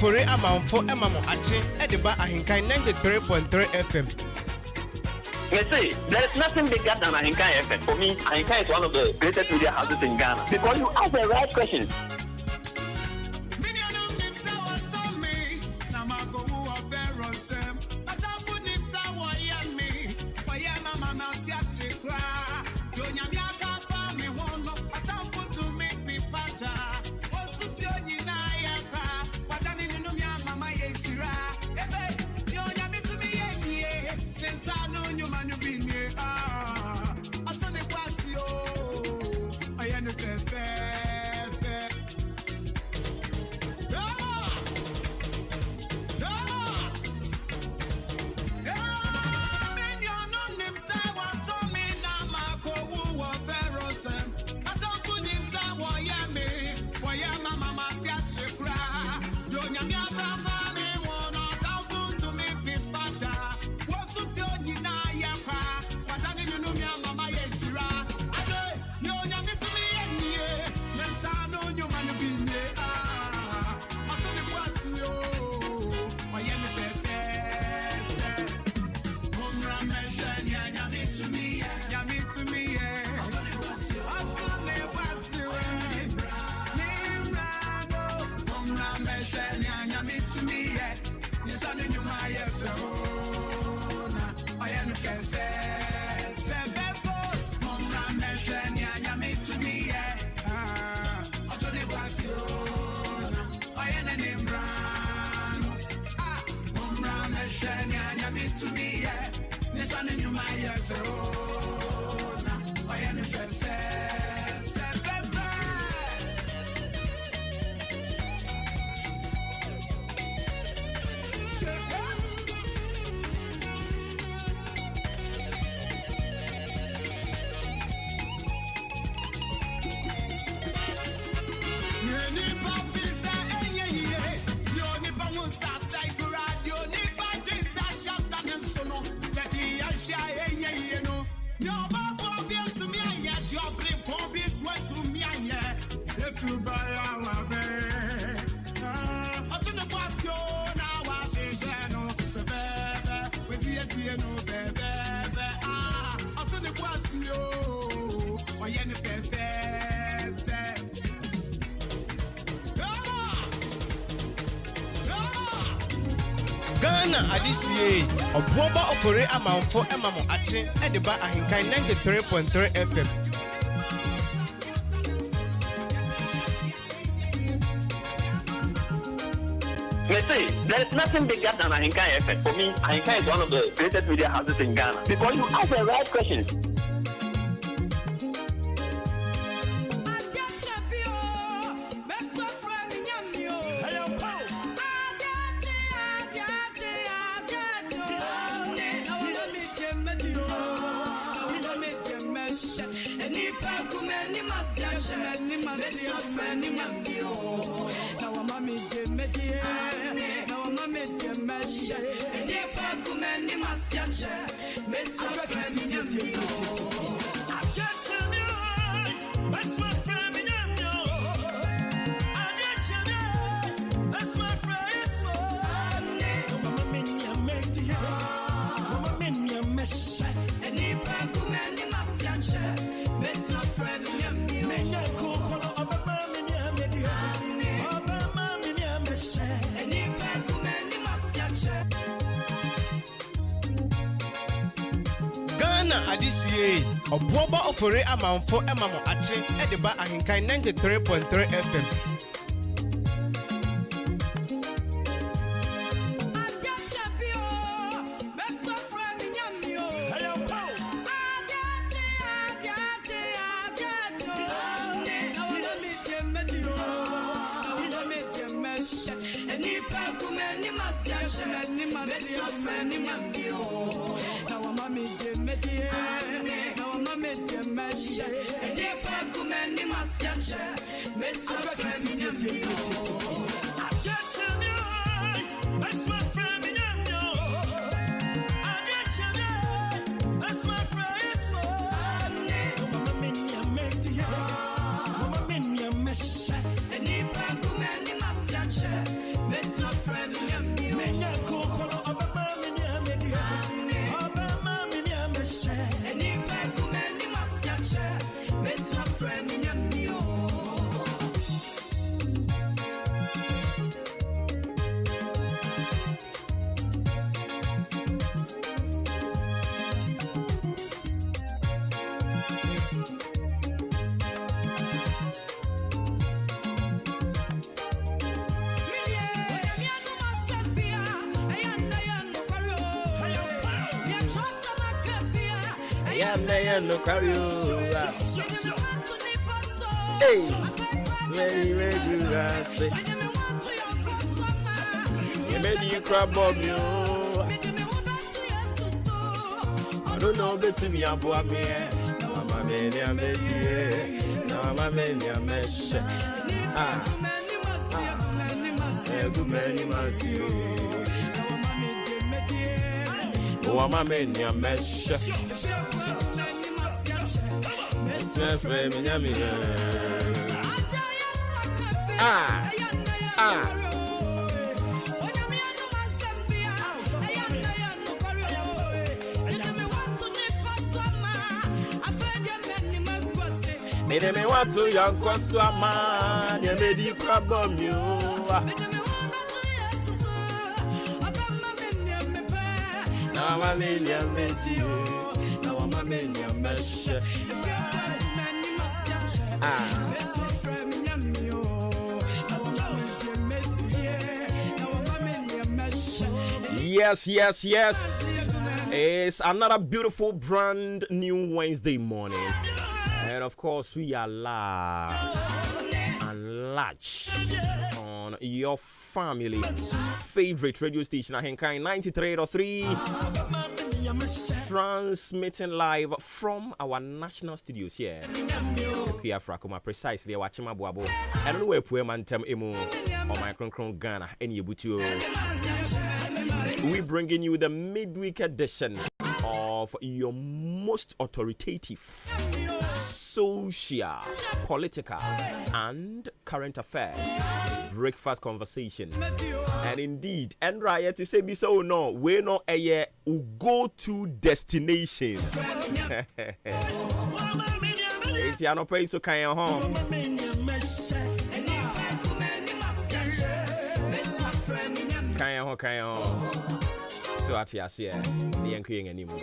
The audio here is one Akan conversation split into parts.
For a amount for Emamo Achi, Adwuma-Adwuma 93.3 FM. Yes, see, there is nothing bigger than Ahenkan FM. For me, Ahenkan is one of the greatest media houses in Ghana because you ask the right questions. Ghana Adisiye, Adwuma for a amount for Emamo Achi, Adwuma-Adwuma 93.3 FM. Let's say, there is nothing bigger than Ahenkan FM. For me, Ahenkan is one of the greatest media houses in Ghana because you ask the right questions. Ghana Adisie Obuoba Ofore Amanfo Emamo Ache Ediba Ahenkan 93.3 FM. No carry hey, very good. You made you crab bomb you. I don't know better me up what me. Mama many a many. Mama many a mesh. Good many must you. Oh, mama many a mesh. Me want to young Kwaswama, you made you crab on you. Now I'm in your medio, now I'm in your mesh. Yes. It's another beautiful brand new Wednesday morning. And of course, we are live and large on your family favorite radio station, Ahenkan 93.3, transmitting live from our national studios here. Africa, precisely watching my boabo. I don't know where poor man tem emu on my crown Ghana any butu. We bringing you the midweek edition of your most authoritative social, political, and current affairs breakfast conversation. And indeed, and right to say be so no, we no a go-to destination. It's no pay so kind of home. Kind of. So at yes, yeah, the enquiring anymore.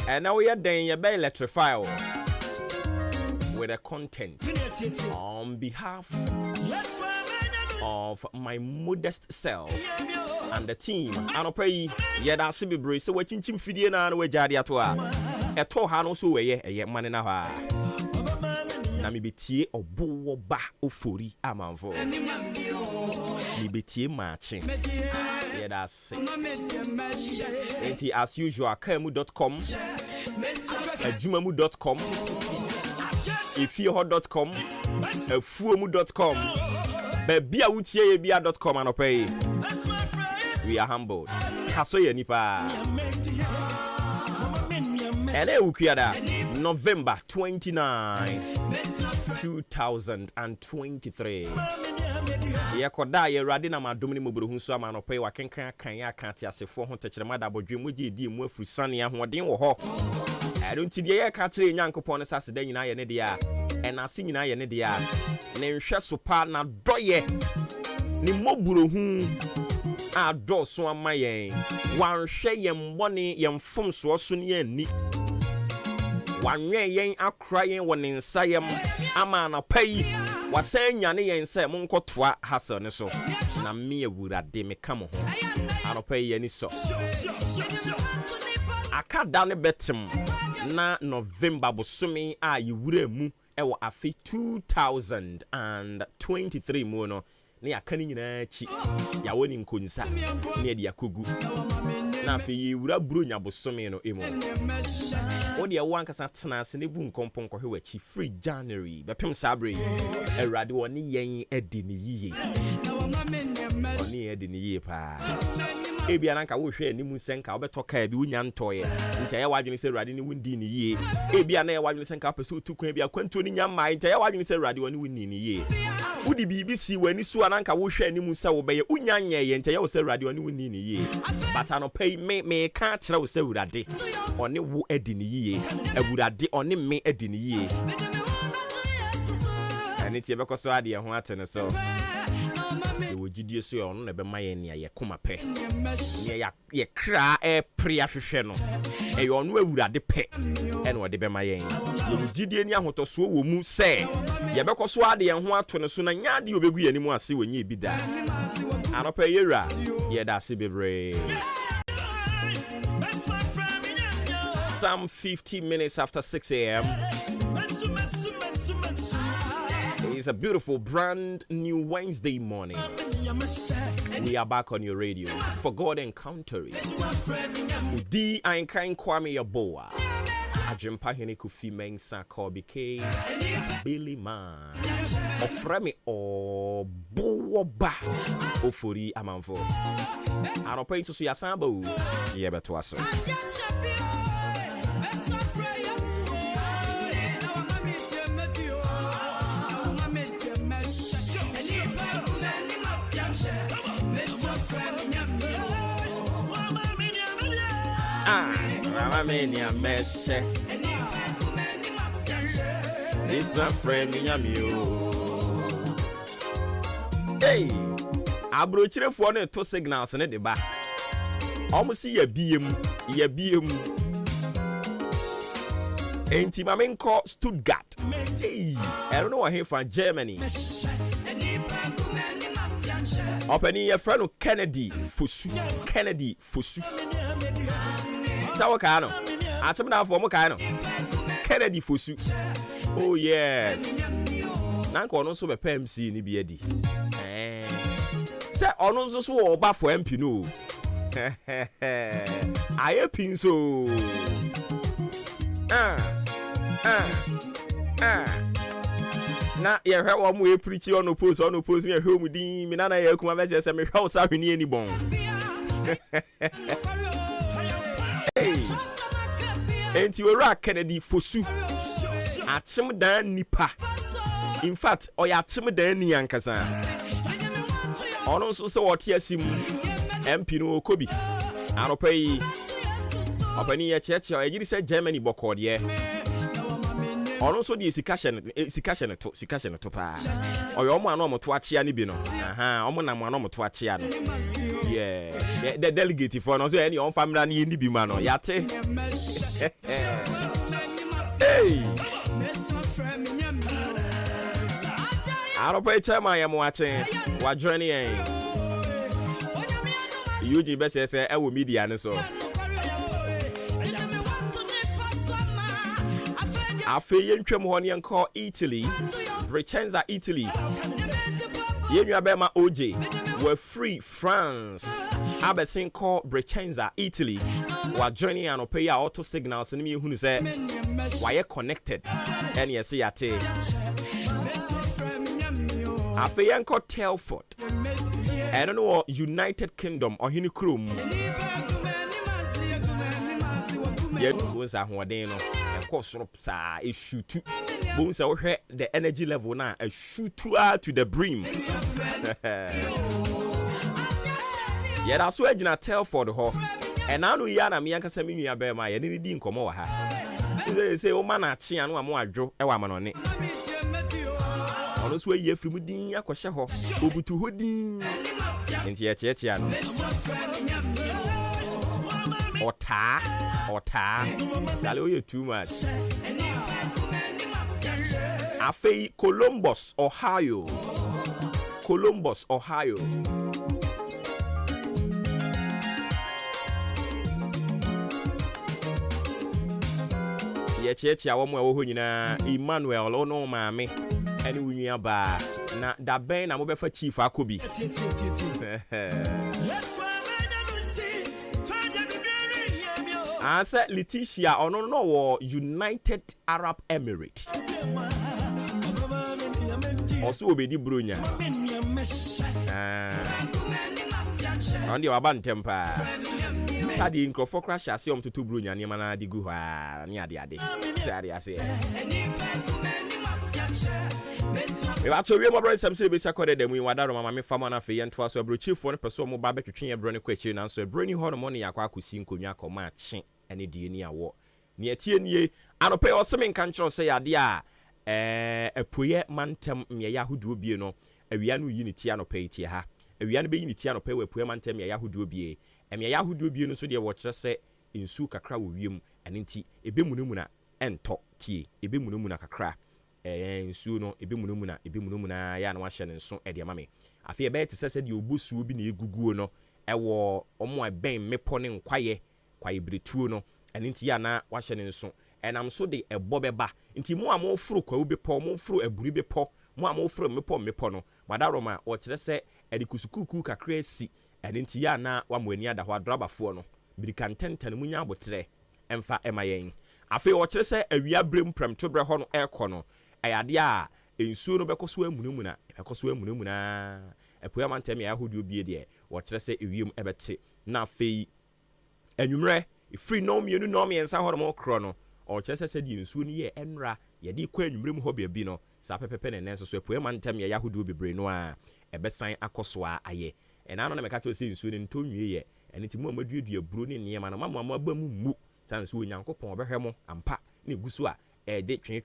And now we are doing your bay electrify with the content on behalf of my modest self and the team. And pay yeah that's be brace so watching chim fidie na we jade atwa e to ha no so we ye man na ha na me betie obo ba ofori amanfo me betie matching yeah that's it as usual kamu.com adwuma-adwuma.com ifihot.com afuomu.com baby awutie.com and pay. We are humbled. Haso ye nipa. Ele ukiada November 29, 2023. Ye koda ye rade na madomni moburu so ama no pay wa kenkan kan ya kan ti asefo ho techere da bodwe mu di mu afuru sane ahoden wo ho. I don't see ye ka kire nyankopon sase da nyina ye ne dia. and I sing na ye ne dia ne nhwe so pa na doye ni moburo hu a do so amayen wan hwe yem bone yem fom so so ne ani wanwe yen akra yen woni nsayem ama na pai wasan nyane yen se monkotoa hasa ne so na me awurade me ka mo ho anopai yani so akada ne betem na November bosome a yewura mu ewo afi 2023 mu no ne yakani nyina chi ya woni nkonsa ne de yakogu na afi yewura buru nya bosome no emu odi ya wankasa tena se ne bu nkompo nkɔhwe wachi free January bepem sabre awurade woni yen edi ne yiye oni edi ne yiye pa ebia nanka wo hwe animu senka obetoka bi wunya ntoye ntia ya wadwene se awurade ne wundi ne yiye ebia na ya wadwene senka pese otukwan bia kwanto ni nyama ntia ya wadwene se awurade woni wunni ne yiye wudi bibi si wani so ananka wo hwe animu se wo beye unyanya ye ntia ya wo se awurade woni wunni ne yiye bata no pay me ka kire wo se awurade oni wo edi ne yiye awurade oni me edi ne yiye ani tie bekoso ade ho atene so wo gidie so ono na be maye ne ye koma pe ne ye kra pre ahwehwe no e ono awurade pe ene wo de be maye ye gidie ni ahotoso wo mu se ye bekoso ade ho atone so na nyaade obegu ye ni mu ase wonye bi da anopa yera ye da se bebre. Some 50 minutes after 6 a.m. It's a beautiful brand new Wednesday morning. We are back on your radio for God Encountering. Di Ahenkan Kwame Yaboa. Ajempa hene kufi mensa kobike Billy Man. Ofremi oboba ofori amanfo. Anopa into so yasambo yebetwaso. Ramamenia messe. This a friend in Yamio. Hey, abrochire for ne to signals ne de ba. Almost see ye BM. Enti mamenko Stuttgart. Hey, I don't know what here from Germany. Opening your friend Kennedy Fusu. Sawakano. Atamna for Mokano. Kennedy Fusu. Oh yes. Nanko no so be PMC ni biedi. Say ono so so oba for MP no. Aye pinso. Na ye hwe wo mu e preach on post me hwe mu din me na ye kuma be se me hwe wo sa hwe ni ani bon. Enti ora Kennedy Fosu atem dan nipa. In fact oya atem dan ni ankasa. Ono so se wote asim MP no Kobi. Anopa yi opani ye cheche o yiri se Germany bokod ye. Ono so di sikashe to pa. Oyo omo ano omo to achia ni bi no. Aha, omo na mo ano omo to achia no. Yeah. The delegate for no so any on family ni ni bi ma no. Yate. Hey. Aro pa chama ya mo ache. Wa join yen. Yuji be se e wo media ne so. Afe yentwem ho ne enko Italy, Vicenza Italy. Yenwa be ma OJ, we free France. Abesin call Vicenza Italy. Wa joining an opay auto signals ni hunu say why connected. And yes yate. Afe yenko Telford. I don't know United Kingdom or Hinikrum. Yet was a hodeno. Course a shoot bones the energy level now a shoot to the brim. Yeah, that's why I tell for the ho. And now we are me and Casamia bear my any din come over her. say o man achi anu amo adwo e wa manone ono so ye firim din akɔhye ho obutu ho din enti ye cheche anu ota tale o ye too much afei Columbus Ohio ye cheche awo mo ho nyina Emmanuel ono maame ene wunya ba na da ben na mo befa chief akobi asa Leticia ono no wo United Arab Emirates oso obedi bronya on di waba ntempa sadi nkrofo crash ase om tutu bronya ne mana di gu ha ne ade sadi ase we wa chowie mo brother samse be sakode dem wi wadaro mama me fama na fe yento aso abrochifo ne peso mo ba betwetwe ebro ne kwachiri na so ebro ni ho no mo ne yakwa akosi nkonwa akoma ache ene die ni awo ne atie nie anope oseme nka nkyero se yade a apoye mantem me yahudu obie no awia no yi ne tie anope itie ha awia no be yi ne tie anope we apoye mantem me yahudu obie me yahudu obie no so de wo kyere se nsu kakra wo wiem ene nti ebemunumuna ento tie ebemunumuna kakra nsu no ebemunumuna ya na wa hye ne nso e de mame afi e be te sese de obosuo bi na eguguo no ewo omoeben mepo ne nkwaye bretuo no ene nti ya na wa hye ne nso enam so de ebo beba nti mo a mo furu kwa ubepo mo furu aburi bepo mo a mo furu mepo no wadaroma wo kire se ede kusukuku kakra si ene nti ya na wa mo ani ada ho adrabafo no birika ntenten munya abotre emfa emayen afi wo kire se awia brem premto bre ho no ekɔ no ayade a ensuo no bekoso amunumuna epoya mantem ya ahodu obie de wo kire se ewiem ebete na afi anwumre free no mienu no miensa ho no kro no o kire se de ensuo ni ye enra ye de kwa anwumre mu ho bia no sa pepepe ne nenso so epoya mantem ya ahodu obibre no a ebesan akoso a aye ena no na meka to se ensuo ni ntonwie ye ene ti mu amaduadua buro ne niema no mama aba mu sanse onyankopon obehwe mo ampa ne gusu a de twen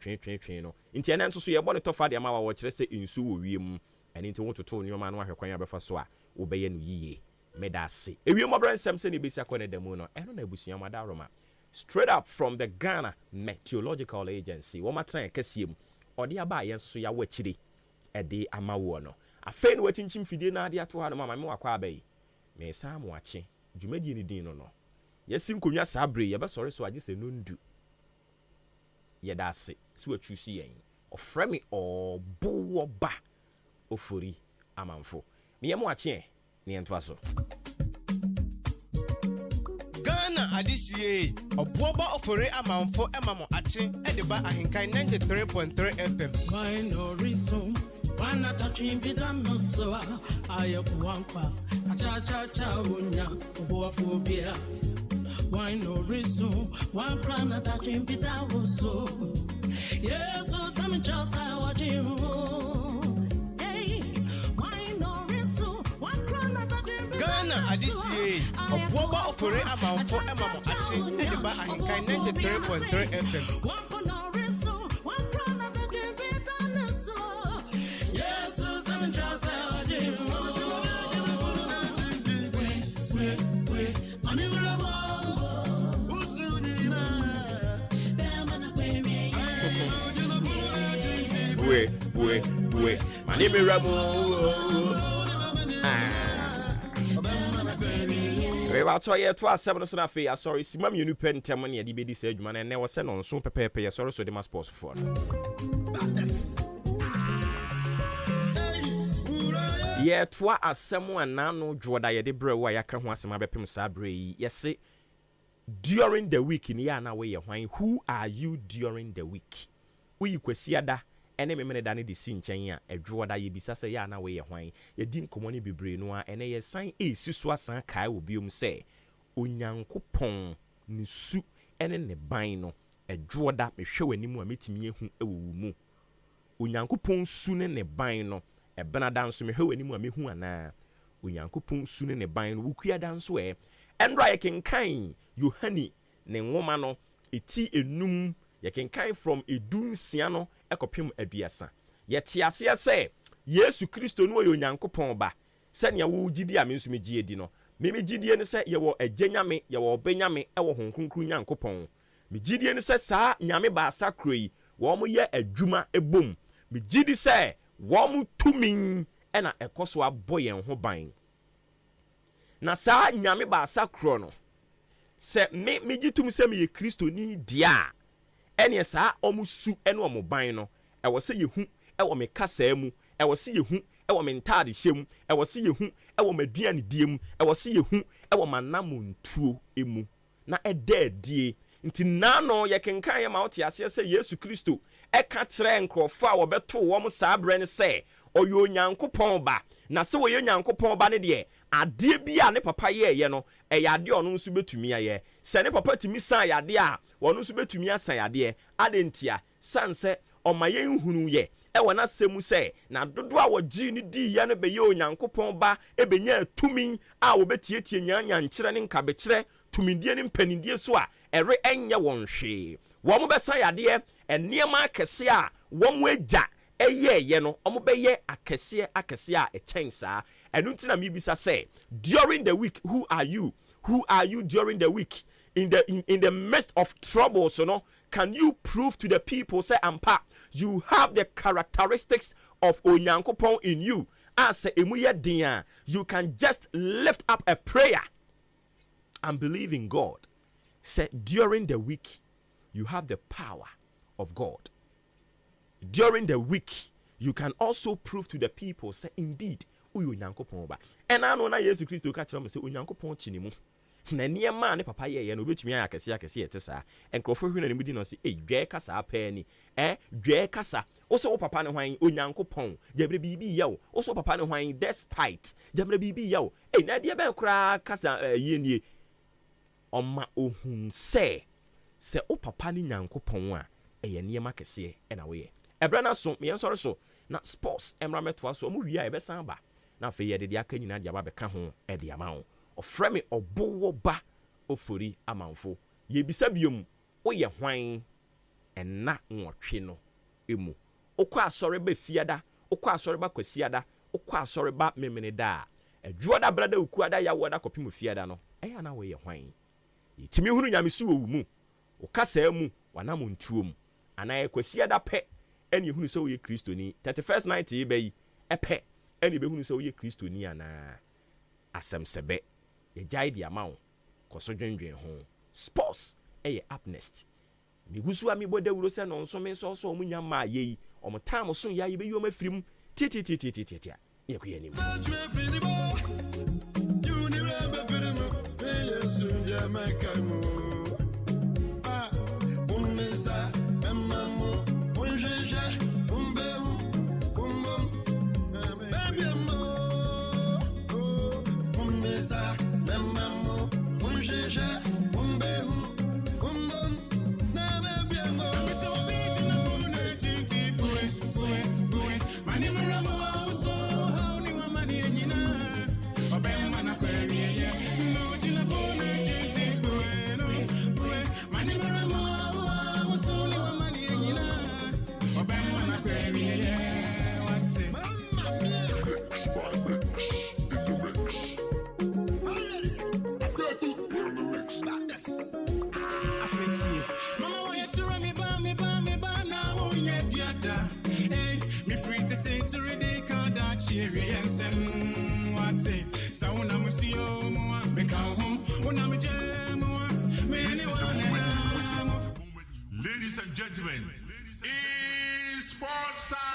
no nti ene nso so ye bɔ ne tofa de ama wa wo kire se ensuo wo wiem ene nti wototo nyoma no ahwe kwan abefa so a wo beye no yiye medase ewiem obran sem se ne besi akone demu no eno na ebusuam adaroma straight up from the Ghana Meteorological Agency wo matran kasiem ode aba ye nso ya wa kire de ama wo no afen wo chinchim fidie na ade ato ha no mama me wakwa abai me sa mo ache dwumadi ni din no yesi nkonwa sabre ye be sori so age se no ndu yedase si wa chusi yen ofre me obo ba ofori amanfo me ye mo ache ne ento aso Ghana adisie oboba ofori amanfo emamo ache edeba ahenkan 93.3 FM Minoriso wana touching bidano so ayakuanpa cha unya oboafobia Minoriso one prana touching bidano so yes so some just I watch you hey Minoriso one prana touching Ghana adisie oboba ofori amanfo emamo ache edeba ahenkan 93.3 FM we mani me ramo we wa to ye to asem so na fe ya sorry sima me nu pentem ne ye di bedi sa adwuma na ne wo se no nso pepepe ye sorry so de mas sports for ye to asem anano dwoda ye de bre wa ya ka ho asem abepem sa bre yi ye se during the week ni ya na we ye hwan who are you during the week we kwasiada ene memene da ne de si nchen a edwoda ye bisa se ya na we ye hwan ye di nkomo ne bebre no a ene ye san esiso asan kai obiom se onyankopon ne su ene ne ban no edwoda mehwe wanimu a metimi ehu ewowu mu onyankopon su ne ban no ebena danso mehwe wanimu a mehu ana onyankopon su ne ban no wukua danso enra ye kenkan Yohani ne nwoma no eti enum yɛkenkan from edunsia no ekopem aduasa yɛte aseɛ sɛ Yesu Kristo no yɛ Onyankopɔn ba sɛnea wo gidi a me nso me gie di no me gidie ne sɛ yɛwɔ agya nyame yɛwɔ ɔba nyame ɛwɔ honkonkru Nyankopɔn me gidie ne sɛ saa nyame baasa kro yi wɔn mo yɛ adwuma ebom me gidi sɛ wɔn mo tumi ɛna ɛkɔ so abɔ yɛn ho ban na saa nyame baasa kro no sɛ me gitum sɛ me yɛ Kristo ni dia ɛne saa ɔmo su ɛne ɔmo ban no ɛwɔ sɛ yehu ɛwɔ me kasa mu ɛwɔ sɛ yehu ɛwɔ me ntade hyɛ mu ɛwɔ sɛ yehu ɛwɔ m'aduane die mu ɛwɔ sɛ yehu ɛwɔ m'anamontuo emu na ɛda adie nti nano yɛkenkan yɛ ma wote aseɛ sɛ Yesu Kristo ɛka kyerɛ nkrɔfo a wɔbɛto wɔn saa brɛ ne sɛ ɔyɛ Onyankopɔn ba na sɛ wɔyɛ Onyankopɔn ba ne deɛ adeɛ bi a ne papa yɛɛyɛ no ɛyɛ adeɛ ɔno nso betumi ayɛ sɛ ne papa tumi san yadeɛ a wɔn nso betumi asan yadeɛ adentia san sɛ ɔma yɛn hunu yɛ ɛwɔ na sɛmu sɛ na dodo a wɔgye ne di yɛ no bɛyɛ Onyankopɔn ba ebenya tumi a wɔbɛtietie nyanya nkyerɛ ne nkabekyerɛ tumidie ne mpanindie so a ɛre ɛnyɛ wɔn hwee wɔn bɛsan yadeɛ nneɛma akɛse a wɔn agya ɛyɛɛyɛ no ɔmo bɛyɛ akɛseɛ a ɛkyɛn saa ɛno nti na mebisa sɛ during the week who are you during the week in the midst of troubles, you know, can you prove to the people say ampa you have the characteristics of Onyankopon in you as emuye dia you can just lift up a prayer and believe in God. Say during the week you have the power of God. During the week you can also prove to the people say indeed uyu Onyankopon ba. And I know na Yesu Kristo ka kyerɛ me say Onyankopon chinimu. Na nneɛma ne papa yɛyɛ no obetumi ayɛ akɛse ɛte saa nkrɔfo hwɛ na ne mudi no sɛ dwɛ kasa apɛ ni dwɛ kasa wo sɛ wo papa ne hwan Onyankopɔn gyabere biribi yɛ wo sɛ wo papa ne hwan despite gyabere biribi yɛ wo na deɛ bɛn koraa kasa yie nie ɔma ohun sɛ wo papa ne Nyankopɔn a ɛyɛ nneɛma kɛse ɛna woyɛ ɛbrɛ na so me yɛnsɔre so na sports emra metoa so ɔmo wia ɛbɛsan ba na afei yɛde de aka nyina de aba bɛka ho ɛde ama ho ɔfrɛ me ɔbowo ba ofori amanfo yebisa biom woyɛ hwan ɛna nwɔtwe no emu okɔ asɔre ba fiada okɔ asɔre ba kwasiada okɔ asɔre ba memene da adwoda brada ukuada ya woda kɔpem fiada no ɛyɛ na woyɛ hwan yɛtimi hunu nyamesu wɔ mu okasa mu wana montuo mu ana kwasiada pɛ ɛne hunu sɛ woyɛ kristoni 31st night yi bɛyi ɛpɛ ɛne bɛhunu sɛ woyɛ kristoni ana asɛm sɛbɛ yɛgyae di ama wo kɔso dwendwen ho sports ɛyɛ up next migusu a mebɔ dawuro sɛ no nso me nso so ɔmo nya ma yɛyi ɔmo tam so ya yɛbɛyi ɔmo afirim titititititia ne yɛkɔ yɛnim Ladies and gentlemen, it's sports time!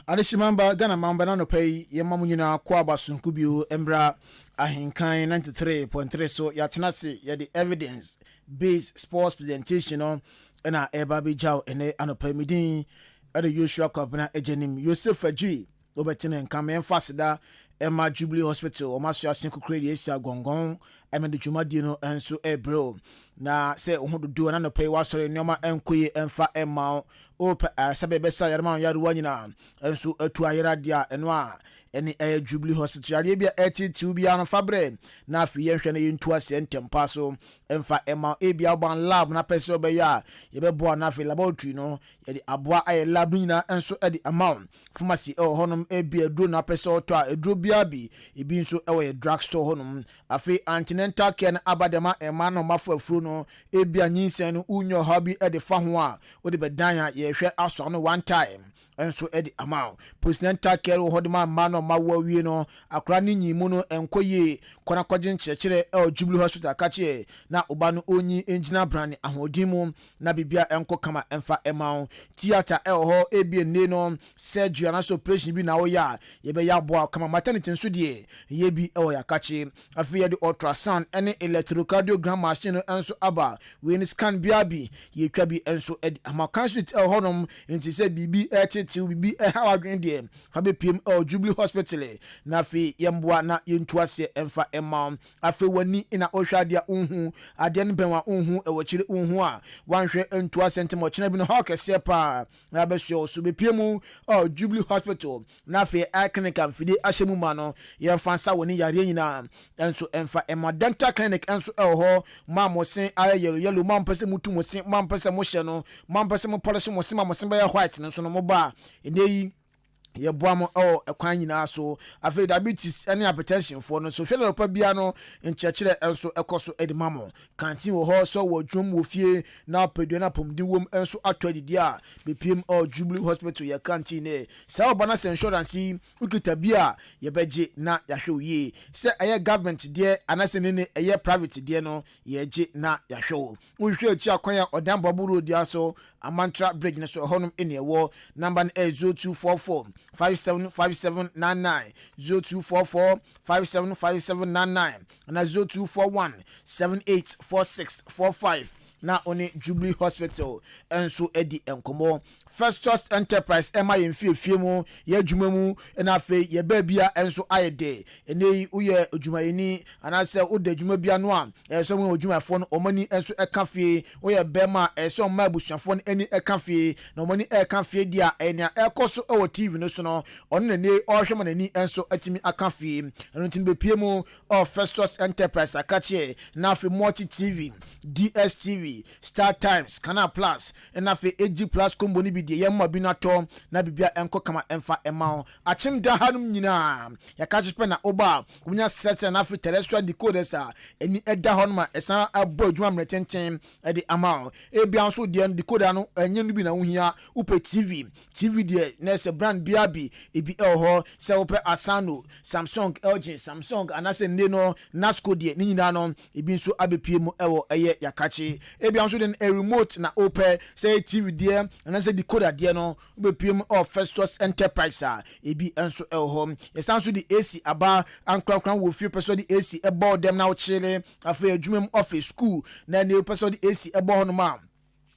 Adeshimamba Ghana Mamba no pay yemamu nyina kwa basunku bio embra Ahenkan 93.3 so yatenase ya the evidence based sports presentation on na eba be jaw ene anopa midin at the usual company ejenim Yosef Adji obetene nkame emfasida Emma Jubilee Hospital omaso asenku kredi esia gongon emede dwumadi no enso ebro na se ohododo na no pay wasore nyoma enkoye emfa emma opa sabebesa yarma yaruwa nyina enso atu ayeradia eno a ene Jubilee Hospital yare bia 82 bia no fabre na afi yenhwe na yentu ase ntempa so emfa emma ebia ban lab na pese obeya yebebo na afi laboratory no yede aboa aye lab nyina enso edi amount pharmacy honum ebia dro na pese oto a edro bia bi ebi nso ewe drug store honum afi antenatal care na abadema emma no mafo afuro no ebia nyinsen no unyo hobby edi fa ho a odi bedan a yehwe aso no one time enso edi amount postnatal care hodima mano mawo wie no akra ni nyimu no enkoye kona kwaje nchechire Jubilee Hospital kache na oba no onyi engineer brand ahodimu na bibia enko kama emfa emao theater ho ebie ne no surgery na operation bi na wo ya yebe ya boa kama maternity nso die ye bi ya kache afi ye di ultrasound ene electrocardiogram machine enso aba we ni scan biabi ye twa bi enso edi amakansuit honom enti se bibi ti bibi how adwen de fa be pm Jubilee Hospital na fi yemboa na yentu ase emfa emma afi wani ina ohwadia unhu ade ne benwa unhu ewachire unhu a wanhwe entu ase ntemo china bi no hawkese pa na besuo so be pm Jubilee Hospital na fi clinic am fide ahyemu ma no yemfansa woni yare nyina enso emfa emma dental clinic enso ho mamosen aye yellow mampese mutu mosen mampese mo hye no mampese mo polish mosen mamosen be white no so no mo ba eneyi ye boamo ekwan nyina so afi diabetes any hypertension for no so fele pa bia no nchechire enso ekoso edimamo kantin wo ho so wo dwom wo fie na pedua na pomdi wom enso atodidi a bepiem Jubilee Hospital ye kantin e sa obana se insurance ukita bia ye beje na yahwe yi se eye government de anase ne eye private de no ye je na yahwe wo hwe chi akwan ya odambo buru dia so Amantra bridge na so honum enewo number 0244 575799 0244 575799 na 0241 784645 na oni Jubilee Hospital enso edi enkomo Festus Enterprise ema yemfie mu ye adwuma mu na afi ye ba bia enso ayede enei uye adwumayeni anase ode adwuma bia no a enso mu adwumafo no omani enso eka fie uye bema enso ma abusuafo no eni eka fie na omani eka fie dia enia ekoso ewo TV no so no ono na ne ohwema nani enso atimi aka fie eno tin be pie mu Festus Enterprise akache na afi multi TV DSTV Star Times Canal Plus na afi AG Plus combo ni bi de yemma bi na to na bibia enko kama emfa emao achim da hanum nyina ya kache pe na oba unya set na afi terrestrial decoders a eni eda honma esan abo adwuma mretenchen edi amao ebia nso de decoder no enye no bi na uhia upe TV de na se brand biabi ebi ho se upe Asano Samsung LG Samsung anase nde no Nasco de ni nyina no ebi nso abepie mu ewo eye ya kache ebia nso den a remote na upe se TV de anase decoder de no ubepiem Festus Enterprise a ebi enso ho esan so di AC aba ankran wo fie person di AC ebo dem na wo chile afa adwumam office school na ne person di AC ebo ho no ma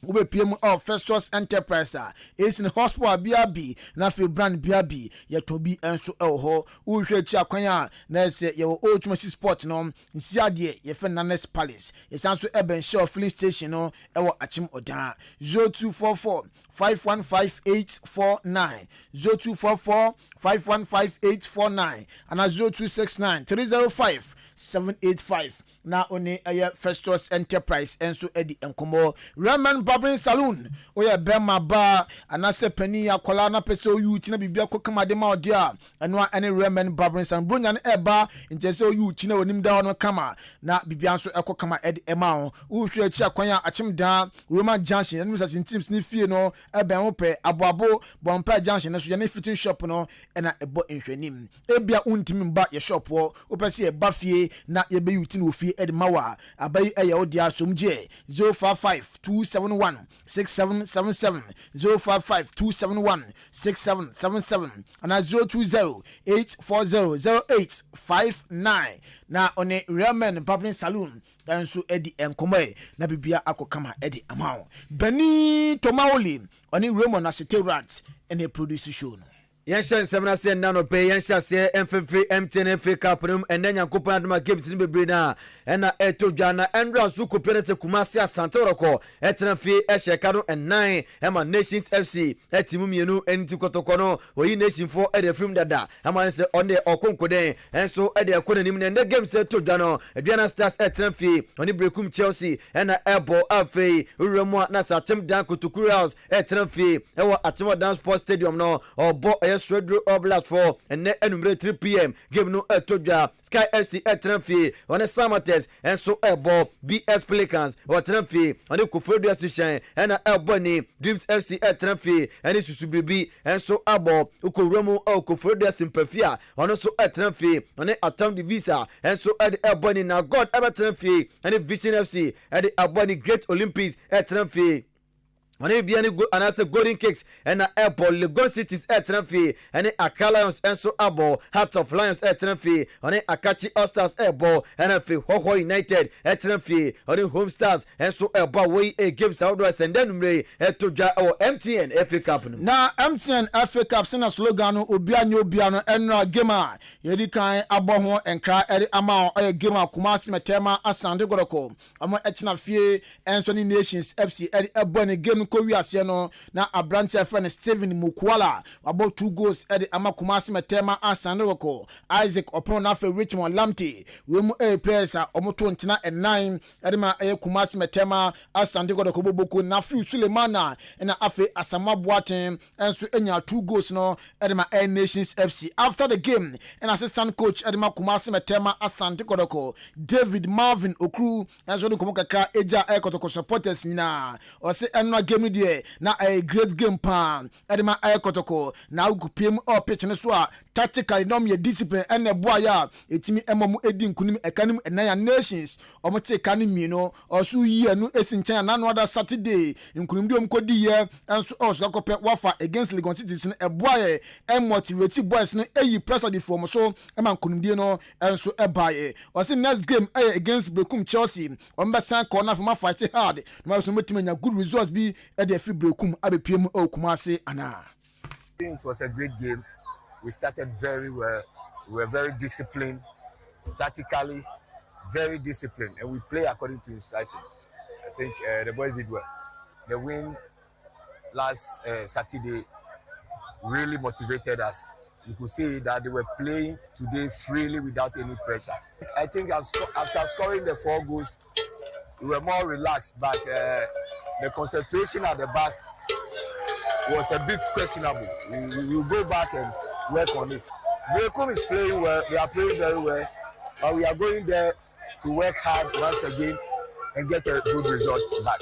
ube PM Festus Enterprise is in hospital biabi na fi brand biabi ya tobi enso ho uhwe chi akwanya na se ye ultimate sport no nsi ade ye fe Nanes Palace yesanso Eben Shell filling station no ewo achim odan 0244 515849 0244 515849 and 0269 305 785 na oni Festus Enterprise enso edi enkomo Ramen Barbering Saloon oya bema ba anase pani akola na pese oyuti na bibia kokama de ma odia eno ene Ramen Barbering Saloon bronya na eba intese oyuti na onim da no kama na bibia nso ekokama edi ema uhwe achi akwanya achim da Roman Junction enu sasin teams ni fie no eba hope aboabo bompa junction na so ya fitting shop no ena ebo enhwanim ebia untimi mba ye shop wo opese e ba fie na ye be yuti na ofie afidie edi mawa abayi eya odia somje 055-271-6777 055-271-6777 ana 020-840-0859 na one Ramen Public Saloon danso edi enkomo na bibia akokama edi amao Bani Tomaoli oni Raymond Asiterat ene produce show no Yanshan semna se nano pe yansha se MFF MTN FA Cup num enya nyankopon adoma games ni bebre na ena etodwa na Andrew su kopere se Kumasi Asante Roko etena fi ehye no 9 ema Nations FC etimu mienu enti kotoko no oyi nation for ede film dada ema se onde okonkoden enso ede akona nim ne games etodwa no Adriana Stars etena fi oni brekum Chelsea ena Ebo Afei uremo na Satem Dan Kutukuru House etena fi ewa Atemo Dance Sports Stadium no obo Swedro Oblast for and enumere 3 p.m. game no etodwa Sky FC etrenfi on Samates and so Ebo BS Pelicans or Trenfi on the Kofredo Association and Ebony Dreams FC etrenfi and Susubibi and so Abo Ukoromo or Kofredo Simpafia on also etrenfi on the Atom Visa and so at Ebony now God Evertrenfi and the Vision FC at the Ebony Great Olympics etrenfi Oni biani go anase Golden Cakes and Apple Legon Cities etrenfi and Accra Lions and so Abo Hearts of Lions etrenfi oni Akachi All-Stars Ebo and Hoho United etrenfi oni Home Stars and so Ebo we a games outdoors and then we etodwa or MTN FA Cup na MTN FA Cup sena slogan no obiano enra game yedi kan abo ho enkra eri ama game Kumasi Metema Asante Godoko amo etina fie enso ni Nations FC eri ebo ni game ko wiase no na abrante friend Steven Mukwala about 2 goals edi ama Kumasi Metema Asante Godoko Isaac Opon na fe Richmond Lamte we mu players a omoto ntina 9 edi ma Kumasi Metema Asante Godoko boboko na fi Sulemana na afe Asama Boaten enso enya 2 goals no edi ma Nations FC after the game an assistant coach edi ma Kumasi Metema Asante Godoko David Marvin Okru enso no komo kakra eja Kotoko supporters nyina o se enno game die na a great game pan edema Kotoko na ukupiem pitch no so a tactically no me discipline ene boya etimi emom edi nkunim ekanim enaya Nations omote kanim mi no oso yi anu esinchen na no other Saturday nkunim di omkodi ye enso oso akopɛ wafa against Legon Cities no eboye motivate boys no eyi pressure the form so ema nkunim di no enso ebaye o se next game against Brekum Chelsea ombesan corner for my fight hard no so metimi nya good results bi e dey fi Brekum abepiem Kumasi ana. It was a great game. We started very well. We were very disciplined, tactically, very disciplined, and we play according to instructions. I think the boys did well. The win last Saturday really motivated us. You could see that they were playing today freely without any pressure. I think after scoring the 4 goals, we were more relaxed, but the concentration at the back was a bit questionable. We will go back and work on it. Brekum is playing well. They are playing very well. But we are going there to work hard once again and get a good result back.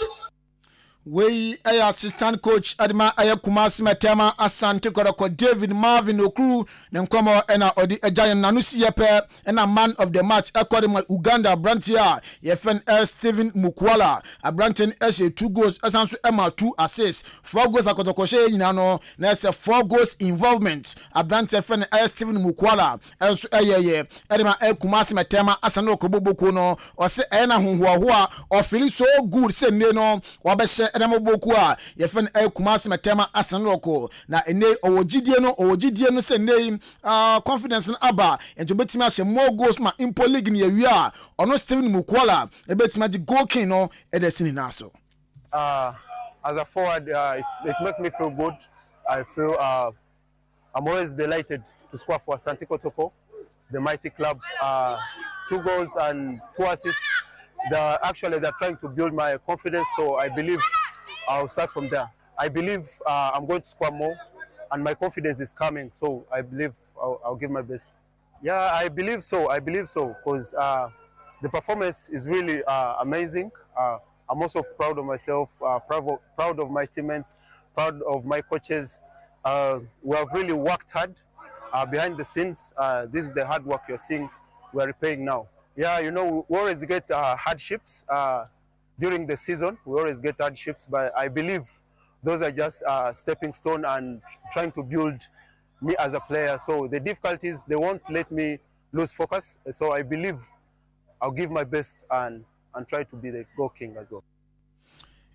We assistant coach Adma Kumasi Metema Asante Kodoko David Marvin Okru Nenkomo ena odi giant nanusi yepe ena man of the match according to Uganda Brantia yefen Steven Mukwala Abranten Eshe 2 goals esanso Emma 2 assists 4 goals akotoko she nyina no na ese 4 goals involvement Abrante fen Steven Mukwala enso eyeye Adma Kumasi Metema Asante Okoboboko no o se ena honhoahoa o feel so good say ne no wabese Boku a yefen Kumasi Metema Asanroko na ene owogidie no se nei confidence aba ento betima hye more goals ma impo league ne awia ono Steven Mukwala e betima di goal king no e de sini naso as a forward it makes me feel good. I feel I'm always delighted to score for Asante Kotoko, the mighty club. 2 goals and 2 assists. They're trying to build my confidence, so I believe I'll start from there. I believe I'm going to score more, and my confidence is coming, so I believe I'll give my best. Yeah, I believe so, because the performance is really amazing. I'm also proud of myself, proud of my teammates, proud of my coaches. We have really worked hard behind the scenes. This is the hard work you're seeing we're repaying now. Yeah, you know, we always get hardships during the season. We always get hardships, but I believe those are just stepping stone and trying to build me as a player. So the difficulties, they won't let me lose focus. So I believe I'll give my best and try to be the goal king as well.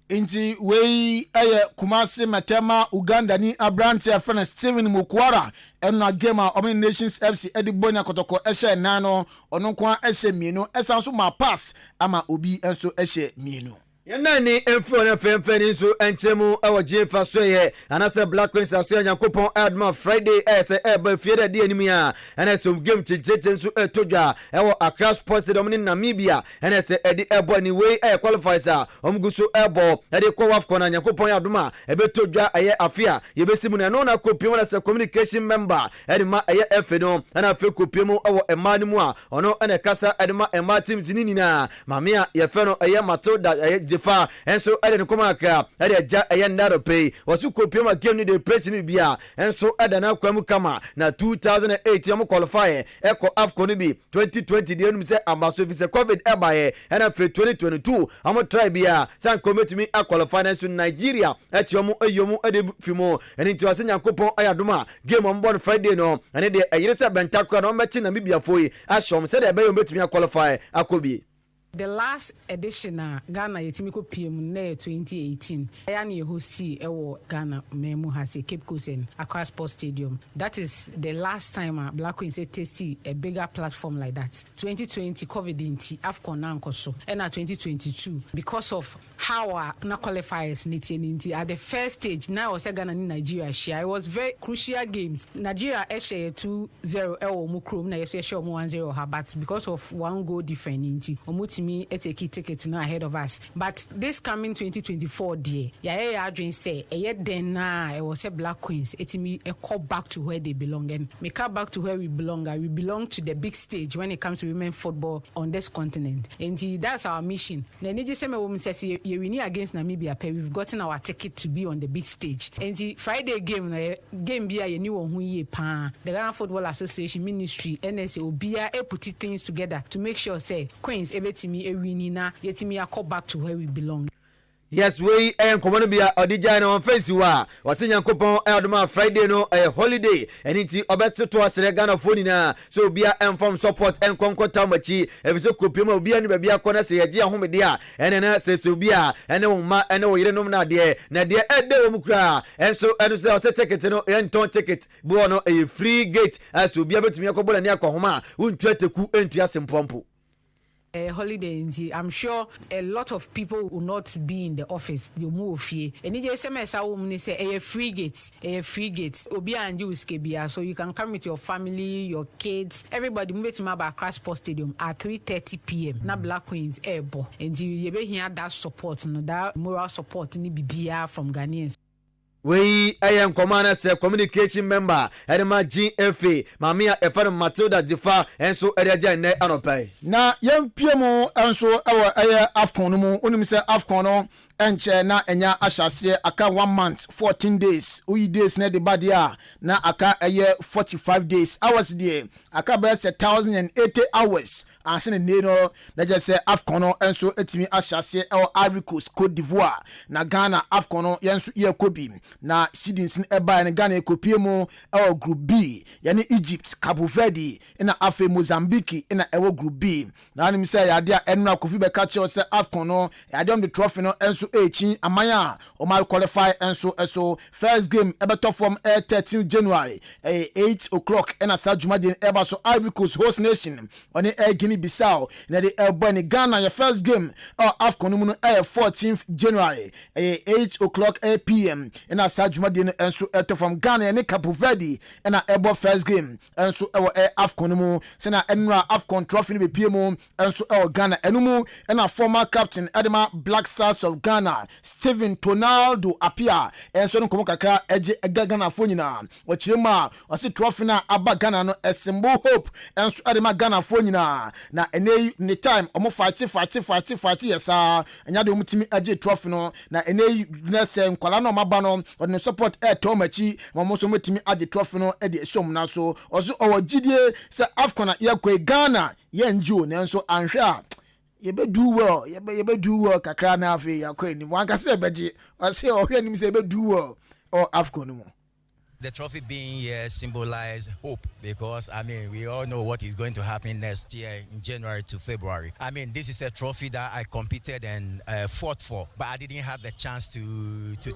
Inti wei Kumasi Matema Uganda ni Abrante afana Steven Mukwara ena game a Omen Nations FC Edibonia Kotoko ehye nano ono kwa ehye mienu esanso ma pass ama obi enso ehye mienu. Yenani emfo na femfeni nso enchemu awo jefa soye anase Black Queens aso Yakopon Adma Friday ese eba fiere de anim ya anase game chicheche nso etodwa ewo Accra Sports Stadium Namibia anase edi ebo ni we qualifiers a omguso ebo edi kwa wafko na Yakopon Aduma ebetodwa eye afia yebesimu na no na kopiemu na se communication member edi ma eye efe no ana fe kopiemu ewo emani mu a ono ene kasa edi ma ema teams ni nyina mamia ye fe no eye Matilda eye fa enso ade ne koma aka ade ja eye ndaro pay wasu kopiema game ni de press ni bia enso ade na kwamu kama na 2008 am qualify eko AFCON bi 2020 de enum se ambaso fi se covid ebaye ena fe 2022 am try bia san committee a qualify na so Nigeria etiomu eyomu ade fimo eni nti wase Yakopon ayadoma game on born Friday no ene de eyire se bentakwa no mechi na Namibia foi ashom se de ebe yo betimi qualify akobi. The last edition Ghana Yetimiko PM 2018. Ayani hosti ewo Ghana memu hasi Cape Coast and Accra Sports Stadium. That is the last time Black Queens tasty a bigger platform like that. 2020 COVID inti AFCON nankoso. And 2022 because of how na qualifiers niti at the first stage now was Ghana in Nigeria share. It was very crucial games. Nigeria share 2-0 ewo mukrom na yese share 1-0 but because of one goal different inti omuti me a take tickets now ahead of us. But this coming 2024 day, yeah, dream say, then now I was a Black Queens. It's me a call back to where they belong and me call back to where we belong. We belong to the big stage when it comes to women football on this continent. And that's our mission. The Nigeria woman says we need against Namibia. We've gotten our ticket to be on the big stage. And the Friday game be a new one who ye pan. The Ghana Football Association Ministry, NSA, Obia, put things together to make sure say Queens everything a winina yet me a call back to where we belong. Yes, we komono bia odija na on face wa wase Yakopon Aduma Friday no a holiday and iti obesto to asere Ghana phone na so bia inform support en konkota machi ebiso kopiema bia ni bia kona se yaji ahomede a ene na se so bia ene wo ma ene wo yire nom na de ede wo mukra enso eno se ose ticket no enton ticket bo no a free gate as bia betumi akobola ni akohoma untu ateku entu asempompo. Holiday, I'm sure a lot of people will not be in the office. They move here. And it say a free gate. Obi and you skebia, so you can come with your family, your kids, everybody. Move to Accra Sports Stadium at 3:30 p.m. Na Black Queens airborne, and you be hear that support, that moral support, ni bibia from Ghanaians. We am commander se communication member edema GFA mamia efano Matilda Jifa enso ereja ne anopai na yempiemo enso ewo AFCON mu onim se AFCON no enche na enya ahyase aka 1 month 14 days uyi days na de badia na aka 45 days hours there aka be 1080 hours ansene ne no na je se AFCON no enso etimi ahyase ewo Ivory Coast Cote d'Ivoire na Ghana AFCON no yenso ye kobi na seedings in eba na Ghana ekopiemu ewo group B yani Egypt Cabo Verde na afa Mozambique na ewo group B na anim say ya dia enra kofi be ka che se AFCON no ya dem the trophy no enso echi amaya o mal qualify enso first game ebeto from 13 January 8 o'clock na Sajuma din eba so Ivory Coast host nation on Guinea Bissau na the Ebony Ghana your first game AFCON mu no 14th January 8 o'clock p.m. na Sajuma din enso eto from Ghana ne Cape Verde na ebo first game enso ewo AFCON mu se na enra AFCON trophy no be PM enso ewo Ghana enumu na former captain Adema Black Stars of Ghana Steven Tonaldo apia enso no komo kakra eje Ghana fo nyina wachirema wase trophy na aba Ghana no esimbo hope enso Adema Ghana fo nyina na ene ne time omo fight yesa anya de omutimi age trophy no na ene na se nkwala no maba no on support to machi mo so mutimi age trophy no e de esom na so ozo owagidie se afcon yakwe Ghana ye njo nenso anhwe a yebe do well kakra na afi yakwe ni wanka se beje o se ohwe ni se be do well or afcon mo. The trophy being here symbolize hope because, we all know what is going to happen next year in January to February. This is a trophy that I competed and fought for, but I didn't have the chance to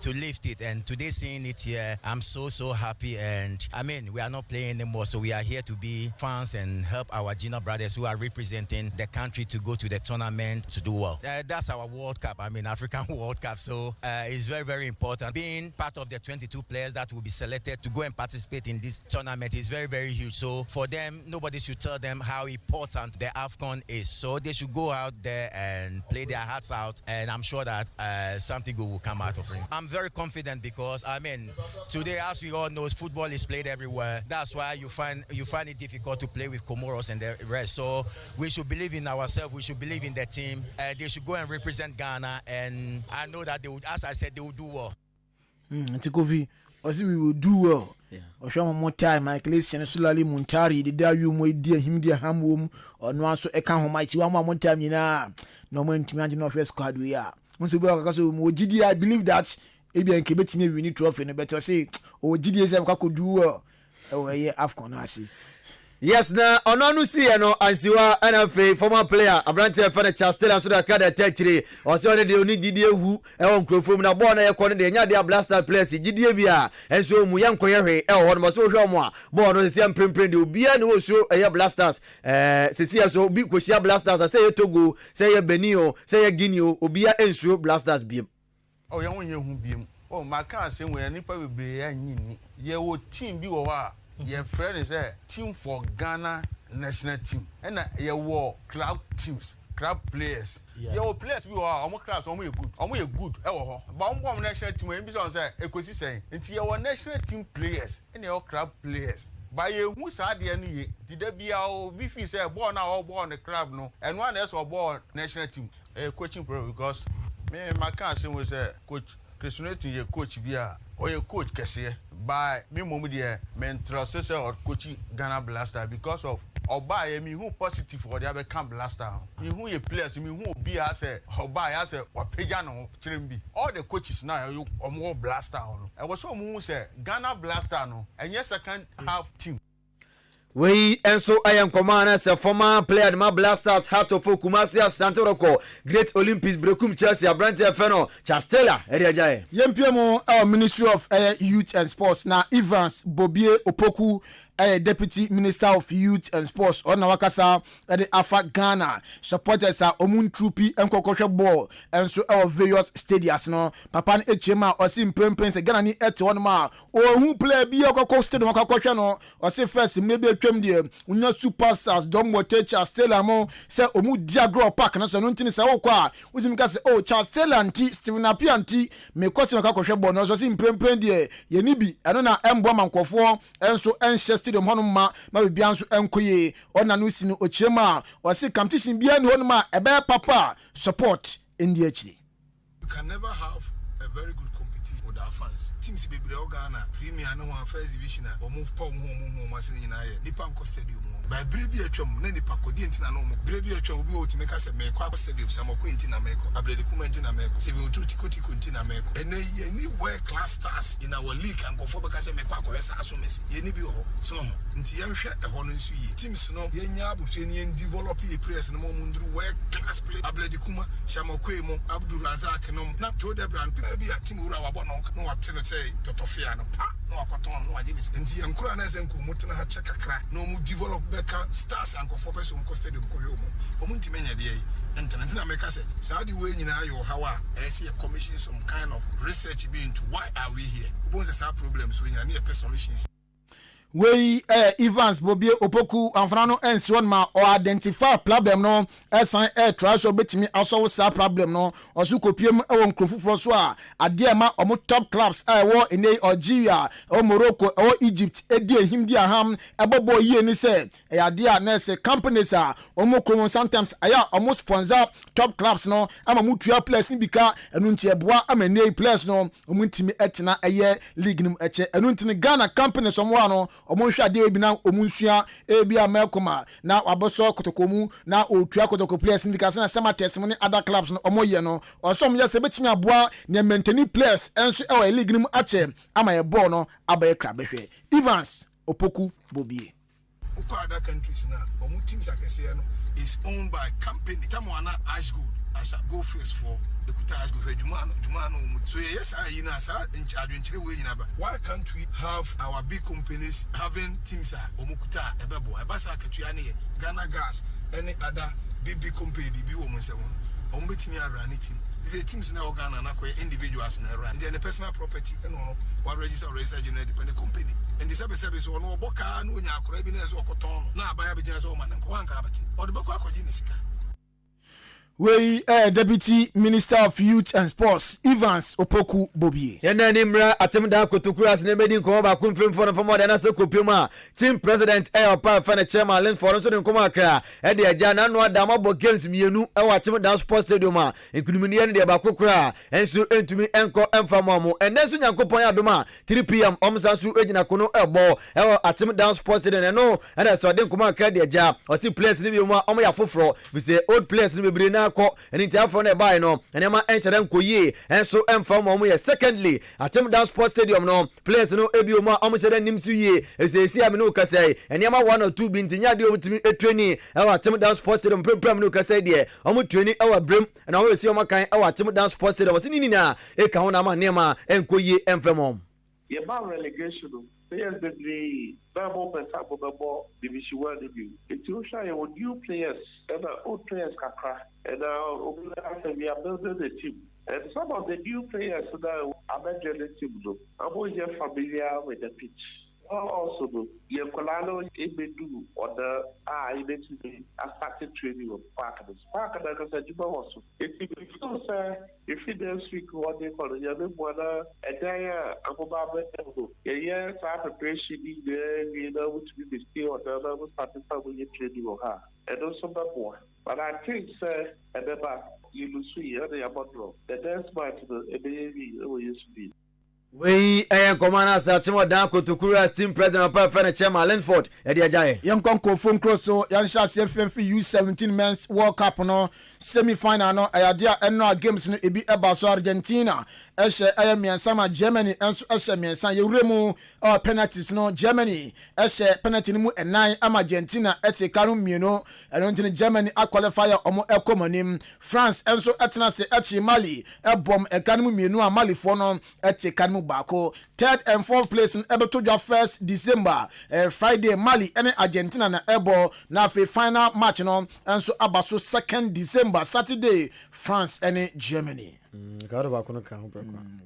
lift it. And today seeing it here, I'm so happy. And we are not playing anymore, so we are here to be fans and help our junior brothers who are representing the country to go to the tournament to do well. That's our World Cup, African World Cup. So it's very, very important. Being part of the 22 players that will be selected to go and participate in this tournament is very, very huge. So for them, nobody should tell them how important the AFCON is. So they should go out there and play their hearts out, and I'm sure that something good will come out of it. I'm very confident because today, as we all know, football is played everywhere. That's why you find it difficult to play with Comoros and the rest. So we should believe in ourselves. We should believe in the team. They should go and represent Ghana, and I know that they would, as I said, they will do well. We will do well. Or show more time, my Ecclesian Sulali Montari, the Dario Moidia, him dear Hamwom, or no answer a count mighty one time, no one to imagine of your squad we are. Once we go, GD, I believe that Abi and Quebec me we need trophy, and better say, oh, GD could do well. Oh, yeah, Afcon, I see. Yes, na ononu si no ansiwa NFA former player Abrante for the Chastela so that kada techiri o se one de oni gidie hu e won krofom na ball na ye kɔ no de nya de blaster players gidie bia enso mu ye nkoye hwe e ho no mo se hwe mo a ball no se mprempren de obia ne wo so ye blasters se so obi kosia blasters se ye Togo se ye Benin se ye Guinea obia enso blasters biem oh ye won ye hu biem oh maka se we nipa bebre anyini ye wo team bi wo wa your friend is a team for Ghana national team. And your club teams, club players. Your players we are our clubs good. Good. But national team we be say ekosi say. It's your national team players and your club players. By you who sad the any did there be our we feel say born now born the club no and one else or born national team coaching pro because me my cousin was a coach Christianity your coach bia or your coach kese by me mom there mentrust or coach Ghana Blaster because of buy me who positive for the become Blaster me who you players me who be as a buy as a or pejano trimbi all the coaches now you more Blaster on I was so who say Ghana Blaster no and yes second half team. We and so I am commander as a former player my blasters Heart of Kumasi Santoroko Great Olympics Brekum Chelsea Abrante Feno Chastela area jai Yempiemo our Ministry of Youth and Sports na Evans Bobie Opoku Deputy Minister of Youth and Sports on Wakasa at the Afa Ghana supporters are Omun Trupi and Kokosha ball and so our various stadiums no Papan Echema or Sim Prince Ghana ni etonma or who play be a Coco Stadium Kokosha no or say first maybe a trim there when your superstars don't want to Stella Mo say Omu Diagro Park and so nothing is our qua which means oh Charles Stella and T Stephen Apianti may cost a Kokosha ball no so Sim Prince there Yenibi I don't know Mboma Kofo and so ancestry dem hono ma bia nso enkoye ona no si no ochema o se competition bia no hono ma ebe papa support in the HD. You can never have a very good competition with our fans. Teams be Ghana Premier no one first division or move pom home masin nyina ye nipa nko stadium by brebi atwam na nipa kodi ntina no mo brebi atwam obi o ti make say me kwa stadium samo ko ntina meko ablede kuma ntina meko civil duty koti ntina meko ene ye ni world class stars in our league and go for because me kwa ko resa aso mesi ye ni bi ho so nti ye hwe e ho no nso yi teams no ye nya abotwe ni develop ye players no mo nduru world class play ablede kuma samo ko mo Abdul Razak no na to the brand bi a team ura wa bo no wa tene say totofia no pa no akwaton no ade mis nti yankura na zen ko mutena ha check kakra no mu develop beka stars and go for person ko stadium ko yo mo omunti menya de yi ntina make say saudi we nyina ayo hawa I see a commission some kind of research be into why are we here obo say sa problems so nyina na solutions. we Evans Bobie Opoku Anfrano and so on ma or identify problem no esan try so betimi also sa problem no osu kopiem e won krofufro so a de ma omo top clubs wo in Algeria o Morocco o Egypt edi ehim di aham ebobo yie ni say e ade a na say companies a omo krom sometimes aya omo sponsor top clubs no ama mutua players ni bika enu nti eboa ama nei players no omo ntimi etena eye league nim eche enu ntini Ghana companies omo no omo hwa de bi na omo nsua ebi amakoma na waboso kotokomu na otua kotoko players ni bika na sama testimony other clubs no omo ye no osom ye se betimi aboa ne maintain players enso e league nim ache ama ye ball no abaye krabehwe Evans Opoku Bobie uko other countries now omo teams akese no is owned by company tamoana Ashgold as go first for ekuta Ashgold Juma no so yes I na sa in charge nchire we nyina ba why can't we have our big companies having teams omukuta ebebo ebasa akatua ne Ghana Gas any other big company bi wo mo se won omo betimi arani team these teams na Ghana na koy individuals na run and the personal property and no what register general dependent company and the service so no boka no nya akora bi na so okoton na abaya be gina so man nko wanka abati o de bako akoji ni sika we Deputy Minister of Youth and Sports Evans Opoku Bobie yena nimra atemda kotokuras na medi nko ba kumfim for no na se kopioma team president pa fa na chairman len for so nko akra e de agya na no adama bo games mienu e wa atemda sports stadium a enkunumni ne de ba kokura enso entumi enko emfamamo enenso nyankopon adoma 3 pm omsa so ejina kono ebo e wa atemda sports stadium no e de so de nko akra de agya o si players ni bi mu omo ya foforo we say old players ni bebre na ko eni tiafo na buy no enema enhyere nkoyi enso emfa mo ye secondly atem down sports stadium no players no ebio ma omhyere nimsu yi esesi am no kasai enema 1 or 2 bi ntinya de omtimi etreni ewa atem down sports stadium prem no kasai de omo treni ewa brem na wo esi omo kan ewa atem down sports stadium wasini nina e ka ho na ma nema enkoyi emfa mo ye ba relegation players the double ball division 1 debut it will show you new players and old players kakra and we are building the team and some of the new players that are managing the team though I'm always familiar with the pitch also do ye kolano ebedu or the eventually started training of park that because you also if you say if you don't speak what they call you know one and then about yeah preparation you know to be still or the starting family training or her and also that one but I think and then you lose the about the dance match the baby used to be we komana sa timo dan kotokura team president pa fa na chairman Lenford e de ajaye yam konko phone cross so yan sha CFF U17 men's world cup no semi final no ayade eno games no ebi eba so Argentina ehye ayamiansa ma Germany enso ehye miansa yewremu penalties no Germany ehye penalty ni mu enan ama Argentina ete kanu mieno eno ntini Germany a qualify omo ekomonim France enso etena se echi Mali ebom ekanu mu mienu a Mali fo no ete kanu bako third and fourth place in ebeto jo 1st December Friday Mali and Argentina na ebo na fe final match no enso abaso 2nd December Saturday France and Germany garo ba kono kan ho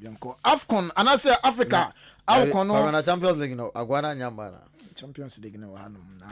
yanko AFCON anase Africa AFCON no na Champions League no agwana nyamba na Champions League no hanum na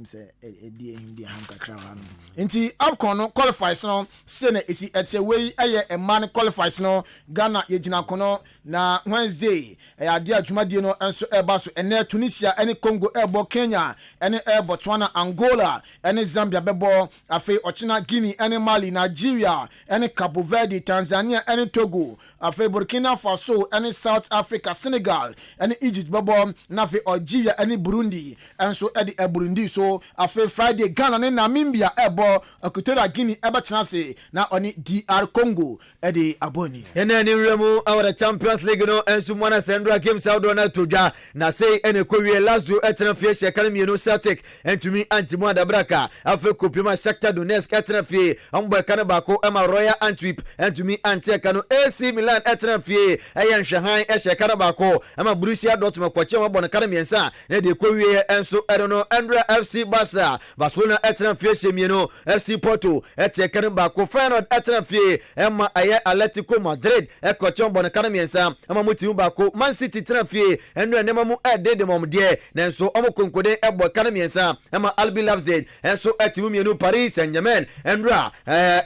say edi ehim hanka crown hanu nti AFCON no qualifies no se na esi ete we eye e man qualifies no Ghana yegina kono na Wednesday ade adwumadie no enso eba so ene Tunisia ene Congo ebo Kenya ene Botswana Angola ene Zambia bebo afi ochina Guinea ene Mali Nigeria ene Cabo Verde Tanzania ene Togo afi Burkina Faso ene South Africa Senegal ene Egypt bebo na afi Algeria ene Burundi enso edi Burundi so afi Friday Ghana ne Namibia ebo Equatorial Guinea eba chenase na oni DR Congo edi aboni ene ni remu our Champions League no enso mwana Sandra Games Audo na toja na say ene kowie last do etena fie Academy no Celtic entumi antimo adabraka afi kopima Shakhtar Donetsk etena fie ambo kana bako ema Royal Antwerp entumi anteka no AC Milan etena fie eyan Shanghai kana bako ema Borussia Dortmund kwache mabona kana miensa na de kowie enso erono Andra FC FC Barcelona etena fie Semieno FC Porto eteka baako Feyenoord etena fie ema aye Atletico Madrid ekochon bon kana miensa ema mutimu baako Man City tena fie enu enema mu de momde nanso omo konkode ebo kana miensa ema RB Leipzig enso etimu mienu Paris Saint-Germain enra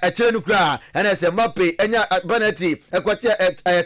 echenu kra NS Mbappe enya Benetti ekwatia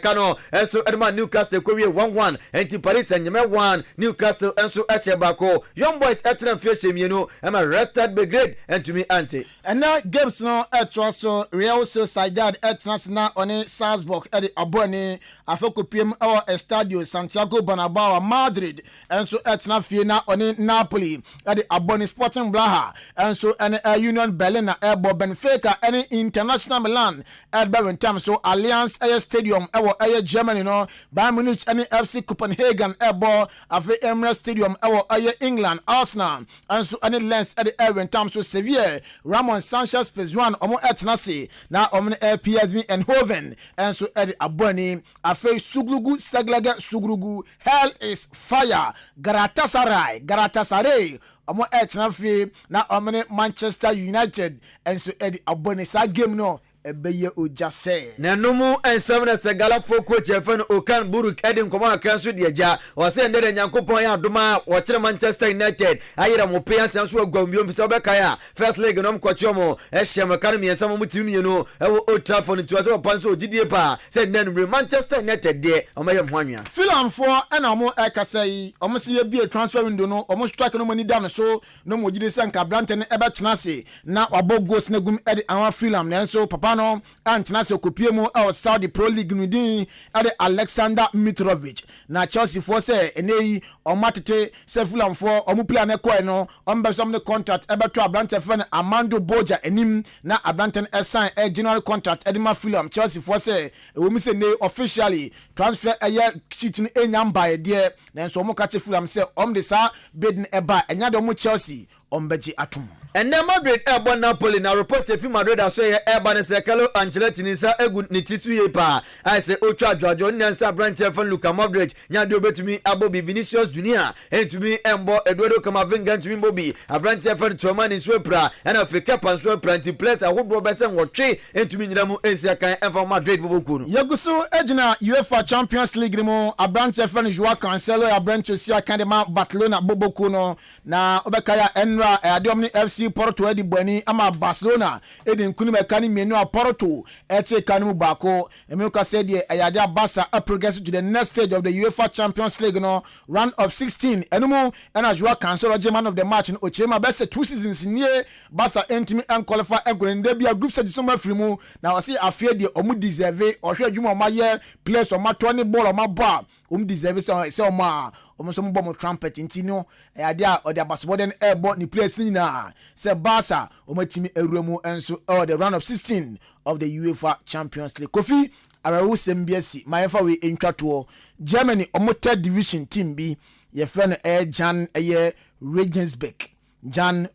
kano enso edema Newcastle kowie 1-1 enti Paris Saint-Germain 1 Newcastle enso echebako Young Boys etena fie Semieno ema rested Belgrade entumi ante and now games no also Real Sociedad etna on Salzburg at the Abone afokopiem our Estadio Santiago Bernabeu Madrid and so etna fie na on Napoli at the Abone Sporting Braga and so an Union Berlin Airbo Benfica any International Milan at Bergamo so Allianz Air Stadium our Air Germany no Bayern Munich any FC Copenhagen Airbo of Emirates Stadium our Air England Arsenal and so any Lens at the Air Tam so Sevilla Ramon Sanchez Pizjuan omo etnase na omo PSV and Hoven and so at the Abone afe Suglugu Seglega Sugrugu hell is fire Galatasaray omo etnafe na omo Manchester United and so at the Abone sa game no ebeye ojase na nomu ensam na segala foko chefen Okan Buruk edin komo akanso de agya o se ndede Nyankopon ya adoma wo kire Manchester United ayira mo pay asenso agwambiom fisa obekaya first leg no mkwachomo ehye kan mi ensam mutimi no ewo Old Trafford ntuaso panso ogidie pa se nanu Manchester United de omaye mhwanwa Fulham for ena mo ekasai omo se ye bie transfer window no omo strike no mani dam so no mo gide sanka brante ne ebetena na wabo goals na gum edi anwa Fulham na so papa no antenase kopiemu our Saudi Pro League nudin ade Alexander Mitrovic na Chelsea for say enei omatete se Fulham for omu player na koe no ombesom ne contract ebeto abrante fan Amando Boja enim na abrante sign a general contract edima Fulham Chelsea for say we say ne officially transfer aya sheet ni enyam by there na so omu kache Fulham say de sa bid ne eba enya de omu Chelsea ombeji atum and then Madrid ebo Napoli na report fi Madrid aso ye eba ne sekalo Ancelotti ni sa egu ni tisu ye pa I say ocho adwajo ni nsa branch fan Luka Modric nya de obetumi abobi Vinicius Junior entumi embo Eduardo Camavinga entumi bobi abranch fan Toma ni swepra and Africa pan swepra nti place ahodo besen wotwe entumi nyina mu ensia kan enfa Madrid boboku no yegusu ejina UEFA Champions League mo abranch fan Joao Cancelo abranch osia kan de ma Barcelona boboku no na obekaya enra adom ni FC Porto edi bwani ama Barcelona edi nkunu mekani menu a Porto ete kanu bako emeka said ye ayade Barca progress to the next stage of the UEFA Champions League no round of 16 enumu ena Joao Cancelo German of the match no ochema best 2 seasons nie Barca entimi en qualify egolende bia group stage so mafrimu na wasi afie de omu deserve ohwe adwuma omaye players omatoni ball omaba deserve se oma omo mo trumpet intino ade a ode abasboden ebo ni place ni na se Barca omatimi ewremu enso the round of 16 of the UEFA Champions League Kofi arawu sembiasi mayefa we entwato Germany omo third division team bi ye friend Jan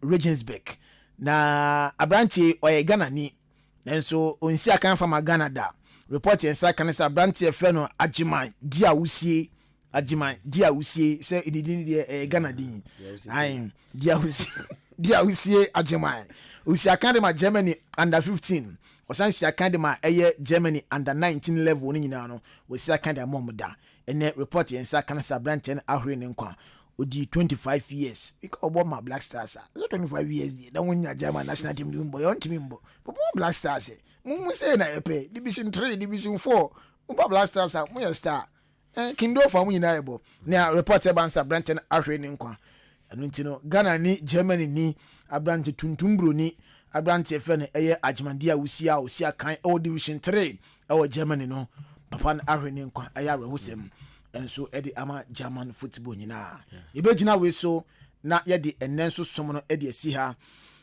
Regensbeck na abranti oye Ghana ni enso onsi akan from Ghana da report yensa kan sa abranti friend Ajiman Diawusie say ididin de Ghana din ai Diawusie Ajiman usi akan de ma Germany under 15 osan si akan de ma Germany under 19 level ni nyina no usi akan de momuda ene report yensa kan sa branch na ahwe ne nkwa odi 25 years ikobo ma Black Stars 25 years di dan wonya German national team mbo yon team mbo Black Stars mu say na epe division 3 division 4 mbo Black Stars mu ya star kindo fa mu nyina ebo na report e bansa Brenton ahwe ne nkwa anu ntino Ghana ni Germany ni abrante tuntumbro ni abrante efe ne Ajimandia Usia osia kan division 3 Germany no papa na ahwe ne nkwa aya rehusem enso edi ama German football nyina yebegina we so na yedi enenso somo edi asi ha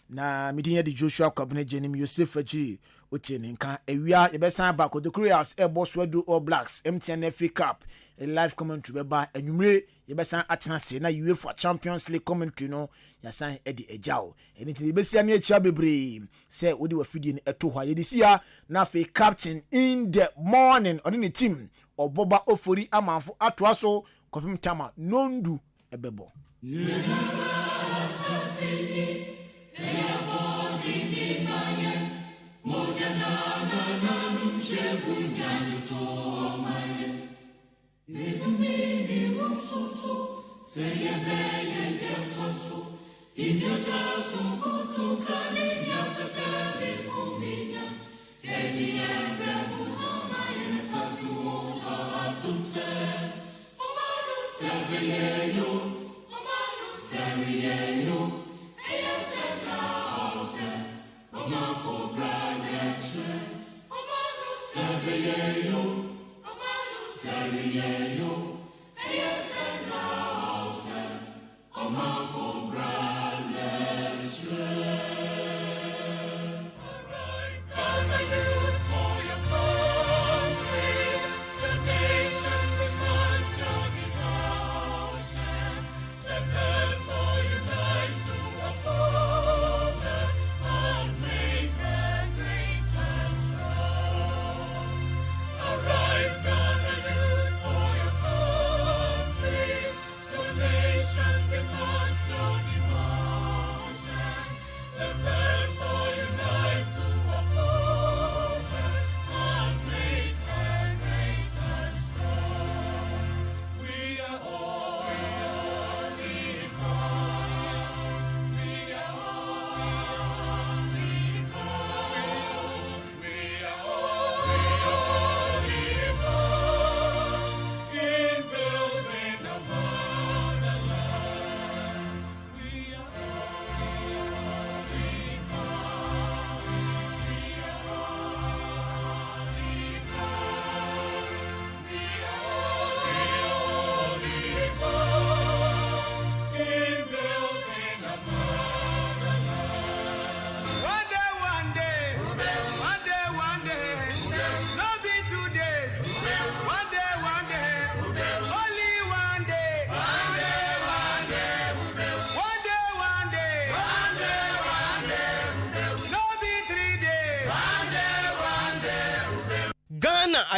na midin yedi Joshua Kwabene Jenim Yosef Aji otiene nka ewia yebesan ba ko the Koreas boss wedu All Blacks MTN FA Cup a live commentary beba enwumre yebesan atenase na UEFA Champions League commentary no yasan edi ejao enti yebesia na echa bebre se odi wafidi ne eto hwa yedi sia na FA captain in the morning on the team oboba ofori amanfo atoa so kopim tama nondu ebebo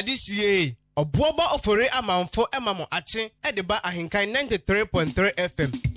Adisiye Obuoba ofore amanfo emamo ache Ediba Ahenkan 93.3 FM.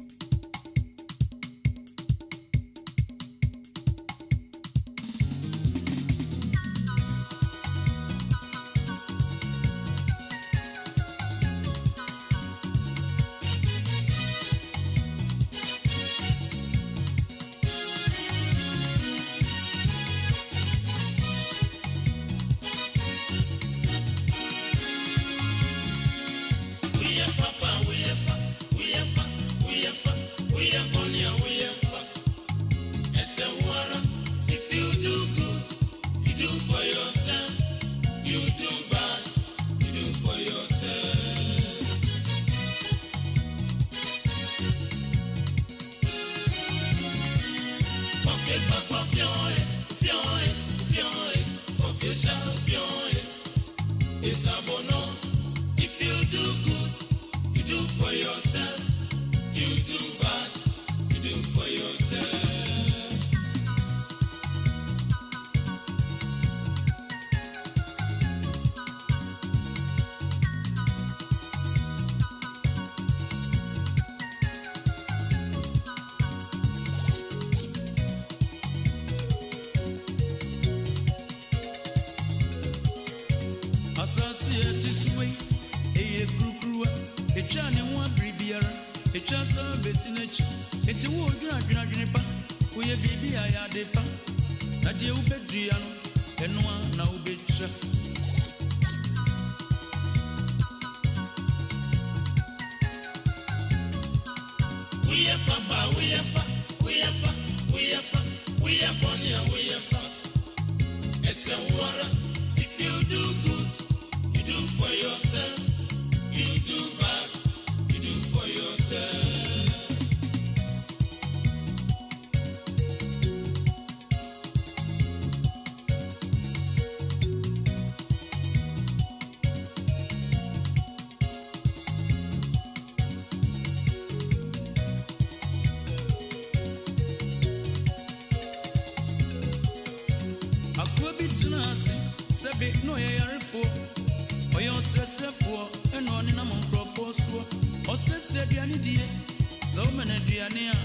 So many diania,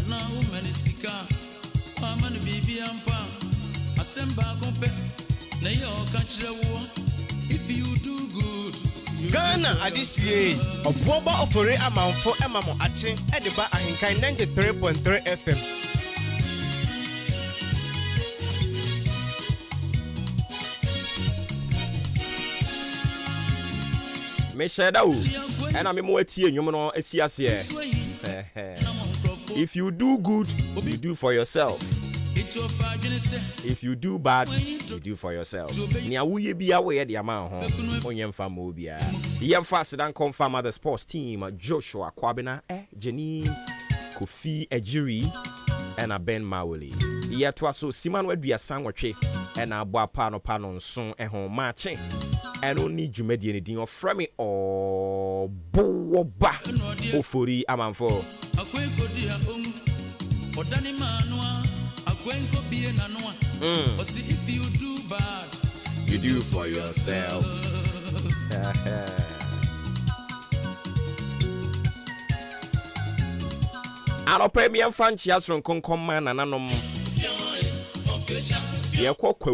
na woman sika. Aman bibi ampa. Asemba kompe. Na yo kanchire wo. If you do good. Ghana Adisie, Obuoba Ofore Amanfo Emamo Ate, Ediba Ahenkan 93.3 FM. Me share that and I'm more tea and you know if you do good, you do for yourself. If you do bad, you do for yourself. Nia wuye bia we the amount onyem famo bia. Yem fast dan confirm the sports team Joshua Kwabena, Janine, Kofi Ejiri, and a Ben Mawuli. Yet was so Siman would be a sandwich and a boa pano son and home matching. And only Jumedi anything of Fremi or Boba Ofuri Amanfo. If you do bad, you do for yourself. I don't pay me a fancy as from Concomman and Anom. Yeah, quack.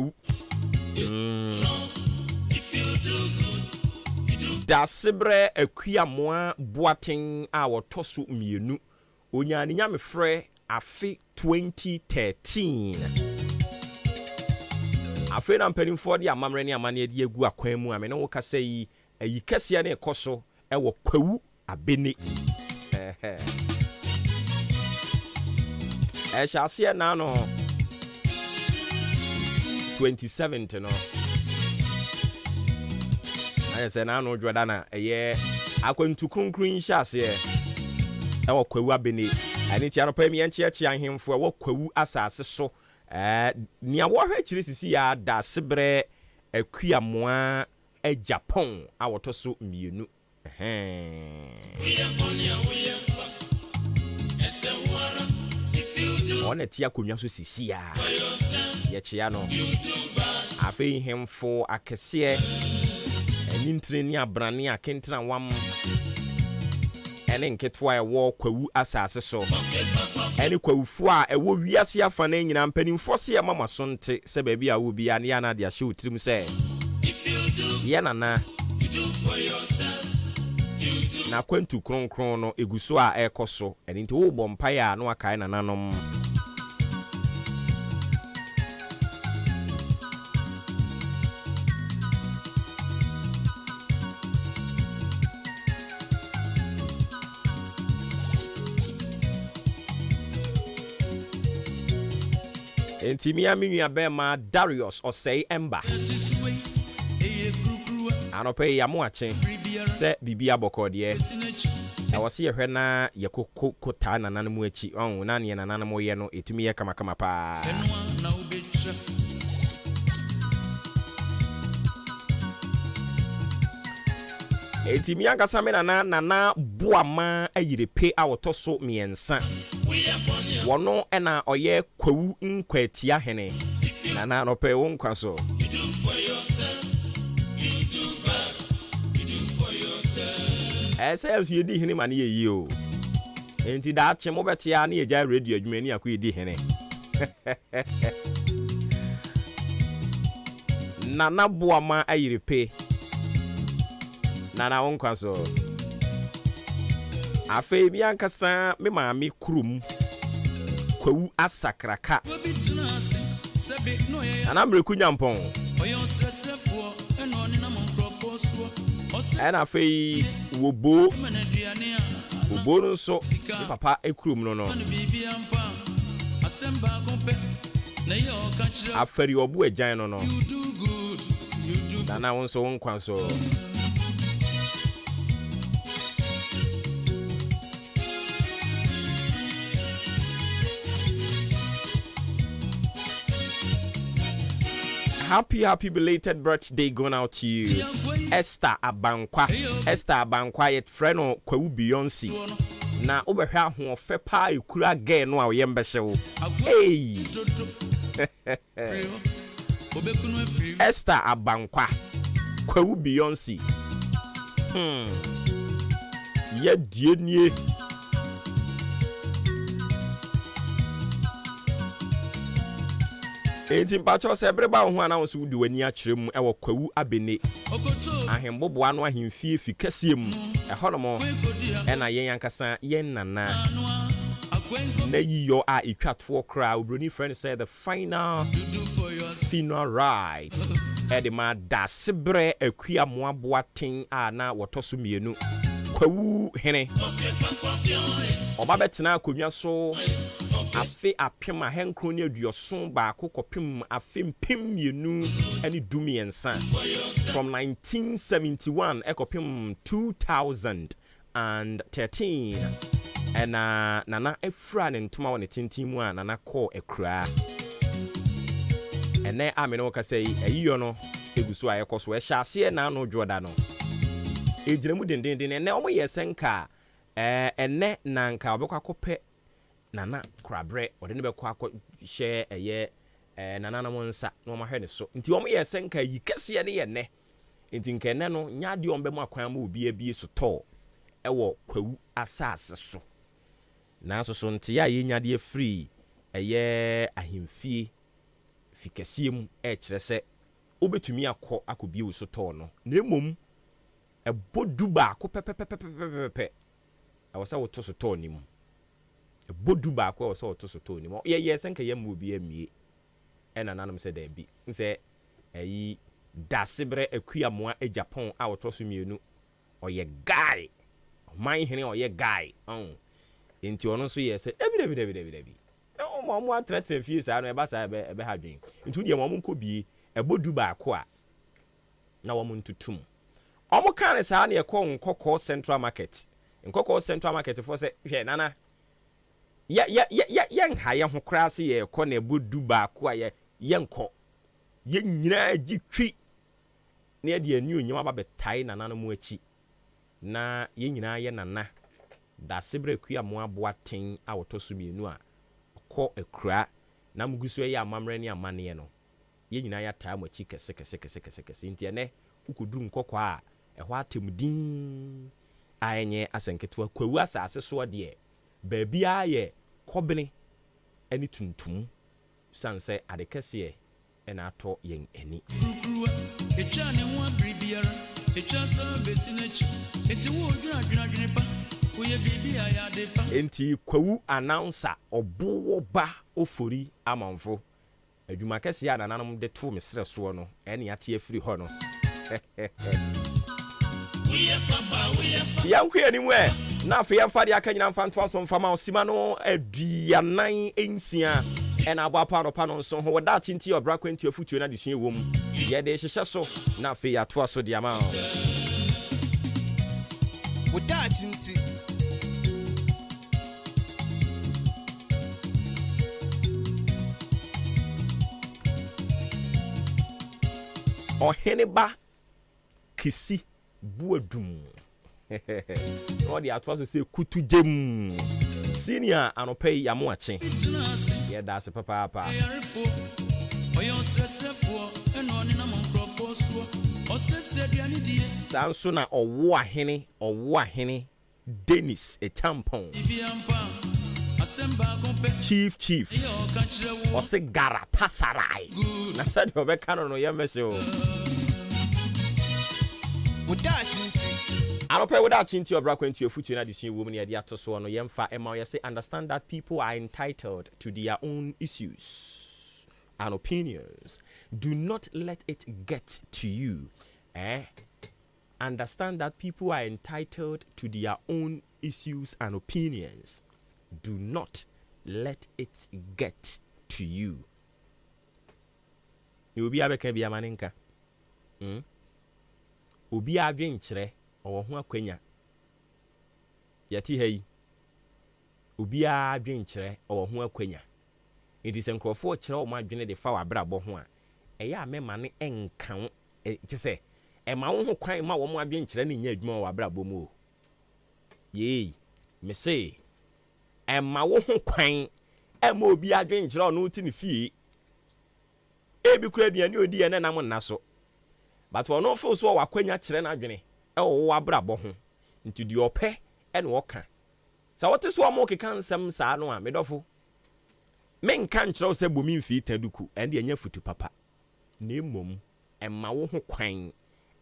Da sebre akuya moa boating our tosu mienu onya ni nyame frɛ afi 2013 afi na mpanimfo de amamre ne amane de agu akwan mu ame ne wo kasa yi ayi kase ne ekoso ɛwɔ kwawu abene ɛhyase na no 2017 no ayese na no Jordana eye akwantu kronkron hyase e wo kwawu abene ani tia no pa mi enche ahemfo e wo kwawu asase so nia wo hwa kire sisi ya da sebre akuamoa Japan awoto so mienu ona tia konwa so sisi ya ye chia no afi hemfo akese nintre ni abrane akentra wam ene nketwa ewo kwawu asase so ene kwawufu a ewo wiase afa na nyina mpanimfo se ya mama so nte se ba bia wo bia ne ana de ahye otirim se ye nana na kwantu kronkron no eguso a ekoso ene nti wo bompa ya no akai nananom Entimia minua bema Darius Osei Emba Anope ya muache se bibia bokode e wose ye hwe na ye kokota nanana mu achi on na ne nanana mo ye no etumi ye kama pa Entimia kasame nana boama ayirepe awotoso miensa wono ena oye kwawu nkwatia hene nana no pe won kwaso ese asu yedi hene mane yeyi o enti da che mo betia na yeja radio adwuma ni akoyedi hene nana boama ayirepe nana won kwaso afa bi ankasa me maami kurum kwawu asakraka anamre kunyampon ana fei wobo no so papa ekurum no afari obu agyan no na won so won kwan so happy belated birthday going out to you Esther Abankwa yet friend o kwawu Beyonce na obehwa ho ofe pa ekura girl no a wo yembehye wo hey Esther Abankwa kwawu Beyonce ye die nie enti mpacho se breba ho ana so di wani akyerɛ mu ɛwɔ kwawu abene ahemboboa no ahemfie fi kɛseɛ mu ɛhɔ no mo ɛna yɛn ankasa yɛn nana na yiyo a itwatoɔ kra obroni friend say the final funeral rites ɛde ma dasebrɛ akua moaboa ten a na wɔtɔ so mienu kwawu hene ɔba bɛtena akonnwa so afe apem ahenkro ne aduoson baako kopem afe mpem mienu ani dumiensa from 1971 ekopem 2013 and nana efra ne ntoma won tintin mu a nana call ekra ene amene ka say ayiyo no eguso ayekoso e hyase na no dwoda no ejiremu dendenden ene omo yesenka ene nanka obekwa kopɛ nana krabre ode ne bekɔ akɔ hye eye nana no nsa no ma hwɛ ne so nti omo yesenka yi kɛse ne ye ne nti nkene no nyade ombe mu akwan ma obi abie so tɔ ɛwɔ kwawu asase so na so nti ya ye nyade free eye ahemfie fikɛse mu kyerɛ sɛ obetumi akɔ akɔbie wo so tɔ no na emom ebodu ba ko pɛpɛpɛpɛpɛpɛ awɔsa woto so tɔ nim ebodu ba ko awɔsa woto so tɔ nim ye senka ye mu obi amie ɛna nanom sɛ da bi nsɛ ayi dasebrɛ akua moa Japan a woto so mienu ɔyɛ guy man hene ɔyɛ guy enti ɔno so yɛ sɛ ebi mo atrɛtrɛ fie saa no ɛba saa ɛbɛ ha dwen nti deɛ mo nkɔ bie ebodu ba ko a na wo mo ntutum omo kan saa na ekɔ nkɔkɔ central market for say hwɛ nana ya nha ye ho kra se ye kɔ na ebodu ba ko a ye nkɔ ye nyina gitwi na ye de ani onyam aba betai nana no mu achi na ye nyina ye nana da sebre kua mo aboa ten a woto so mienu a kɔ ekra na mguso ye amamre ne amane no ye nyina ya taa mo achi kese nti ene ukudu nkɔkɔ a ɛhɔ atemdin ayenye asenketewa kwawu asase so de baabia ye kɔbene ani tuntum sanse adekɛse ɛna atɔ yen ani etwa ne ho abribiara etwa so betinachi enti wo dwuadwuadwene pa wo ye bibia ya de pa enti kwawu announcer obowo ba ofori amanfo adwuma kɛse ya nananom de to mesre so no ɛne ate afiri hɔ no yankwe animwe na afi yamfa de aka nyina mfa so mfama osima no aduanan ensia ena abo apa no nso ho wada chinti obra kwenti afutuo na de sua wom ye de hyehyɛ so na afi ato aso de ama wada chinti ohene ba kisi buadum no de atwa so se kutu jem senior anopai yamo ache ye da se papa sanso na owo ahene Dennis Echampon chief ose Galatasaray na said obeka no ye mesho without chinti obra kwenti ofutu na disun wo mu ne dia to so no yemfa ema ye say understand that people are entitled to their own issues and opinions. Do not let it get to you. Understand that people are entitled to their own issues and opinions. Do not let it get to you. You will be abeka bi amaninka. Obi adwen kyerɛ ɔwɔ ho akwanya yɛte ha yi obi adwen kyerɛ ɔwɔ ho akwanya enti sɛ nkrɔfoɔ kyerɛ ɔmo adwene de fa wabrabɔ ho a ɛyɛ a mɛma ne ɛnka kyɛ sɛ ɛma wo ho kwan ma wɔn adwen kyerɛ ne nya adwuma wɔ wabrabɔ mu o yei me say ɛma wo ho kwan ɛma obi adwen kyerɛ ɔno ti ne fie ebi kura aduane odi yɛ ne nam nna so but for no feel so wakwanya kyerɛ na adwene ɛwɔ wabrabɔ ho nti di opɛ ɛne wɔka sa wote so ɔmo keka nsɛm saa no a medɔfo men kan kyerɛw sɛ bomi mfi taduku ɛnde ɛnyɛ futu papa na mmom ɛma wo ho kwan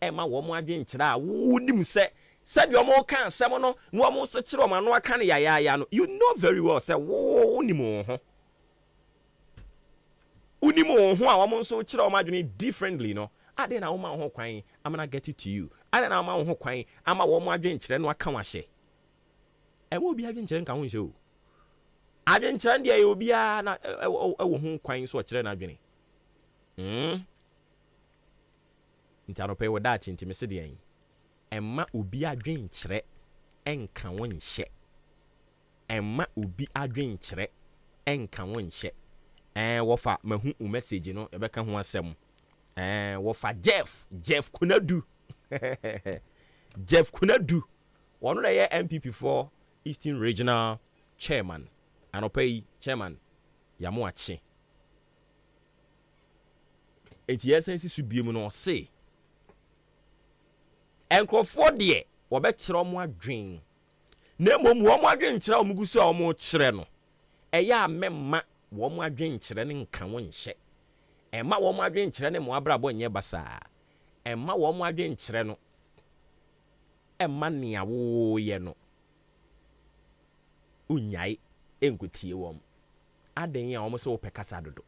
ɛma wo mo adwen kyerɛ a wo nim sɛ said your mo kan asɛm no na wo se kyerɛ ma no aka ne yaya no you know very well sɛ wo nim wo ho unim wo ho a wo nso kyerɛ wo adwene differently no ade na wo ma ho kwan I'm gonna get it to you ade na wo ma ho kwan ama wo mo adwen kyerɛ no aka wahye ɛwo obi adwen kyerɛ nka ho nhye o adwen kyerɛ ndeɛ obi a na ɛwo ho kwan so kyerɛ na adwene ntarope wo da chinti me se deɛ ɛma obi adwen kyerɛ ɛnka wo nhyɛ ɛma obi adwen kyerɛ ɛnka wo nhyɛ wofa mahu u message no ebeka ho asɛm wofa Jeff Kunadu Jeff Kunadu one na ye MPP for Eastern Regional Chairman anopai chairman yamo ache enti yesensi su biemu no se enkrofo de wo be kyerɛ mo adwen na mmom wo mo adwen kyerɛ wo mugusu a wo mo kyerɛ no ɛyɛ amemma wo mo adwen kyerɛ ne nka wo nhyɛ ɛma wo mo adwen kyerɛ ne mo abrabɔ nyɛ basa ɛma wo mo adwen kyerɛ no ɛma nea wo yɛ no unyai enkutie wo aden ya wo mo se wo pekasa dodo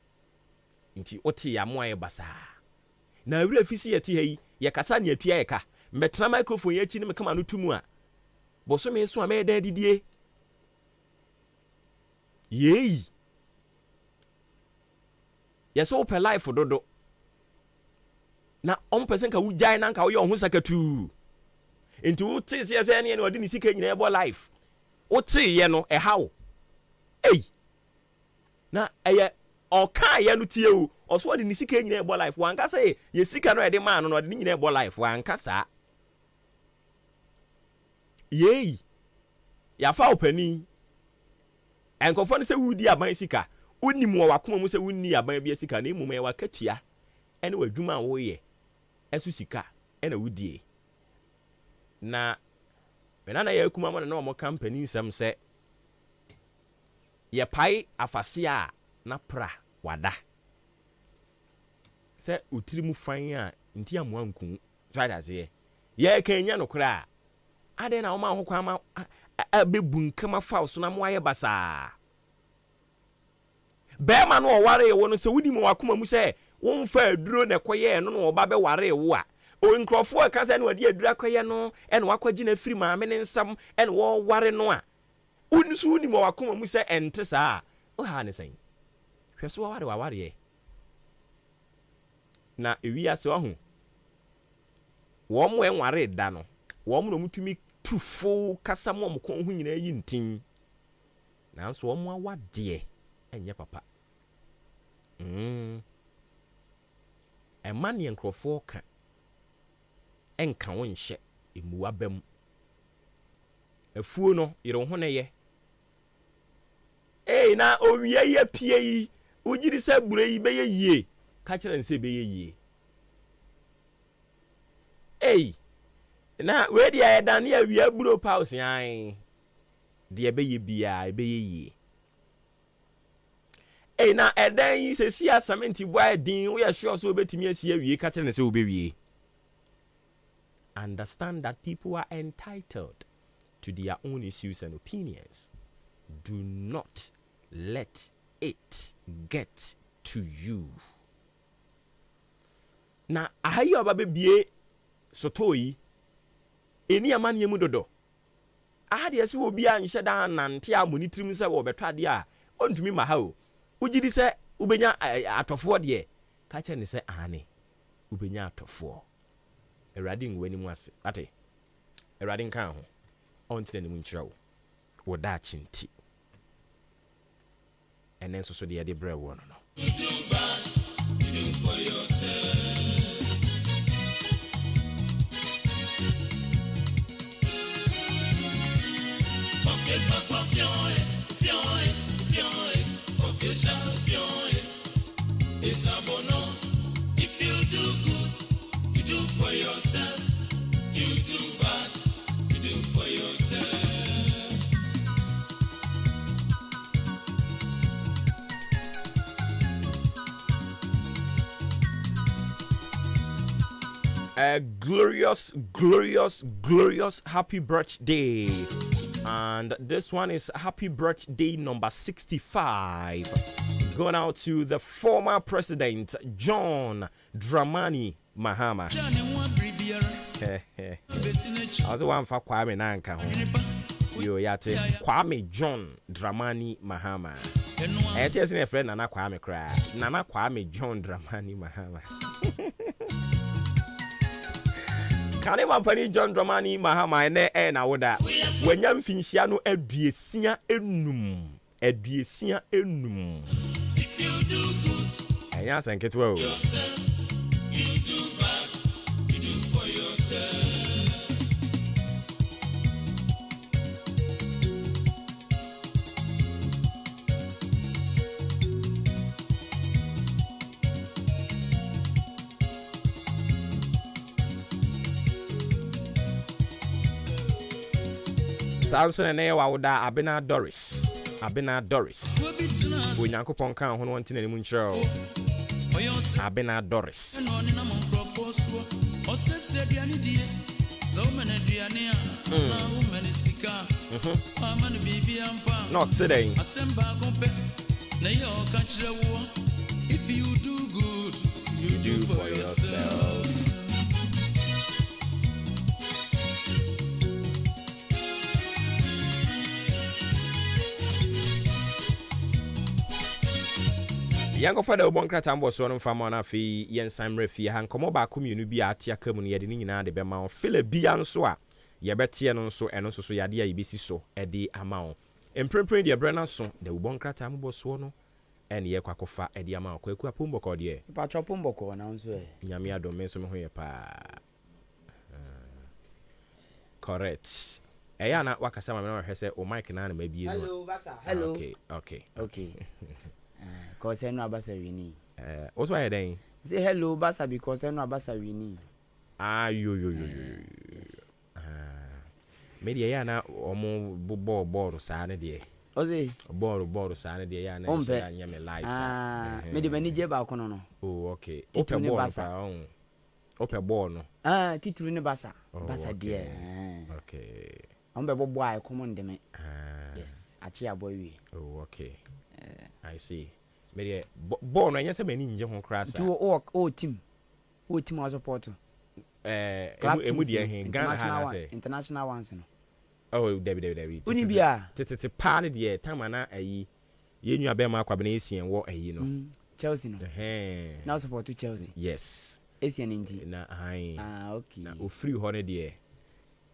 nti oti ya mo ayɛ basa na awura fisi yɛti ha yi yɛ kasa ne atua yɛ ka mbetra microphone yɛ akyi ne mekama no tumu a boso me so a me da didie yeyi yɛsɛ wopɛ life dodo na ɔmpɛsɛ nka wogyae na nka woyɛ ɔho sakatu nti wote sɛ sɛ ne ɔde ne sika nyina ɛbɔ life wote yɛ no ɛhaw ei na ɛyɛ ɔka yɛ no tie o ɔso ɔde ne sika nyina ɛbɔ life wanka sɛ yɛ sika no ɛde maa no ɔde ne nyina ɛbɔ life wanka saa yei yafa opani enkofo ne sɛ wudi aban sika unim wo wakoma mu sɛ wunni aban bia sika na emum yɛ wakatua ɛne wadwuma a woyɛ ɛso sika ɛna wudie na menana yɛ akuma mo na ɔmo company nsɛm sɛ yɛ pai afase a na pra wada sɛ utiri mu fan a nti amoa nku twadaze yɛ kanya no kra ade na wo ma ho kwa ma abebunkama fa so na mo ayɛ basa bɛɛma no ɔware wo no sɛ wudi mu wakoma mu sɛ womfa aduro na ɛkɔyɛ no no ɔba bɛware wo a onkrɔfo aka sɛ no ɔde aduro akɔyɛ no ɛna wakɔgye na firi maame ne nsam ɛna wɔware no a unsu wudi mu wakoma mu sɛ ɛnte saa o ha ne sɛn hwɛ so waware na ewiase ɔho wɔn mo enware da no wɔn mo no mutumi tufo kasa mo kɔn ho nyina yi ntin nanso wɔn mo awade ɛnyɛ papa ɛma ne nkrɔfo ka ɛnka wo nhyɛ emuwa bam afuo no yere ho ne yɛ na owie yɛ pie yi ugiri sɛ bure yi bɛyɛ yie ka kyerɛ nse bɛyɛ yie na we dia ɛdan ne awia buro pause yan de ɛbɛyɛ bia ɛbɛyɛ yie na ɛdan yi sɛ si asamenti boa din wo yɛ sure so obetimi asi awie ka kyerɛ ne sɛ obewie understand that people are entitled to their own issues and opinions. Do not let it get to you. Na ahayi obabebie sotoyi eni amane mu dodo ahade ese obi a nhye da nante a monitrim se wo betwade a ontumi ma ha o ugidi se ubenya atofo de ka che ne se ahane ubenya atofo erade ngwani mu ase ate erade nka ho ontene ne mu nkyira wo da chinti enen so de yade brɛ wo no no you do for yourself. If you do good, you do for yourself. You do bad, you do for yourself. glorious happy birthday. And this one is happy birthday number 65. Going out to the former president, John Dramani Mahama. I was one for Kwame Nanka. Yo yate Kwame John Dramani Mahama. Yes, yes, a friend Nana Kwame cry. Nana Kwame John Dramani Mahama. Can you penny John Dramani Mahama and I would that when young Finchiano Ediesia enum. Ediesia enum. If you do good, and yes, and get well. You do bad, you do for yourself. Samson and Ewa would Abena Doris. When Uncle Ponka, who wanted any moon show. Abena Doris. Not today. If you do good, you do for yourself. Yango fada obonkrata ambo so no fama na fi yensan refi ha nkomo ba komunu bi atia kamu ne yede ni nyina de be ma fele bia nso a ye betie no nso eno nso so yade ya ibesi so e de ama o emprempren de brana so de obonkrata ambo so no ene ye kwakofa e de ama o kwaku apomboko de pa chopomboko na nso e nyame adome so me ho ye pa correct eya na wakasa ma me no hwese o mic na na mabie no hello basa hello okay because I know Abasa Winnie. What's why then? Say hello, Basa, because I know Abasa Winnie. Yes. Media yana omo ball sana de. Oze ball sana de yana say anya me lies. Me de manager ba kono no. Oh okay. Open ball no. Titulu ne Basa. Basa de. Okay. Ombe bobo ai common de me. Yes. Achi aboy wi. Oh okay. I see. Media born I say many nje ho krasa. To team was support. International ones no. Oh, Debbie. Uni bia. Tete pa ne de time na ayi. Ye nua be ma kwabena esien wo ayi no. Chelsea no. Now support to Chelsea. Yes. Esien ndi. Na hai. Okay. Na o free ho ne de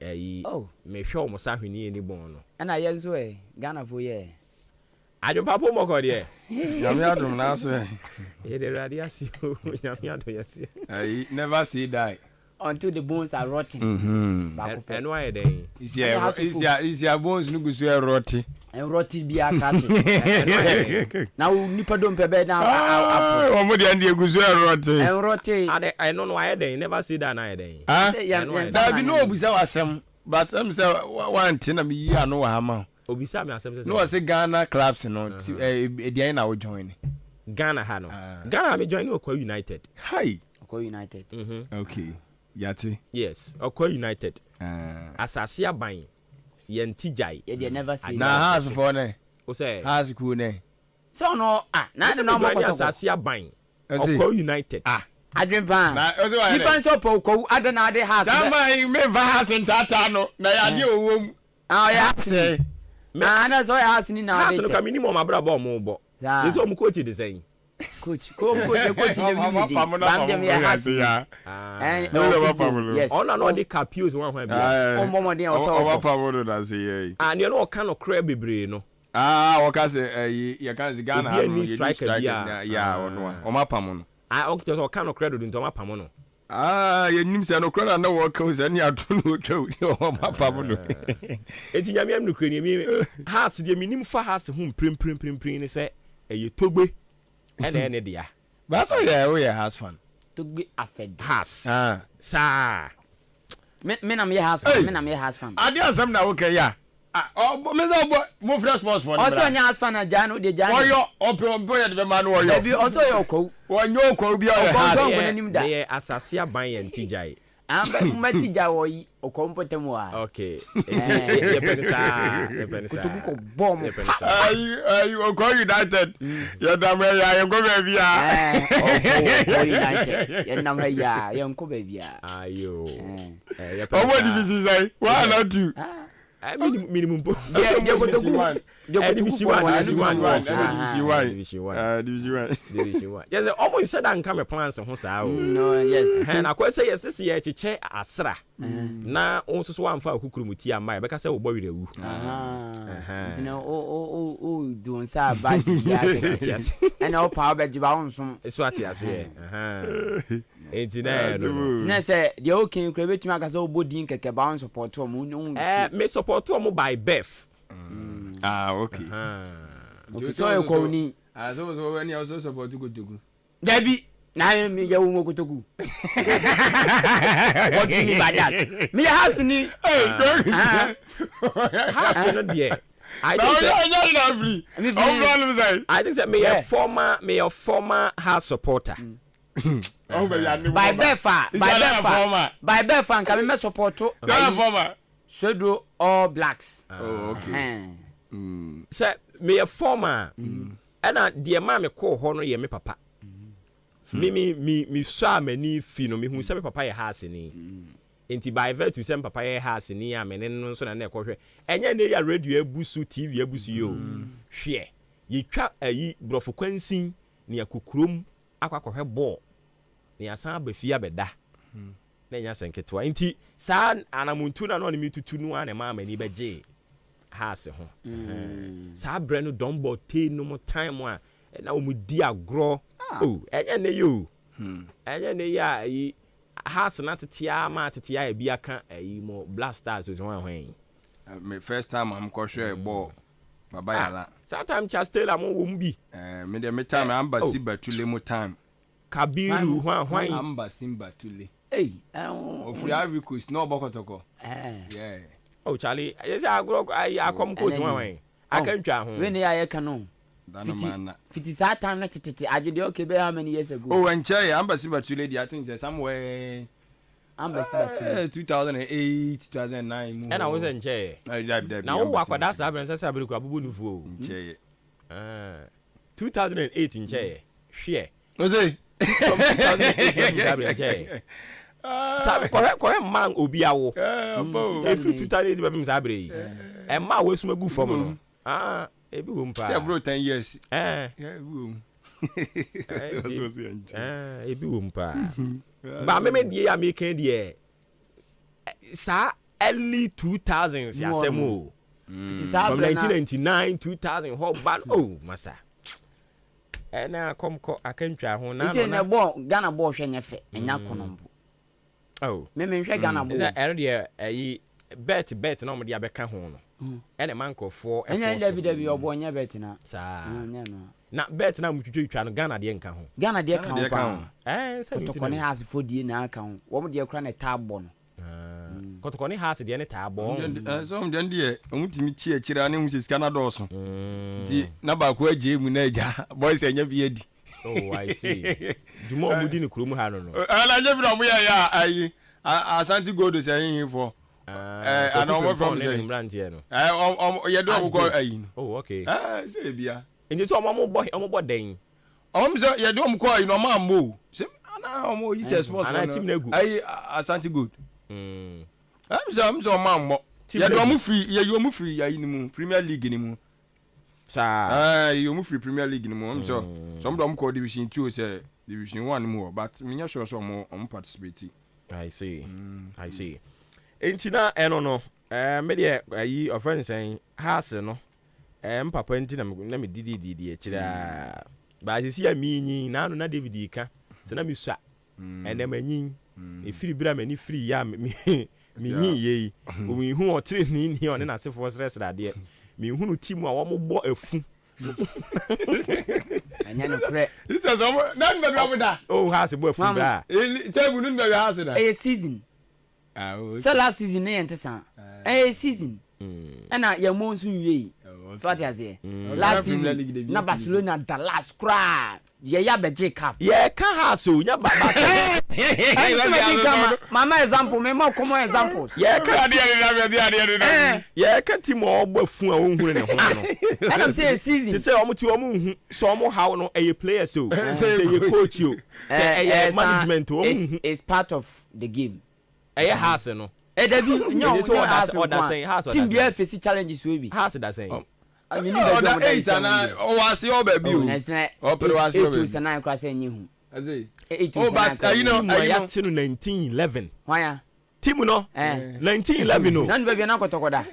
ayi. Me hwe o mo sa hwini ni bon no. Na yenzo Ghana fo ye. Adwuma po moko de. Nyame adom na so. The radio see nyame adom yesi. Never say die until the bones are rotting. And why then? Is your bones no go so rotty. And rotty be a catch. Now nipa don pebe na omo de ande go so rotty. And rotty. I don't know why they never see that na then. There be no obusa wasem, but am say one thing am yi anu wa hama. Obisa me asem say no say Ghana clubs no e na wo join Ghana ha no Ghana me join Okwa United. Hi Okwa United. Okay yati yes Okwa United asase aban ye ntijai ye never see na house for ne o say house ku ne so no na no mo ko asase aban Okwa United adwenpan na o say why nipa so po ko adana ade house sama me va house ntata no na ya de owom ya say na so ya house ni na house no ka minimum abrabo mo bo yes o mu coach de saying coach the we bam dem ya house and yes no the capios one one bia o mo den o so pamolo da say and you know kan no cry bebre no o ka say ya kan Ghana ha no striker ya ono o mapam no o just o kan no credit into mapam no ye nim se no credit na wo ka se ni ato no twa o mapam no eti nyame am no krani mi house de minim fa house hu prim ni say eye togbe ene dia but so we house fan togbe afed house sa me na me house fan ade asem na wo ka ya me say mo fresh sports for also nya house fan na jano de jano oyo opo ye de be ma no oyo be also yo ko wonyo ko bi o house ye asase aban ye ntijai amba matija wo yi okompote mu a okay ye pensa kutuku ko bom ayi o go United ya da me ya ye go be bia o United ye nam ha ya ye nko be bia ayo ye pensa what division say why not do minimum ye kutuku division 1 yes almost said and come plans ho saa o no yes and akwa say yes say ye cheche asra na onso so amfa akukurumuti ama be ka say wo bo wirewu you know o do nsa baji ya and o pa obeji ba onso so atiase entina no tina say the okay kra betumi aka say obodin keke ba on support o mu me support o mu by birth okay so e ko ni so when you also support Kotoku Debbie na me ya wo Kotoku what do you mean by that me has ni has no there I think that me a former house supporter by Befa can me support to former Shedro all Blacks okay say me a former and the ma me call ho no ye me papa me so amani fi no me hu se me papa ye house ni enti by virtue se papa ye house ni a me no so na na ekohwe enye na ya radio abusu tv abusu yo hwe ye twa ayi brofo kwansin ne akukrom akwakohwe ball ne asan abafi abeda na nya senketwa enti sa anamuntu na no ne mitutu no ana ma amani beje house ho sa bre no dombo te no mo time a na o mu di agro enye ne yo enye ne ya yi house na tetia ma tetia e bi aka yi mo blasters so hwan me first time am ko hwe ball baba yala sometime chastela mo wo mbi me de me time Embassy Batule mo time Kabiru hwan Embassy Batule ofri Ivory Coast no bokotoko yeah oh Charlie yes agro akom coast hwan akantwa ho we ne ya ka no fiti sa time na tititi adwede okay be how many years ago oh enche Embassy Batule I think say somewhere Embassy Batule 2008 2009 and I was enche na wo akwada sa abren sa abere kura bubu nufu enche 2008 enche hwe o say 2008 sabe correct man obi awo every 2008 babim sabre yi e ma we suma gu fom no ebi wo mpa say bro 10 years yeah wo ebi wo mpa ba me die ya me kan die sa early 2000s ya semo from 1999 2000 hot ban masa na komko akantwa ho na no na bo Ghana bo hwe nyefe enya konombo me hwe Ghana bo ero de ayi bet na mo de abeka ho no ene mankofo enya David obo nya bet na nya no na bet na mutwitwa no Ghana de nka ho Ghana de ka ho se kotokone has fodie na aka ho wo mo de kura na tabo no kotokone has de ne tabo so mo de omutimi chi akira ne hu sika na doso ti na ba ko aje mu na aja boys enya bi edi I see dumo omudi ne kurom ha no na nya bi na mo ya ayi Asante Gold say yin for and I'm from saying no you do go ayi oh okay say bia nje so omo den so you do go ayi no ma mo say na omo yi say sports na team na gu ayi Asante Gold so ma mo you do omo free ayi ni mu Premier League ni mu sa you omo free Premier League ni mu so some do go division 2 say division 1 ni mu but me nya sure so omo participate I see entina eno no me de ayi of friends saying house no papa entina na me didi e kira ba sisi aminyi na no na David ka se na me sua ene manyin e free bra mani free ya me nyi ye o mi hu o tire ni one na sefo stress da de me hu no team a wo mo bo afu anya no kre this so na me do da house bo afu bra table no me house da season so last season na yente san season na ya mo nso nwie so what you say last season na Barcelona the last cry ye ya beje cup ye ka house o nya ba Mama example, me more common examples. Yeah, can't team all but fun a woman in a home. And I'm saying season. Say almost to a moon, so almost how no a player so say you coach you. Say management is part of the game. A house no. Debbie, no, so that's saying house. Team BF face challenges will be. House that saying. I mean, I see all baby. Oh, but I see all baby. And I cross any. Oh, but you know, I got to 1911. Why? Team no, 1911 no. None baby na kotokoda.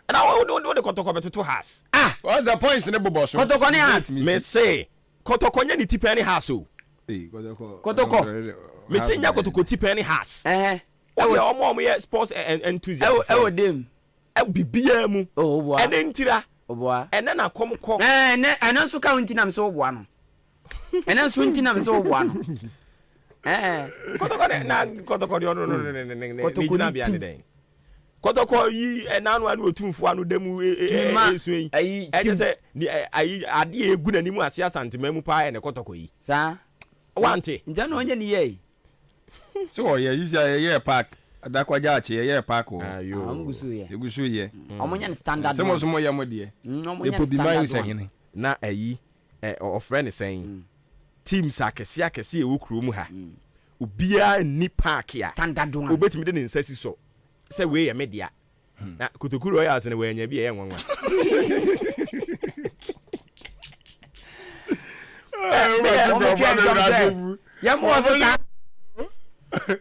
And I don't know the kotoko to house. Ah, what's the point in the boss? Kotoko ni house. Me say kotoko nya ni tipani house o. Kotoko. Me say nya kotoko tipani house. Oh, yeah, omo sports enthusiast. Dem. Bibia mu. Oh, boy. And ntira. Oh, boy. And then I come. And also counting am so one. And then swinting am so one. Kotoko na kotoko no. Kotoko na bia de. Kotoko yi enanu anu otumfu anu demu esu yi. E say ayi ade egu na nimu ase asantema mu pa e ne kotoko yi. Sa. Wante. Nja no onye ni ye. So you say park. Adakwaja achi ye park o. Ayo. Amugusu ye. Egusu ye. Omonya standard. Some ya mo de. Omonya standard. Na ayi of friend is saying teams akese e wo kuro mu ha. Obia ni park ya. Standard one. Obetimi de nsasi so. Say we ye media. Na Kotokuru Royals ne we anya bi ye nwanwa. Ya mo so sa.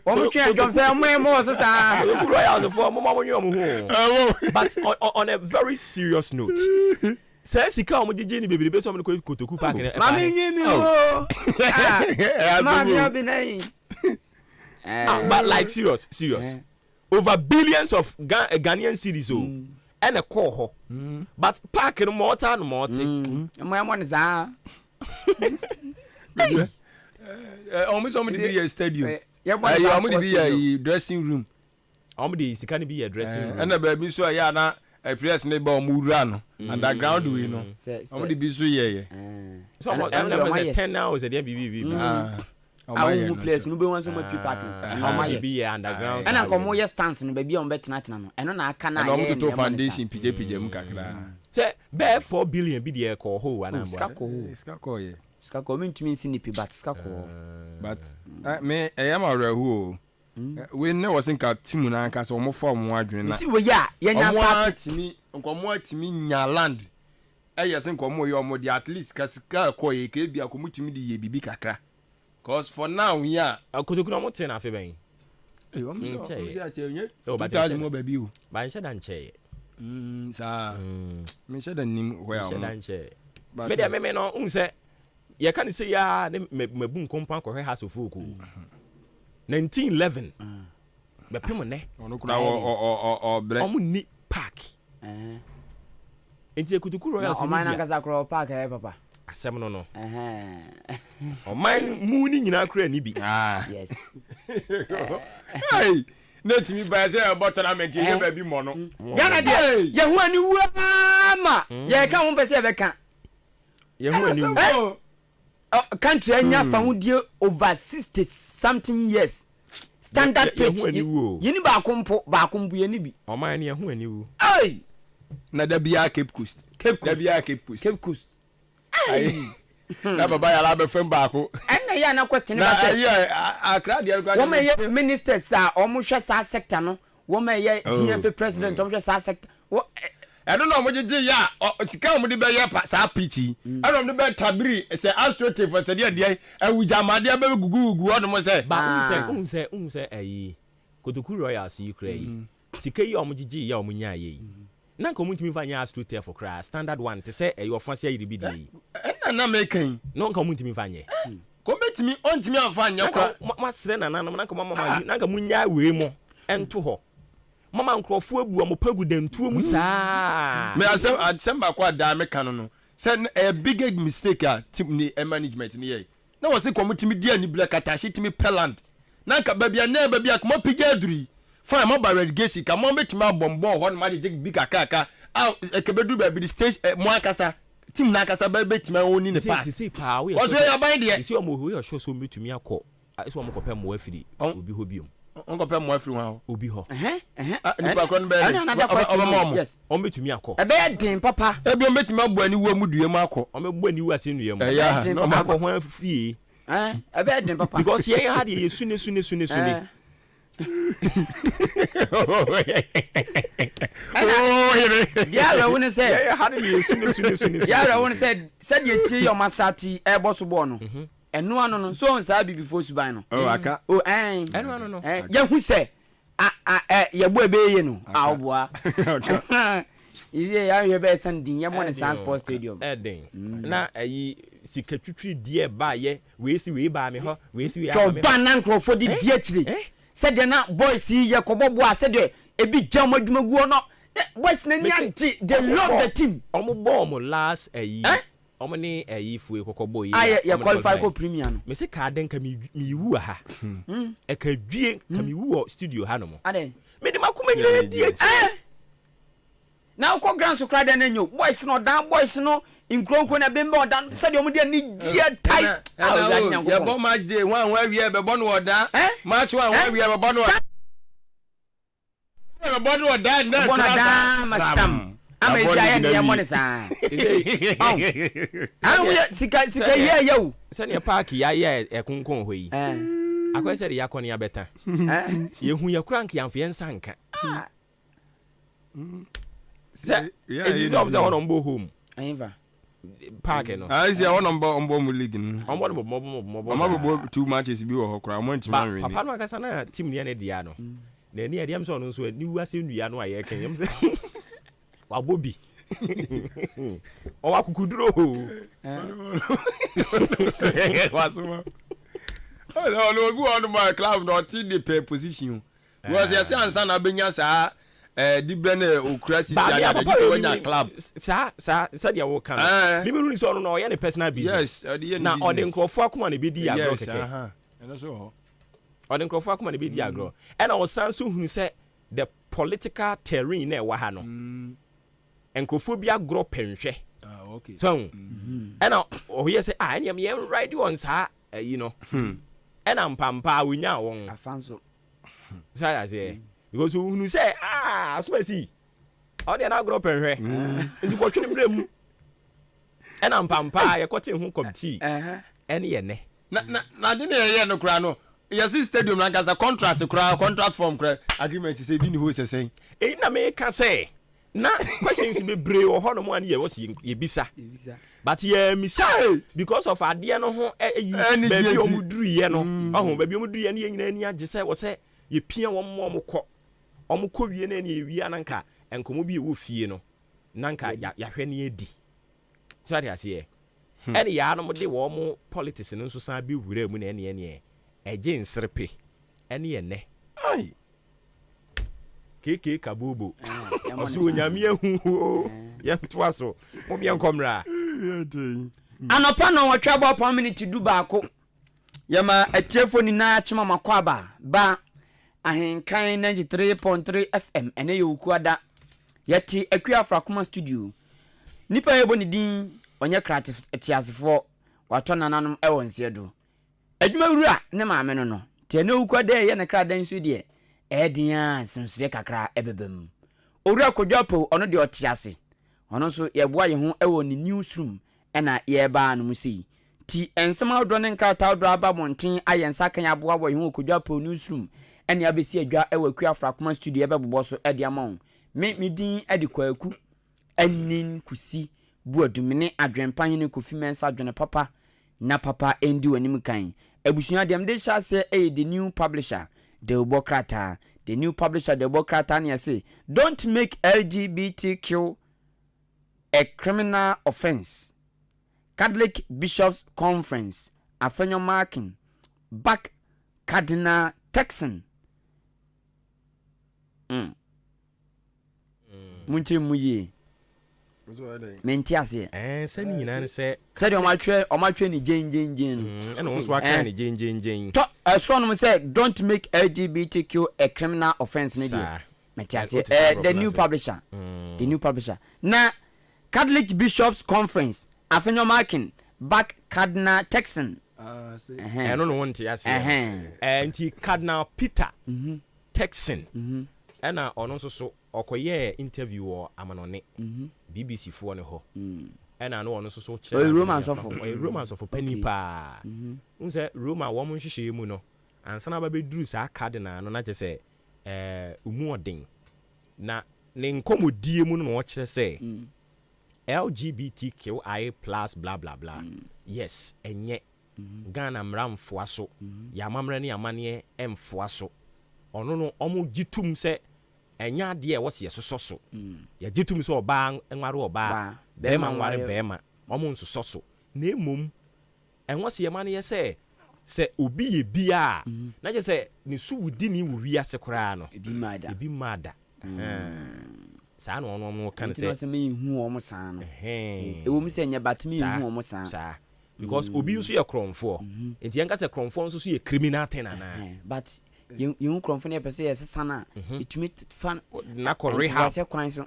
Omo twa jom say mo so sa. Kotokuru Royals for mo nyo mo ho. But on a very serious note. Say sika omo jeje ni bebere be so mo Kotoku park ne. Mami nyi mi o. Mami obi nai. But like serious. Over billions of Ghanaian cedis and a call but park no more time my one is almost somebody be a stadium somebody be a dressing room somebody can be a dressing room and a baby so ya na a press neighbor murano underground we know somebody be so yeah so I'm 10 hours at the BBB our place no be one so much people and be underground and come your stance no be on betina no and na aka na yeah to foundation pj mu kakra say be 4 billion be the call ho ana skako ye skako mean to me sinipi but skako but me I am arehu we ne was nka team na nka so mo form adwene na see we ya nya start me nkomo atimi nya land yes nkomo ye omo di at least kasika ko ye ke bia ko mutimi di ye bibi kakra. Cause for now, yeah. Kotokuru no ten afi ben. Eh, o mso ache but mo baby o. Ba nche dan che. Sa. Me nche dan nim where am. Nche dan che. Me dia me no unse. Ye kan say ya mebu nkompa ko hwe house of folk. 1911. Be pemo ne. Ono kura o bre. Omu ni park. Enti Kotokuru Royals. O man nkaza kro park papa. Asem no o man mu ni nyina kra ni bi yes hey net mi ba say about tournament ye ba bi mo no Ghana de ye hu ani wu ma ye ka ho pese be ka ye hu ani wu country anya fa hu die over 60 something years standard pitch ye ni ba kompo ye ni bi o man ni ye hu ani wu hey na da bia Cape Coast na baba ya la be fem baako na ya na question ba say akra de akra woman ye ministers a omo hwe sa sector no woman ye GFA president omo hwe sa sector I don't know what you do ya sika omo de be ye pa sa pichi I don't be tabiri say astroturf for say de awujamade be gugugu ono say ba say ayi Kotokuru Royals yi kra yi sika yi omo gigi ya omo nya yi na nka mutimi fanya astroturf for cry standard one te say your fancy yi bi dey na mekan no nka mutimi fanya ko metimi ontimi afanya kwa masre na nanam na nka mama na nka munya we mo ento ho mama nkrofo abu mo pagu dantuo mu saa me asem ba kwa da mekan no say a big mistake team ni management ni ye na wose ko mutimi dia ni black atashi timi peland na nka babia na babia ko piga aduri fine mo ba relegation ka mo metimi abombo ho no ma de big akaka ekebedu ba bi stage mo akasa team na akasa ba betimi oni ne pa see pa we was we your mind there see o mo ho your show so metumi akọ so mo kopɛ mo afiri obi ho biom nkɔpɛ mo afiri ho obi ho nipa kɔ no bɛyɛ yes ɔmbɛtumi akɔ ɛbɛyɛ den papa ebi ɔmbɛtumi abɔ ani wɔ mu dua mu akɔ ɔmbɛbɔ ani wɔ ase nnua mu ɛyɛ na ɔmakɔ ho afie ɛbɛyɛ den papa because yɛn ha de yɛ sune diara wone sɛ yɛn ha de yɛ sune diara wone sɛ sɛdeɛ tie yɛ masati ɛbɔ so bɔ no ɛno ano no so on saa bibifo suban no aka ɛno ano no yɛhu sɛ yɛbɔ ɛbɛyɛ no awoboa yɛ yɛhwɛ bɛyɛ sɛn din yɛmmɔ ne san sport stadium ɛden na ayi sika twitwi die ba yɛ weesi wei ba me hɔ weesi wei aba me ba na nkrofo di die akyire sɛdeɛ na boys yi yɛ kɔbɔbɔ a sɛdeɛ ebi gya mo adwuma guo no boys na ni agye they love the team ɔmo bɔ ɔmo last ayi ɔmo ne ayi fue kɔkɔbɔ yi yɛ qualify ko premier no me se ka den ka mi wu ha ɛka dwie ka mi wu studio ha no mo me de makoma nyina die akyire na ukọ grand so kra na nyo boys no dan boys no nkronko na bemba odan said omo de ni gie tai ye bo match day wan awie be bo no oda match wan awie be bo no oda na tra masam ama isi aye ne mo ne sa sika ye yo se ne park ya ye ekonkon hɔ yi akwa se de yakɔ ne abeta ye hu ye krank yamfo ye nsanka it is of the on home. Park no. I see one on league. I'm 2 matches bi wo kra mo ntima win. Papa no akasa na team ne na dia no. Na ni adiam so no so ni wase ndua no aye kan yam se. Wa bobi. O wa kukuduro. Wasuma. Oh no go on my club not in the position. Was you say ansa na benya saa di bene okrasi sia na dey wanya club sa dia wo kan me me so no na o ye ne personal business na o de nkrofo akoma na be di agro keke eno so o de nkrofo akoma na be di agro e na o san so hunu se the political terrain na e wa ha no nkrofo bi agro penhwe okay so e na o ye se anyam ye ride on sa you know e na mpampa wonya won afanso sa ya say because who say asmasi all dey na grow penhwe ndi ko twene brem e na mpampa ye kote hu committee ene ye ne na de ne ye no kra no yes stadium na gasa contract form kra agreement say bi ni ho sesen na me ka say na questions be brave o ho no mo an ye was ye bisa but ye misa because of ade no ho baby o muduru ye no oho baby o muduru ye ne nyina ani age say wo say ye pia wo mo kɔ ɔmukɔ wie na ne wie ananka enkomo bi wo fie no nanka ya hwɛ ne edi so ade ase ene ya no de wo mo politics no nso san bi wura mu na ene ɛgye nsrepe ene ye ne ai keke kabobo ɔso onyame ahu ya toa so mo bia nkomra anopa no wɔtwa bɔ pa minute du baako yama atiefo ni na chima makwaba ba Ahenkan 93.3 FM ene yokuada yeti akua frakoma studio nipa yebo ni din onye creative etiasefo wato nananom ewo nsiedo adwuma wura ne maame no te ne ukuada ye ne kra dan so de dia sensire kakra ebebem owura kodwapo ono de otiase ono so yeboa ye ho ewo ni newsroom ena ye ba no musi ti ensema odo ne nkrata odo aba monten ayensa kan aboa bo ye ho kodwapo newsroom ene abesi adwa ewa ku afrakoma studio ebebobo so ede amon me din ede kwaku anin kusi buadumene adwempan ne kofi mensa adwene papa na papa endi wanim kan abusua dem de sha se the new publisher the Obokrata the new publisher the Obokrata ne say don't make LGBTQ a criminal offense. Catholic Bishops Conference afenyo marking back Cardinal Texan munche muye menti ase sani nyina ne se said o matwe ni jenjenjen no nso aka ni jenjenjen to astronomer said don't make LGBTQ a criminal offense media menti ase the new publisher the new publisher na Catholic Bishops Conference afenyo marking back Cardinal Texan ɛno no wonte ase nti Cardinal Peter Texan ɛna ɔno nso so ɔkɔyɛ interview wɔ Amanɔne BBC foɔ ne hɔ ɛna no ɔno nso so kyerɛ romance of pani pa unse Roma wɔn nhyehyɛ mu no ansa na ba bɛduru saa Cardinal no na kyerɛ sɛ umu ɔden na ne nkɔmmɔdie mu no na ɔkyerɛ sɛ LGBTQI+ blah blah blah yes ɛnyɛ Ghana mmara mfoa so yamamrɛ ne yamaneɛ mfoa so ɔno no ɔmo gitum sɛ ɛnya adeɛ ɛwɔ sɛ yɛsosɔ so yɛgitum sɛ ɔbaa nware ɔbaa bɛrima nware bɛrima ɔmo nsosɔ so na mmom ɛwɔ sɛ yɛma no yɛ sɛ obi yɛ bia na kyerɛ sɛ ne suwudi ne wɔ wiase koraa no ebi mada saa na ɔno ka no sɛ mehu ɔmo saa no ɛwɔ mu sɛ nyɛ batumi hu ɔmo saa because obi nso yɛ krɔmfoɔ nti yɛnka sɛ krɔmfoɔ nso so yɛ criminal ten anaa but yɛhu krɔmfoɔ no yɛpɛ sɛ yɛsesa no a ɛtumi fa na kɔreha sɛ kwan so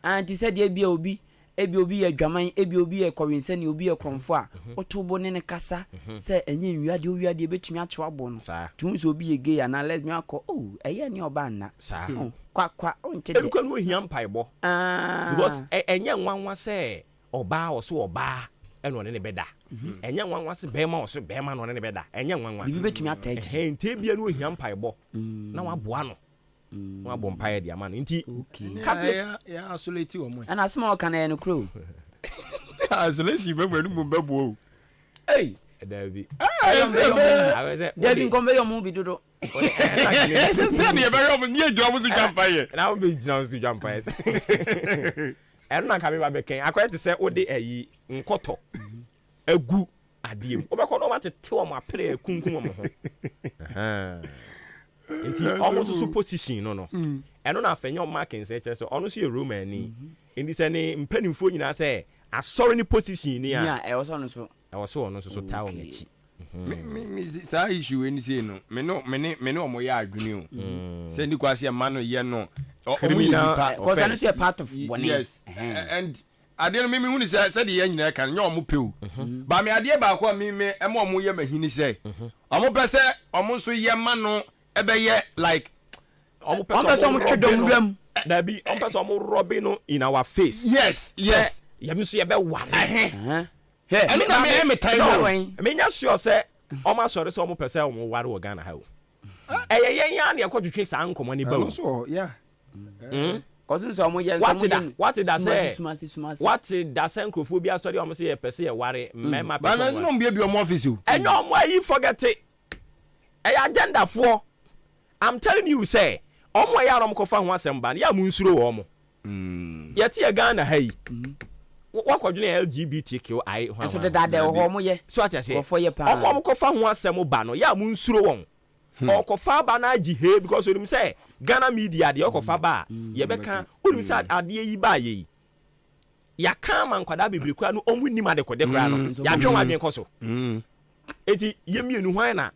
anti sɛ deɛ bia obi yɛ dwaman ebi obi yɛ kɔwensani obi yɛ krɔmfoɔ a woto bo ne kasa sɛ ɛnyɛ nwiadeɛ bɛtumi akyew abo no tum sɛ obi yɛ gay anaa lesbian akɔ ɛyɛ ne ɔba nna kwa ɔnte de ɛdukɔ no ohia mpaebɔ because ɛnyɛ nwanwa sɛ ɔbaa ɔso ɔbaa ɛna ɔne ne bɛda ɛnyɛ nwanwa sɛ bɛrima ɔso bɛrima na ɔne ne bɛda ɛnyɛ nwanwa bibi bɛtumi ata akyi nte bia no ohia mpaebɔ na waboa no na wabɔ mpaeɛ de ama no nti catholic ya isolate wo mo ana asema ɔka na yɛ no kuro isolation bɛbɔ no mu bɛbɔ o ei dabi dabi nkɔmbɛ yɛ mo bi dodo sɛ ne yɛbɛyɛ mo ne yɛgyina mo so dwa mpaeɛ na wo bɛgyina mo so dwa mpaeɛ ɛno na kabe ba bɛkɛn akɔyɛ te sɛ wode ayi nkɔtɔ agu adeɛ mu wobɛkɔ no ɔmatete wɔ mo apere kunkum wɔ mo ho nti ɔmo nso so position no ɛno na afɛnyɛ ɔmo akɛnsɛ kyerɛ sɛ ɔno so yɛ Romani nti sɛ ne mpanimfoɔ nyinaa sɛ asɔre ne position ni a ɛwɔ so ɔno so ɔno so taa wɔn akyi me saa issue we ni say no me no ɔmo yɛ adwene o sɛ ndi kwase ma no yɛ no criminal because I know say part of one yes and ade no me hu ni sɛ de yɛ nyina ka nyɛ ɔmo pe o ba me ade ba ko me ɛma ɔmo yɛ mahini sɛ ɔmo pɛ sɛ ɔmo nso yɛ ma no ɛbɛyɛ like ɔmo pɛ sɛ ɔmo twedom dwam dabi ɔmo pɛ sɛ ɔmo rɔbe no in our face yes yɛm nso yɛbɛ ware ɛno na me time no me nya sure sɛ ɔmo asɔre sɛ ɔmo pɛ sɛ ɔmo ware wɔ Ghana ha o ɛyɛ yɛn ya na yɛkɔtwetwe saa nkɔmɔ ne ba o so yeah kɔsu sɛ ɔmo yɛ wate da sɛ nkurɔfoɔ bi asɔre ɔmo sɛ yɛpɛ sɛ yɛware mmɛma pɛ sɛ no mbia bi ɔmo office o ɛnyɛ ɔmo ayi forget it ɛyɛ agenda foɔ I'm telling you say ɔmo ɛyɛ ara ɔmo kɔfa ho asɛm ba no yɛ mo nsuro wɔ ɔmo yɛte yɛ Ghana ha yi wakɔdwene LGBTQI ho ɛso deda hɔ ɔmo yɛ so ate ase ɔmo kɔfa ho asɛm ba no yɛ mo nsuro wɔn ɔkɔfa ba na agye he because onim sɛ Ghana media deɛ ɔkɔfa ba a yɛbɛka onim sɛ adeɛ yi ba yɛ yi yɛaka ma nkwadaa bebree koraa no ɔmo nim adekɔde koraa no yɛatwe wɔn adwene kɔ so eti yɛmienu hwan na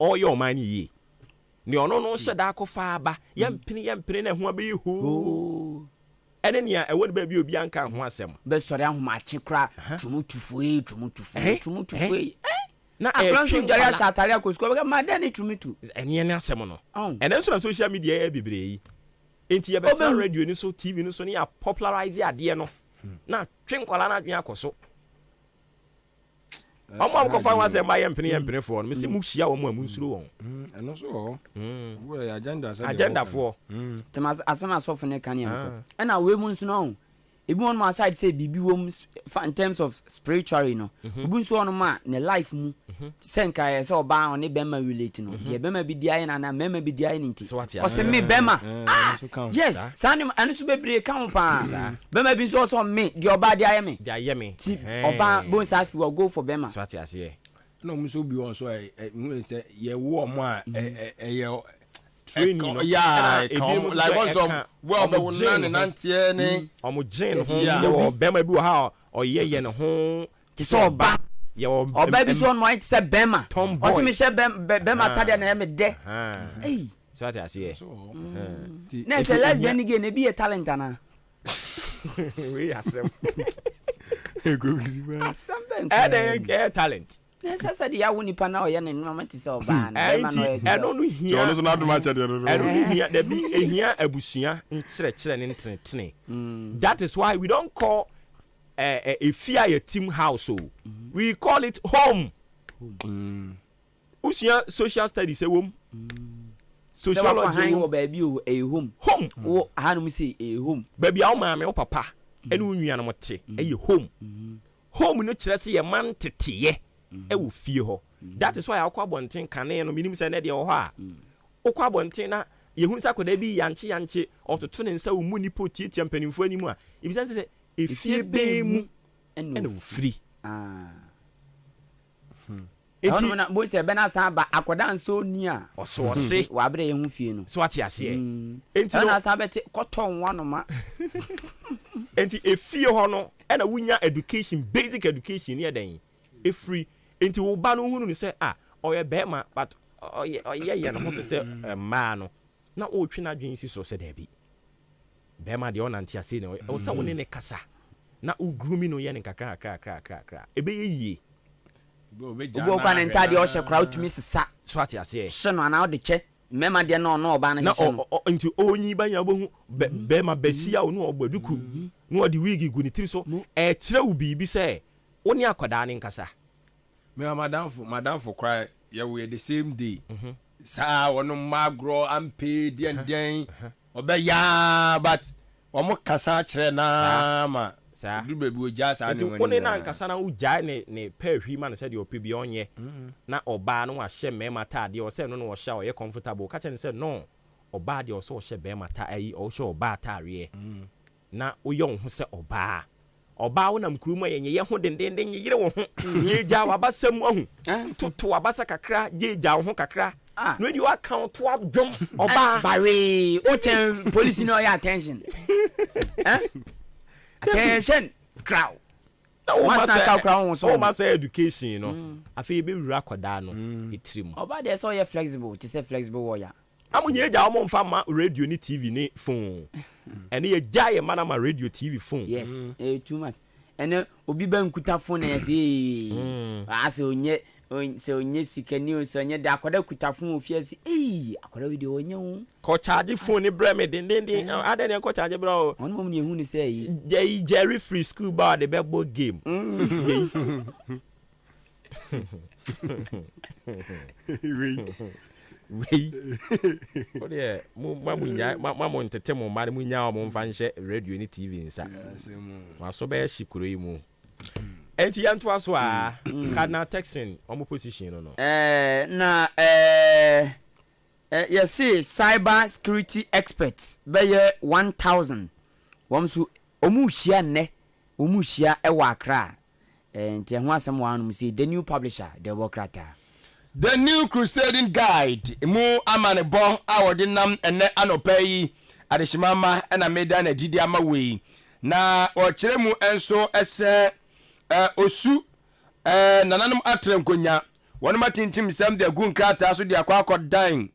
ɔyɛ ɔman ne yie ne ɔno no hyɛ da akɔfa ba yɛmpene na ho abɛyɛ hoo ɛne nea ɛwɔ ne baabi obi anka ho asɛm bɛsɔre ahomakye kora tumutufoe na ɛtwe jari ashatari akosko bɛka madani tumitu ɛne ne asɛm no ɛne nso na social media yɛ bebree yi enti yɛbɛtena radio ni so TV ni so ne yɛ popularize adeɛ no na twe nkwala na adwene akɔ so ɔmo akɔfa ho asɛm ba yɛmpene foɔ no mesi mu hyia wɔn a mu nsuro wɔn ɛno so wo agenda foɔ temas asɛm asɔfo ne kan yɛn ɛna we mu nso no ebi wɔn ma aside say bibi wɔm in terms of spiritually no ebi nso wɔn ma ne life mu sɛ nka yɛ sɛ ɔbaa ɔne bɛma relate no deɛ bɛma bi di ayɛ na bɛma bi di ayɛ ne nti ɔsɛ me bɛma yes saa ne ɛno so bebree ka ho paa bɛma bi nso ɔsɛ me deɛ ɔbaa di ayɛ me ti ɔbaa bon saa fi wɔ go for bɛma so ate aseɛ na ɔmo so bi wɔn so hu sɛ yɛ wo ɔmo a ɛyɛ training no like one some well but we nan nantie ne omo gene ho yo bema bi wo ha oyeye ne ho ti so oba yo oba bi so no it say bema o se me she bema tade na me de eh so ati ase na se lesbian again e bi a talent ana we asem asem talent. Sasa de ya woni pa na oyɛ ne no te sɛ oba na ɛno no hia ɔno so na adom akyɛ de no ɛno no hia da bi ehia abusua nkyerɛkyerɛ ne ntenetene. That is why we don't call a fear team house. We call it home. Usua social studies wom. Sociology wo baby o home. Home. Wo hanum say home. Baby awo maame wo papa ɛne wo nua no mote ɛyɛ home. Home no kyerɛ sɛ yɛ man teteye. Ewu fie ho. That is why akwa bonten kane no minim se na de ho a. Okwa bonten na yehunu sa koda bi yanche ototo ne nsa wo mu nipo tietia mpanimfo animu a. Ebisa se efie be mu ene wo free. Enti na bo se be na sa ba akoda nso ni a. Oso ose wa abre yehu fie no. So ate ase e. Enti na sa beti koton wano ma. Enti efie ho no ena wunya education, basic education ni edan. E free. Enti wo ba no hunu ni say oye bema but oye no hote say ma no na o twi na dwen si so say da bi bema de onantia say ne o say woni ne kasa na o grooming no ye ne kakra ebe ye obo kwa ne ntade o hye kra utumi sisa so ati ase hye no na o de che mema de no oba na hye no enti onyi banya bohu bema basia o no ogbaduku no o de wig gu ni tiri so e kire wo bibi say woni akoda ne nkasa me madam for cry we the same day sa wono magro ampe den obeya but omo kasa kire na ma sa du bebi oja sa ne wani woni na nkasa na uja ne pahwi ma na se de opi bi onye na oba no wa hye mema ta de o se no no wo hye o ye comfortable ka che se no oba de o so hye be mata ayi o hye oba ta re na oyo ho se oba wo nam kuru mu ye ho dendenden yire wo ho ye gya wabasam ahu toto wabasa kakra ye gya wo ho kakra no di wa count to abdom oba bare o chen police no ya attention attention crowd na o ma say education no afi be wura koda no etrim oba dey so ye flexible to say flexible warrior amunye gya wo mfa ma radio ni tv ni phone ene ye gya ye mana ma radio tv phone yes too much ene obi ba nkuta phone na say ase onye sikani o so onye da akoda kuta phone ofia say akoda video onye ho ko charge phone ni bre me den ade ne ko charge bro onu mom ne hu ni say Jerry free school bar the bebo game wei ode mo ntete mo mare mo nya mo mfa nhye radio ni tv nsa ma so be shikuro yi mu enti yanto aso a cardinal texan omo position no na yes cyber security experts be 1000 womsu omuhia ne omuhia e wa Accra enti ho asem wa no say the new publisher the Democrata. The new crusading guide mu amanebo awode nam ene anopai adeshimama na meda na didi ama wei na o kire mu enso ese osu nananum atrem konya wonu matintim sem de gun krata so de akwakodan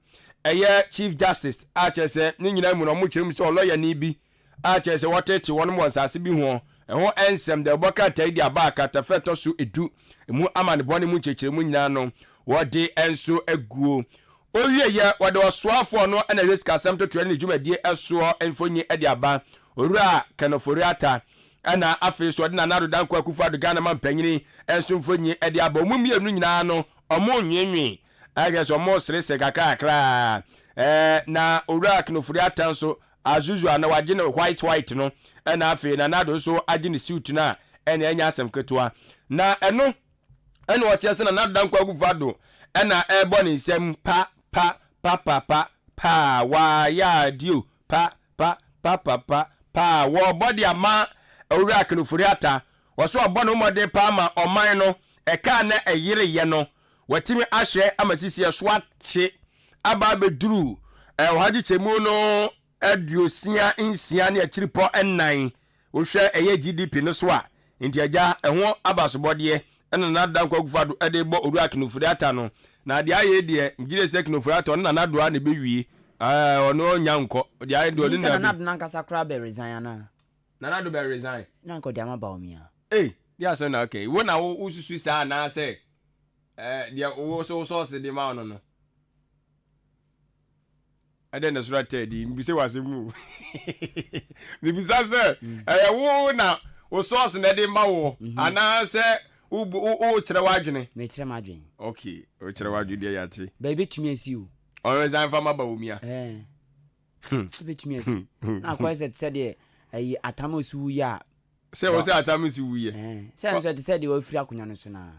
eye chief justice a chese ni nyina mu no mu kire mu se lawyer ni bi a chese wotete wonu mo nsase bi ho ho ensem de bokata idi abaka tafeto so edu mu amanebo ni mu chekire mu nyina no wode enso aguo owie ye wode osoafo no na risk asem to tren dwumadie eso enfonyi ade aba owura kanoforiata ana afi so de na nado dan kwa kufa do Ghana man panyini enso mfonyi ade aba omu mienu nyina no omo nwenwen age so mo srese kakakra na owura kanoforiata nso azuzu ana waje ne white no na afi na nado so age ne suit na ena anya asem ketua na eno ene wo chese na nado dan kwa kufa do ena ebo ni nsem pa wa ya dio pa wo body ama owura kanoforiata wo so obo no mode pa ma oman no eka na eyire ye no watimi ahwe amasisi eso ache aba beduru waji chemu no aduosia nsia ne akiripo ennan wo hwe eye GDP no so a nti agya eho abasobode ena na dan kwa gufado ede bo owura kanoforiata no na de aye de ngire se kanoforiata no na doa ne bewie ono nyanko de aye de na nado nankasa kra be resign na nado be resign nanko de ama ba omia Dia so na okay. Wo na wo susu sa na say dia wo so sauce di ma no. Ade na sura tedi mbise wase mu. Mbisa se wo na wo sauce na di ma wo ana se o kire wadwene. Me kire madwene. Okay, o kire wadwene dia yate. Baby tumi asi o. O zan fa ma ba wo mia. Baby tumi asi. Na kwa se de ayi atamosu ya. Se wo se atamosu wuye. Se nso de se de wo firi akonya no so na.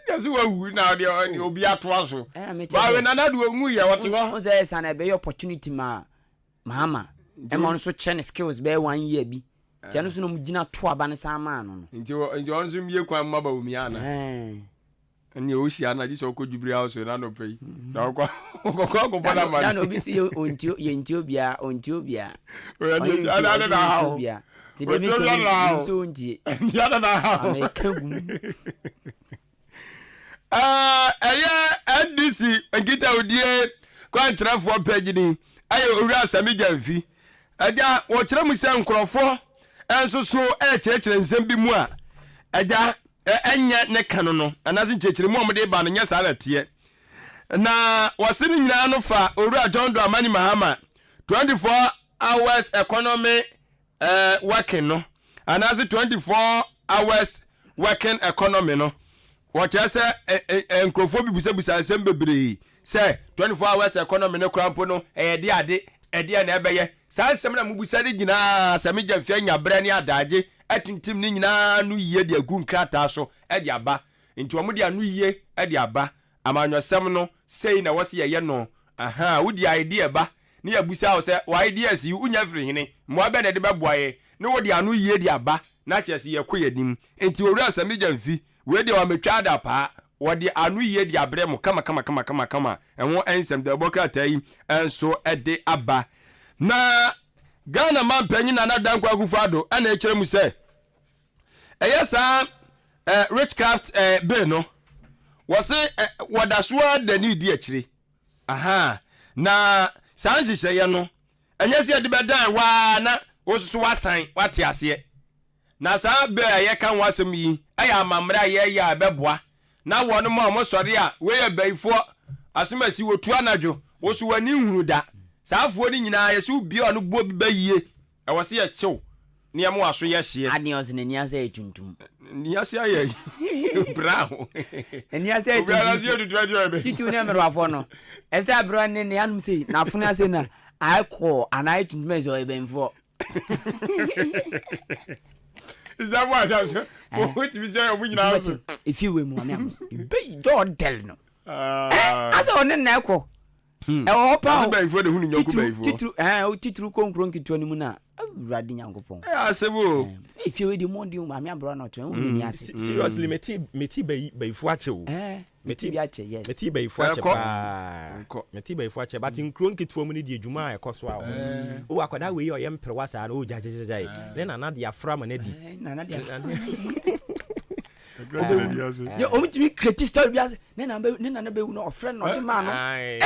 Ndia so wa wu na de obi atoa so. Ba we na do ngu ye wote ho. O se sa na be opportunity mama. E mo so chen skills be 1 year bi. Tia no so no mugina to aba ne sa ma no. Nti on so mie kwan ma ba wo mi ana. Ani o shi ana ji so ko jubiri house na no pay. Na ko bana ma. Na no bi si ontio ye ntio bia. O ya ana na ha. Ti de mi ko so ntie. Ya na ha. Ana kagum. NDC nkita odie kwa nkyerefo page ni aye owura asami jamfi aja wo kyerɛ mu sɛ nkrɔfo enso so kyerɛkyerɛ nsɛm bi mu a aja enya ne kano no anase nkyerɛkyerɛ mu omde ba no nya saa latie na wɔse ne nyina no fa owura John Dramani Mahama 24 hours economy working no anase 24 hours working economy no what you say enkrofo bi busa nsem bebre say 24 hours economy ne krampo no de ade na ebeye saa nsem na mubusa de nyina sami jamfia nya bre ne adaje atintim ne nyina no yiye de agu nkrata so de aba nti omo de anu yiye de aba amanyosem no sei na wose ye no wodi idea ba ne yabusa wo say wa idea si unya firi hene mo abe na de beboaye ne wodi anu yiye de aba na kyesi ye koyadim nti owura sami jamfi we de wa metwa da pa wo de anu ye de abre mo kama enwo ensem de bokrata yi enso de aba na Ghana man panyin na dan kwa Akufo-Addo ana ekere mu se eyesa Richcraft bill no wo se wodashoa da ni di akire na sanjise ye no enyese de bedan wa na osusu wasan wate ase na saa be ye kan wasem yi aya amamra ye ya beboa na wonu mo sori a we ye baifo asumasi wotu anadwo wo so wani huru da saa afo ni nyina ye so bi onu bo bi bayie e wo se ye chew ne mo aso ye hye adios ne ni ase etuntum ni ase aye bravo ni ase etuntum titu ne mero afo no ese abro ne anum sei na afo ase na akọ anai tuntum ezo ebenfo is that what I said? What we say we now? If you were more, be don't tell no. As on the neck. Opa be for the hunu nyoku be for. Titru konkron kitu ani mu na awurade nyankopon. Asebo. If you the money ma me abro na to uni ase. Seriously meti be fu ache o. Meti bi ache yes. Meti be fu ache pa. Meti be fu ache but nkron kitu mu ni di adwuma ekoso a o akoda we ye mpre wasa na o jajajajai. Then na de afra ma na di. Na de afra. Yo omutimi create story biase ne na be no friend no de ma no eh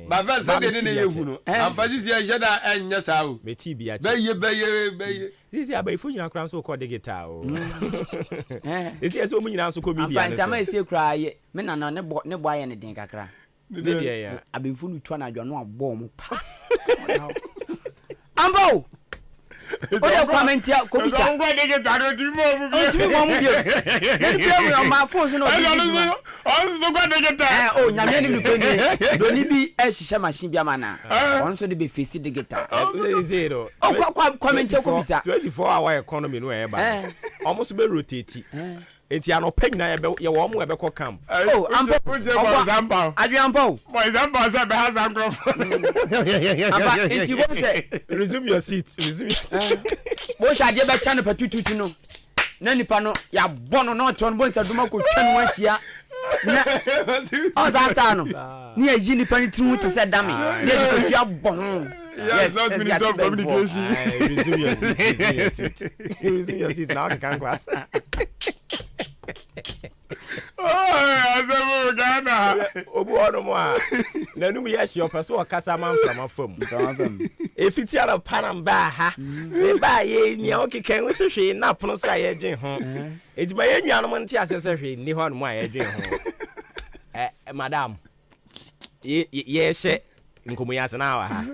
ba fa se de ne ye hu no afaji si ye da enya sa o meti bia beye sisi abaifu nyina kra so ko de guitar o esi eso mu nyina so ko media ne so esi kra ye me na no ne bo aye ne din kakra media ya abaifu nu twa na adwo no abo mo pa ambo o comment ya ko bisa ngo de guitar o ti mo mu bi ne bi o ma phone so no on so go de guitar o nyame ni ko ni do ni bi e hihye machine bi amana on so de be face de guitar zero o comment ya ko bisa 24 hour economy no e ba almost be rotate enti anopagna ye wo mo e be ko camp ampo adriampo for example say be has angrofo aba enti wo say resume your seat bo sa de be chane patututu no na nipa no ya bono no ton bo sa duma ko twan wan hia na o za sta no ni ayi nipa ni tinu te se dame ni ko fia bon yes not minister of communication resume your seat now can class Asamu Ghana. Obu ono mo a. Na num ye hye opeso okasa man from fam. Efiti ara panam ba ha. Me ba ye nia okeken wo se hwe na pono so aye dwen ho. Ejima ye nnuanom nti asese hwe ni ho no mo aye dwen ho. Madam. Ye hye nkomo ya se na wa ha.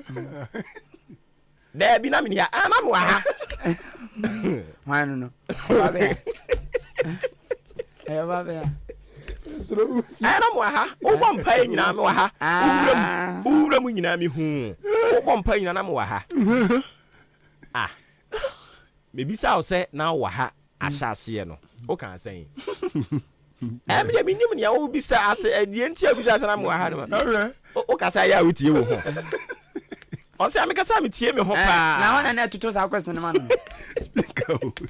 Da bi na me ya na mo wa ha. Why no? Babe. Babe. Ana mo ha. Wo bom pa nyina me wa ha. Owura mu nyina me hu. Wo bom pa nyina na me wa ha. Me bisa wo se na wa ha asase no. Wo kan sen. Me de minim ne wo bisa ase adie nti abisa ase na me wa ha no. Wo kasa ya wutie wo ho. O se amekasa me tie me ho pa. Na wana na tuto sa question man.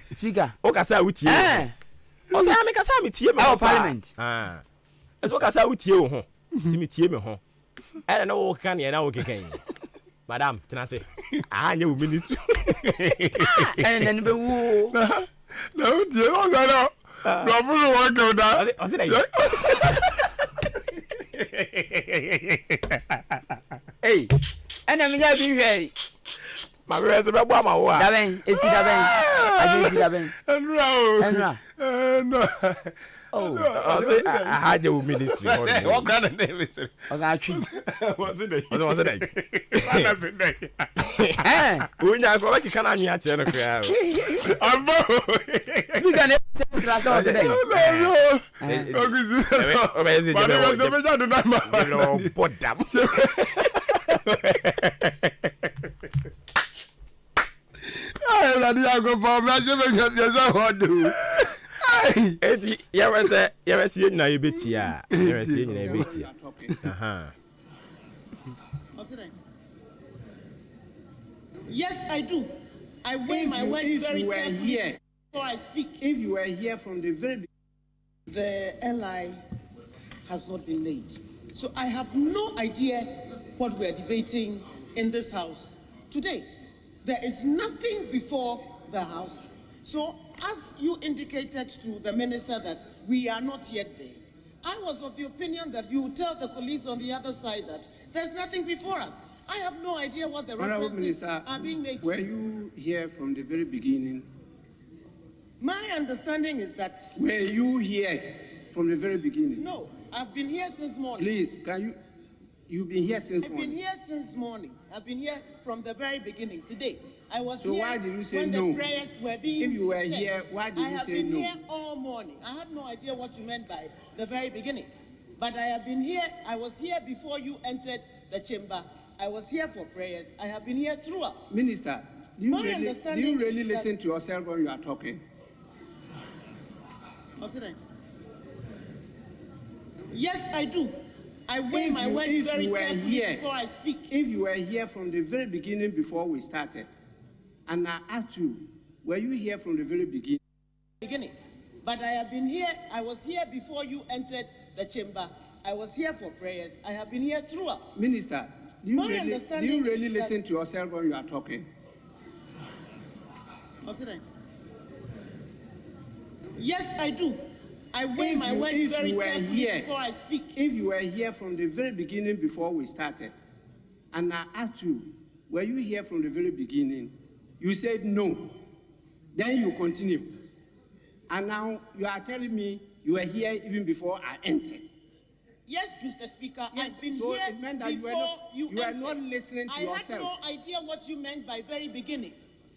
Speaker. O kasa wutie. O se amekasa me tie me ho pa. Parliament. Eso kasa wutie wo ho. Si me tie me ho. Era na wo kan ye na wo keken. Madam, tenase. Anya wo ministry. Na ni be wo. Na wutie o sa no. No fulu wo ke da. O se dai. Hey. Ena me ya bi hwe. Ma be se be bo ama wo a. Da ben, esi da ben. Aje esi da ben. Enra. No. Oh, I say I had your ministry. What kind of name is it? I got tree. What's it? What's it? What's it? We now go back to Canada and channel crowd. I'm Speaker, what's it? Eti ya see nyina ye betia ya see nyina ye betia Yes, I do. I weigh my words very carefully before I speak. If you were here from the very beginning, the LI has not been made. So I have no idea what we're debating in this house today. There is nothing before the house. So as you indicated to the minister that we are not yet there, I was of the opinion that you would tell the colleagues on the other side that there's nothing before us. I have no idea what the references are being made. Were you here from the very beginning? My understanding is that... Were you here from the very beginning? No, I've been here since morning. Please, you've been here since morning? I've been here since morning. I've been here from the very beginning. Today, I was so here why did you say when no? the prayers were being If you were said. here, why did you say no? I have been here all morning. I had no idea what you meant by the very beginning. But I have been here. I was here before you entered the chamber. I was here for prayers. I have been here throughout. Minister, do you really listen to yourself when you are talking? Yes, I do. I weigh my words very carefully before I speak. If you were here from the very beginning before we started, and I asked you, were you here from the very beginning? But I have been here. I was here before you entered the chamber. I was here for prayers. I have been here throughout. Minister, do you really listen to yourself when you are talking? Yes, I do. I weigh my words very carefully before I speak. If you were here from the very beginning before we started, and I asked you, were you here from the very beginning? You said no. Then you continue. And now you are telling me you were here even before I entered. Yes, Mr. Speaker, yes, I've been so here it meant that before you are not listening to yourself. I had no idea what you meant by very beginning.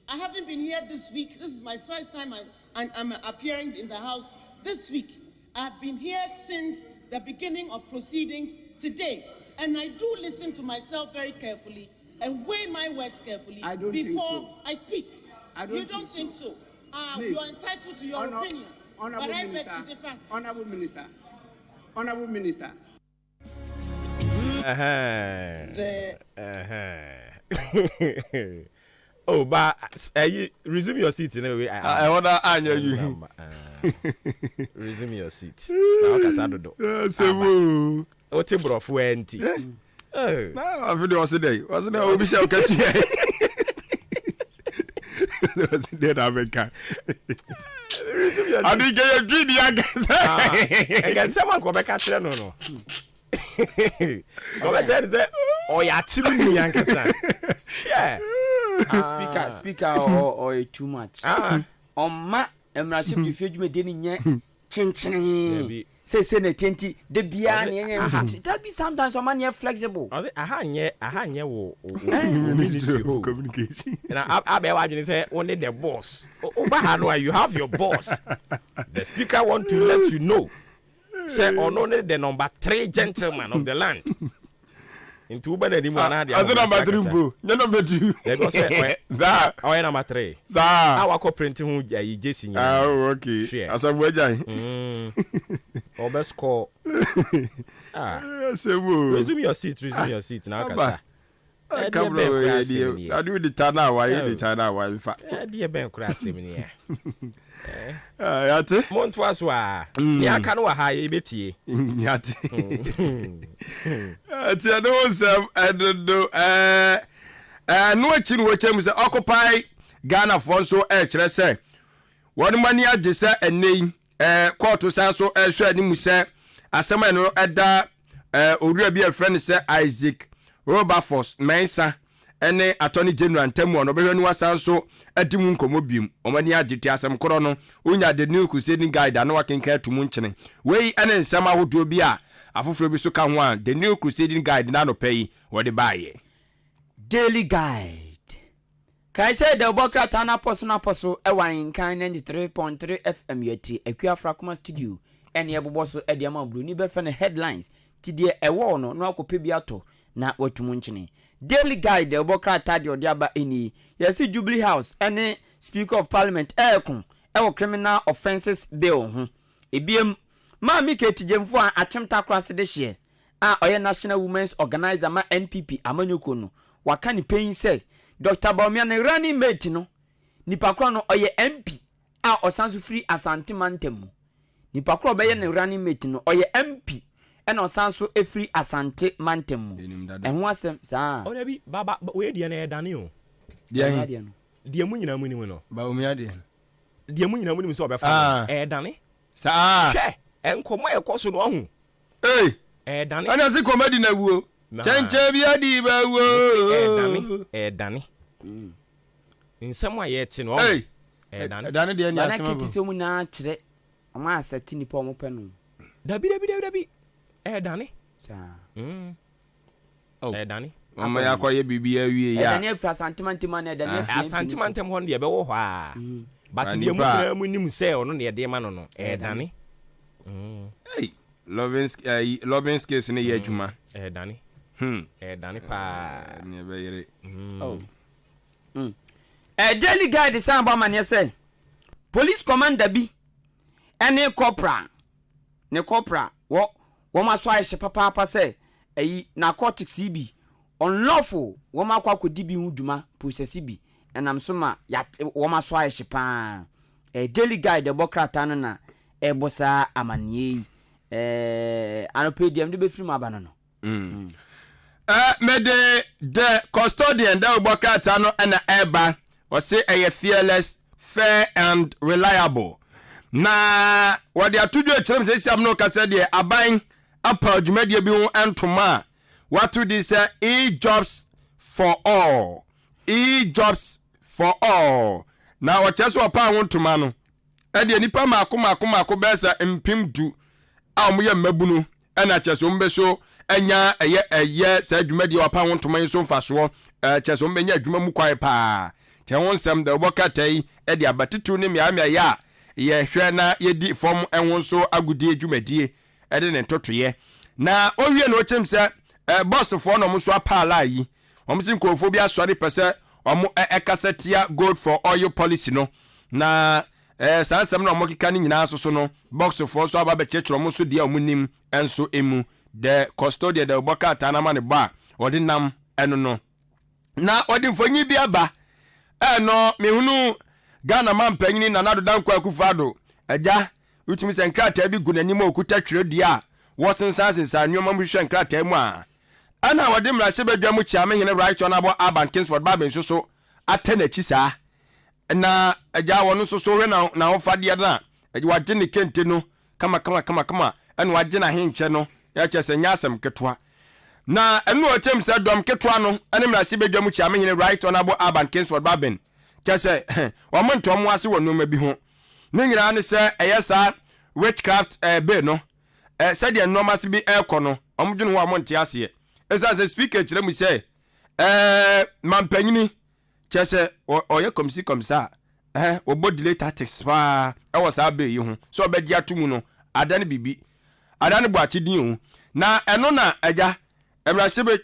I haven't been here this week. This is my first time I'm appearing in the house this week. I've been here since the beginning of proceedings today. And I do listen to myself very carefully and weigh my words carefully before I speak. You don't think so? You are entitled to your opinion. Honorable but Minister, I beg to differ. Honorable Minister. Oh, but resume your seat in a way. I want to answer you. Resume your seat. Now, Casado. What's a bro for anti? No, I feel it was a day. Wasn't it? We shall catch you. Then America. I didn't get a dream. I can someone go back at no. Oh, yeah, speaker or too much. On my emraship, you feel me didn't chin. Say Senate 20, the Bian, that be sometimes a man flexible. I had communication. And I be watching say only the boss. Over you have your boss. The speaker want to let you know. Say only the number 3 gentleman of the land. Into better than one. As number 3, bro. No number 2. Za. Oh, number 3. Za. Our co-printing who you just oh, okay. As a wajai. Or best call. Resume your seat. Now, Kasa. I do the Tana. Why the Tana? Why? Dear Ben Crassing here. Yate. Montwasoa. Ya kanu ha ebeti. Yate. Ati no sem edodo no achi no wachem se occupy Ghana for so kire se. Won mani age se enei court san so hwe animu se asema no eda owura bi a friend se Isaac Robertford Mensa ene attorney general ntamu no behwe ni wasan so adimu nkomo biem omani agiti asem koro no onya the new crusading guide ana wakenka tumu nkyene wei ene nsema hodo bi a afoforo bi so ka ho a the new crusading guide na no pay wode baaye daily guide kai say the bokra tana poso ewan kan 93.3 FM yeti akua frakoma studio ene ebobo so ede ama bru ni be fe headlines ti de ewo no no akope bi ato na watumu nkyene daily guide the bokra tadi odiaba eni yesi Jubilee House any Speaker of Parliament ekun ewo criminal offences bill ho ebiem ma mi ketijemfo a achemta class de hye a oye National Women's Organizer ma NPP amanyoko no waka ni pain say Dr. Baumia ne running mate no nipa kro no oye MP a osanso free Asante Mantemu nipa kro be ye ne running mate no oye MP ena osanso efree Asante Mantemu enho asem sa o da bi baba we de na edane o de mu nyina mu ni mu no ba omi ade de mu nyina mu ni so obefa edane sa hwe enkomo ekoso no ohu edane ana se comedy na wuo chenche bi adi ba wuo edane nsem a ye ti no edane de ni asem ba se mu na kire ama asati ni pa omo pe no dabi edane sa edane mama ya kwa ye bibia wie ya edane afi Asante Mantemu na edane afi Asante Mantemu ho de be wo ho a but de mu kra mu nim se ono ne de ma no edane hey Lovins case ne ye adwuma edane edane pa ne be yere daily guide samba man say police commander bi ene corporal wo ma so ayehye papa say narcotics bi unlawful wo ma kwa kodi bi hu dwuma process bi enam so ma wo ma so ayehye pa daily guide bokrata no na ebosa amanie anopedium de be free ma bana no me the custodian da bokrata no na eba o say fearless, fair and reliable na wadi atujo kyerem se siam no kasa de aban apa dwumadie bi ho antoma what to this jobs for all na wacheso apa ho ntoma no e de nipa maako besa empim du a mo ye mabunu e na cheso mbeso enya eye sa dwumadie apa ho ntoma yin so mfaso cheso mbenya adwuma mu kwai pa che won sem de bokatai e de abatetu ne miamia ya ye hwe na ye di fom enwo so agudi adwumadie e de ne totoye na owie na ochem se boss for no so apala yi omsin kofo bi asori pese omo ekasetia gold for oil policy no na sansam na omo kika ni nyina so no box for so aba be chechro mo so dia omunim enso emu the custodian the boka tanama ne ba odinam eno no na odinfonyi bi aba no mehunu Ghana man panyini na nado dan kwa kufado aja utimi se nkrata bi gunanim okuta twerɛdua wosensansensan nyoma mu hwɛ nkrata mu a ana wode mra se badwa mu chia me hene right on abo Urban Kingsford Babin so atanachi saa na agya wɔn so so hwɛ na ɔfadeɛ na agya wagye ne kente no kama ɛna wagye na henkyɛ no yɛkyɛ sɛ nya asɛm ketewa na ɛno ɔkyɛm sɛ dɔm ketewa no ɛne mmarahyɛ badwa mu kyia menyene right honorable Urban Kingsford Babin kyɛ sɛ wɔn ntɔm mo ase wɔ nneɛma bi ho ne nyinaa ne sɛ ɛyɛ saa witchcraft bill no sɛdeɛ nneɛma ase bi ɛrekɔ no wɔn dwene ho a wɔn nte aseɛ ɛsɛ sɛ speaker kyerɛ mu sɛ mampanyini kyɛ sɛ ɔyɛ kɔmsa ɔbɔ delay tactics paa ɛwɔ saa bill yi ho sɛ ɔbɛgye ato mu no ada ne bibi ada ne bɔ akyedin o na ɛno na agya mmarahyɛ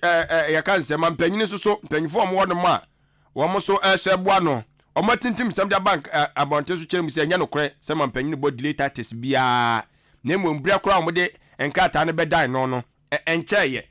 yɛka nsɛm mampanyini so mpanyinfoɔ ɔmo wɔ no mu a wɔn so ɛhyɛ boa no ɔmo tintim sɛm de bank abɔnten so kyerɛ mu sɛ ɛnyɛ nokorɛ sɛ mampanyini bɔ delay tactics biara na mmom mbira koraa ɔmo de nkrataa no bɛdan no ɛnkyɛɛyɛ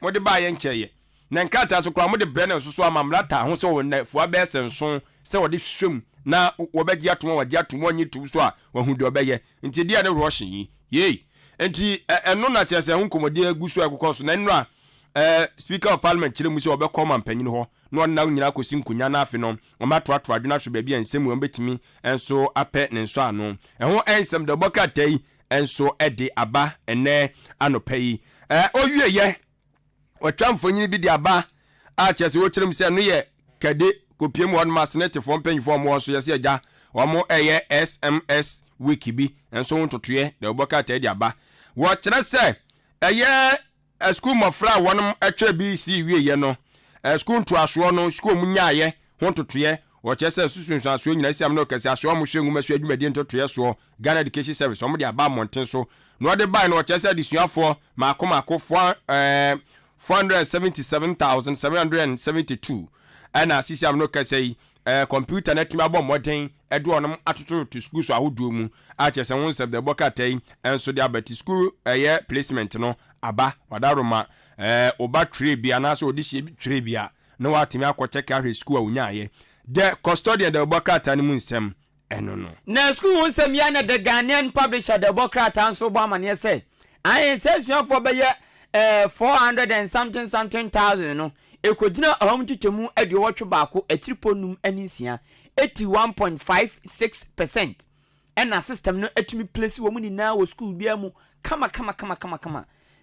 mo de baa yɛ nkyɛɛyɛ na nkrataa so koraa mo de brɛ no so ama mmerata ho sɛ wɔn fua bɛyɛ sɛ nson sɛ wɔde hwehwɛm na wɔbɛgye atom wɔgye atom wɔnye tum so a wɔhu deɛ ɔbɛyɛ nti deɛ ne rush yi yei nti ɛno na kyerɛ sɛ ho nkɔmmɔde agu so ɛkokɔ so na ɛno a speaker of parliament kyerɛ mu sɛ wɔbɛkɔ ma mpanyin hɔ na ɔno na nyinaa kɔsi nkonya no afe no ɔmatoato adwene ahwɛ baabi a nsɛm wɔn bɛtumi nso apɛ ne nso ano ɛho ɛnsɛm de ɔbɔkrataa yi nso ɛde aba ɛnɛ anɔpa yi ɔwieyɛ ɔtwa mfonyin bi de aba a kyerɛ sɛ wɔkyerɛ mu sɛ no yɛ kɛde kopie mu ɔnom asenetefoɔ mpanyinfoɔ ɔmo nso yɛsɛ agya ɔmo ɛyɛ SMS wiki bi nso ho ntotoeɛ de ɔbɔkrataa de aba wɔkyerɛ sɛ ɛyɛ school mmɔfra a wɔnom atwa bi si wieyɛ no school ntoasoɔ no school mu nyaayɛ ho ntotoeɛ wɔkyerɛ sɛ susunsuasoɔ nyina siam no kɛse asoɔ mo hwɛ nwoma so adwumadie ntotoeɛ soɔ Ghana Education Service ɔmo de aba mmɔnten so na ɔde bae no wɔkyerɛ sɛ adesuafoɔ maako 477,772 ɛna sisiam no kɛse yi computer na tumi abɔ mmɔden ɛde ɔnom atoto to school so ahodoɔ mu akyerɛ sɛ ho nsɛm de bɔkata yi nso de abati school ɛyɛ placement no aba wadaroma oba tray bi anaasɛ ɔde hyɛ tray bi a na watumi akɔ check ahwɛ school a onyaayɛ the custodian de bɔkata no mu nsɛm ɛno no na school ho nsɛm ya na the Ghanaian publisher de bɔkata nso bɔ amaneɛ sɛ ayɛ sɛ suafoɔ bɛyɛ 400 and something thousand no ekogyina ahom chichemu ade wɔtwe baako akyiriponum ani nsia 81.56% ɛna system no atumi place wɔ mu nyinaa wɔ school bia mu kama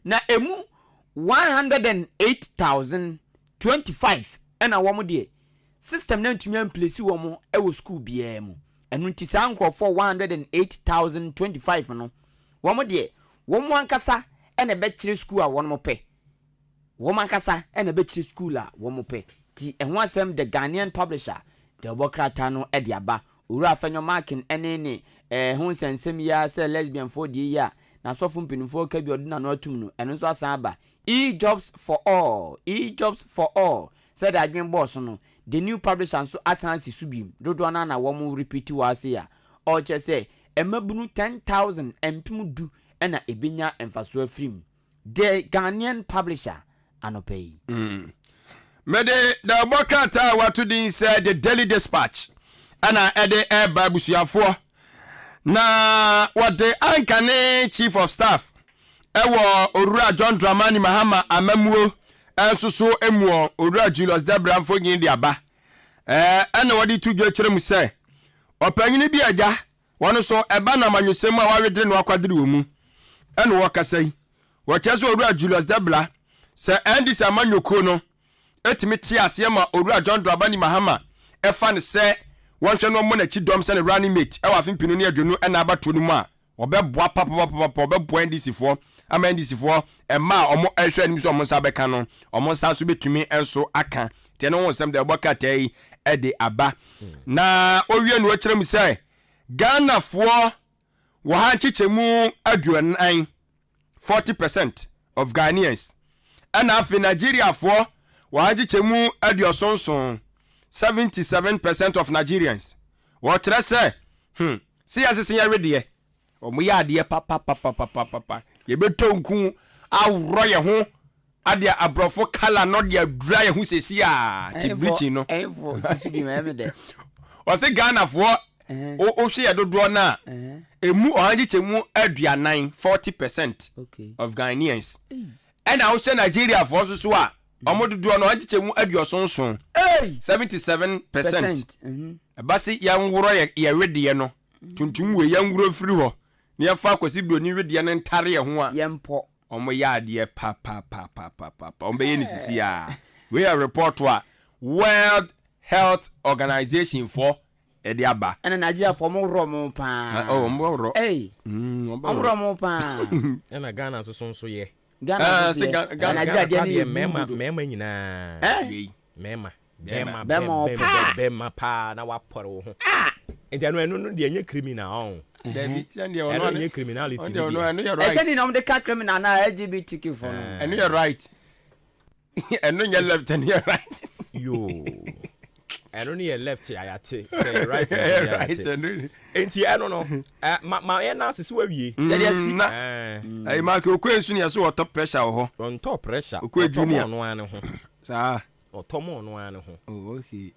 na emu 108,025 ɛna wɔn de system no atumi amplace wɔ mu ɛwɔ school bia mu ɛno nti saa nkrɔfoɔ 108,025 no wɔn de wɔn ankasa ɛna bɛkyerɛ school a wɔn pɛ wɔn ankasa ɛna bɛkyerɛ school a wɔn pɛ ti ɛho asɛm the Ghanaian publisher the bɔkrata no ɛde aba owura afɛnyɔ markin ɛne ne ho nsɛnsɛm ya sɛ lesbian for die ya na sɔfo mpinifo ka bi ɔde na atum no ɛno nso asan aba jobs for all sɛ de adwen boss no the new publisher nso asan si subim dodo na wɔn repeat wa ase ya ɔkyɛ sɛ ɛmabunu 10,000 mpem du ɛna ebinya emfaso afrim the Ghanaian publisher anɔpɛ yi mede the bɔkrata wato din sɛ the Daily Dispatch ana ɛde ɛba busuafoɔ na wɔde ankane chief of staff ɛwɔ owura John Dramani Mahama amamuo ɛnso so emuo owura Julius Debra mfonyin de aba ɛna wɔde tu dwa kyerɛ mu sɛ ɔpanyini bi agya wɔn so ɛba na manwesɛm a wɔawedere no akwadere wɔ mu ɛna wɔkasa yi wɔkyɛ sɛ owura Julius Debra sɛ ɛndi sɛ amanyoko no etimi te aseɛ ma owura John Dramani Mahama ɛfa ne sɛ wɔn hwɛ no mo na chi dom sɛ ne running mate ɛwɔ afimpinu ne adwunu ɛna abato no mu a ɔbɛboa papa ɔbɛboa NDC foɔ ama NDC foɔ ɛma a ɔmo ɛhwɛ anim so ɔmo nsa bɛka no ɔmo nsa so betumi ɛnso aka te no ho nsɛm de ɔbɔkata yi ɛde aba na owie no wɔkyerɛ mu sɛ Ghana foɔ wɔ ha nkyekyɛmu aduanan 40% of Ghanaians ɛna afei Nigeria foɔ wɔ ha nkyekyɛmu aduasonson 77% of Nigerians. What I say? See as I ready. We are dear papa. You better nku awroye ho ade abrofo kala no de dry who says ya tibiti no. O say Ghana for o hwe dodo na emu ohanji chemu aduanan 40% of Ghanaians. And I say Nigeria for so a omo dodo no agye mu aduosonson 77%. Basi ya nworo ya wedie no tuntum we ya nworo firi ho ne ya fa kwasi broni wedie ne ntare ye ho a yempo omo ya ade pa ombe ye ni sisi a we a report wa World Health Organization for Ediaba. And Nigeria for more room pan. Oh, more. Hey, more pan. And a Ghana so ye. Ghana, Nigeria, Mema, Mema, pa, now what poro. And then when no the criminal. Then the criminality. I said, the cat criminal now LGBTQ for. And you're right. And then you're left and you're right. Yo. I don't need left here. I say right. Ain't I don't know. My ass is where we. I mark your question. You saw top pressure. On top pressure. Okay, junior. Sir. Or Tom on one. Oh, okay.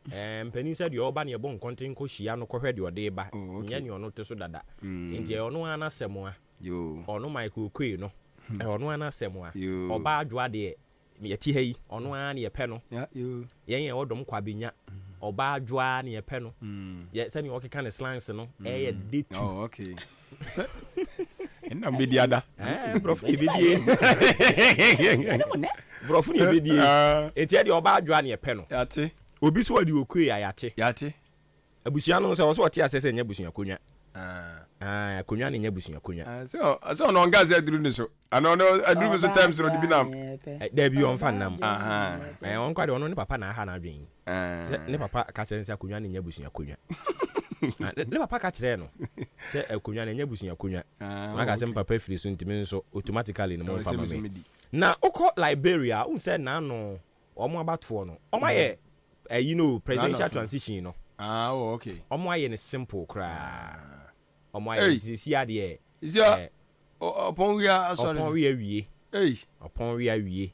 Penny said your bany a bone contain Koshiano correct your day back. Yan you not so that. Ain't you no one as more. You or no my cook, no. Or no one as more. You or bad wadi. Me ati hei ono an ye pɛ no yen odom kwabinya oba adwa ne ye pɛ no ye sɛ ne okeka ne slangs no ye date. Oh, okay. Enna media ada prof ebedie prof ne ebedie eti de oba adwa ne ye pɛ no yate obi so wadi okue yate abusua no sɛ wo so ɔte asese nya abusua konya konya ne nya abusua konya so no nga ze duru ne so ano no aduru so times no dibi nam da bi on fan nam on kwade ono ne papa na ha na adwen ne papa ka kire nsa konya ne nya abusua konya ne papa ka kire no sɛ konya ne nya abusua konya na ka sɛ papa firi so ntimi nso automatically ne mo fa me na okɔ Liberia un sɛ na no omo abatfo no omo ye you know presidential transition no oh, okay. Omo aye ne simple cry. Omo aye sisi ade is upon we are sorry. Upon we awie. Hey. Upon we awie.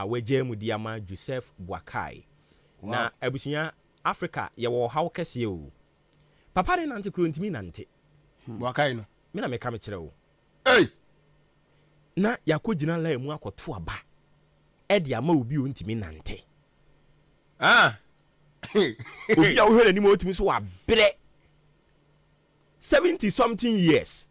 Weje mu di ama Joseph Boakai. Wow. Na abusunya Africa ye wo haw kese o. Papa de nante kro ntimi nante. Boakai no. Me na me ka me kire o. Hey. Na yakogina la emu akoto aba. E de ama obi o ntimi nante. Obi a wo hwere ni mo otimi so wa bre 70 something years.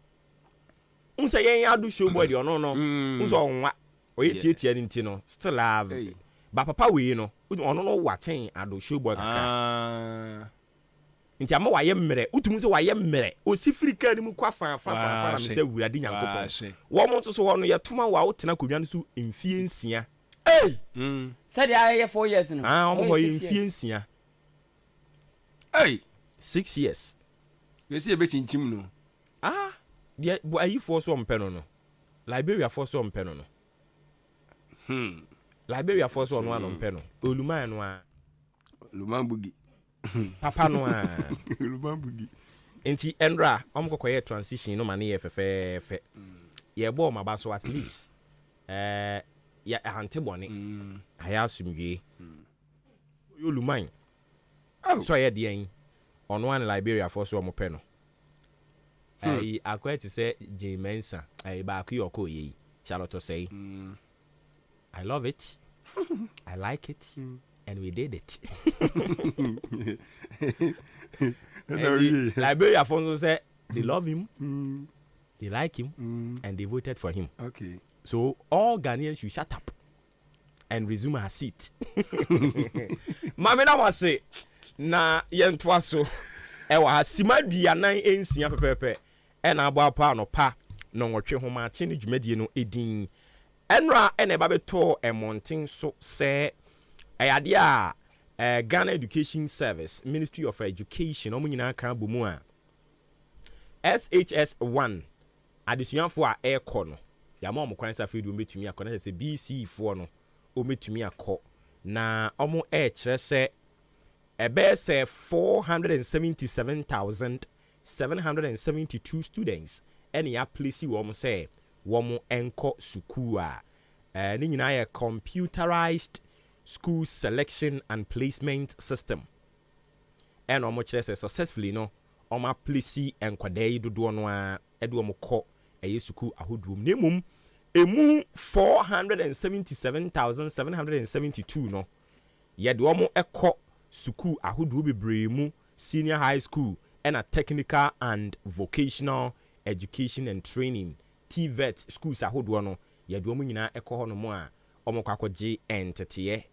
Unsa yen adu show boy de ono no. Unsa onwa. Oye tietie ni nti no still have. Ba papa we no. Ono no wa chen adu show boy kaka. Nti ama wa ye mmere. Utumi so wa ye mmere. Osifrika ni mu kwa fa na me se wurade nyankopon. Wo mo so wo no ye tuma wa wo tena kodwa no so mfie nsia. Hey. Said I 4 years no. Omo ye mfie nsia. Hey, 6 years. You see a bit in chim no. Yeah, but are you for some pen no? Liberia for some pen no. Liberia for some one on pen. Oluma no. Lumambugi. Papa no. Lumambugi. Enti Endra, kokoye transition no mane ye fe. Ye bo maba so at least. Ya antibony. Aya asumdwe. Oluman. So ye de on one Liberia for so mo pe no. Akwa to say J Mensa. Ba ku yoko ye. Charlotte say. I love it. I like it. And we did it. Liberia for so say they love him. They like him and they voted for him. Okay. So all Ghanaians should shut up and resume her seat. Mame na wase na yentwa so ewa simadua nan ensia pepepe e na abo apa no pa no nwotwe ho ma che ne dwumadie no edin enra e na ba beto emonten so se ayade a Ghana Education Service Ministry of Education omunyina kan bomu a SHS1 adesuafo a ekọ no yama omukwan sa fidu metumi akọ na se BC4 no ometumi akọ na omo kire se ebe say 477,772 students and ya place wo mo say wo mo enko suku a ni nyina ya computerized school selection and placement system and omo kire say successfully no omo place enkwada yi dodo no a edo omo kọ eye suku ahoduom nemum emu 477,772 no yɛde wɔn ɛkɔ sukuu ahodoɔ bebree mu senior high school ɛna technical and vocational education and training TVET schools ahodoɔ no yɛde wɔn nyinaa ɛkɔ hɔ no mu a wɔn kɔ akɔgye nteteɛ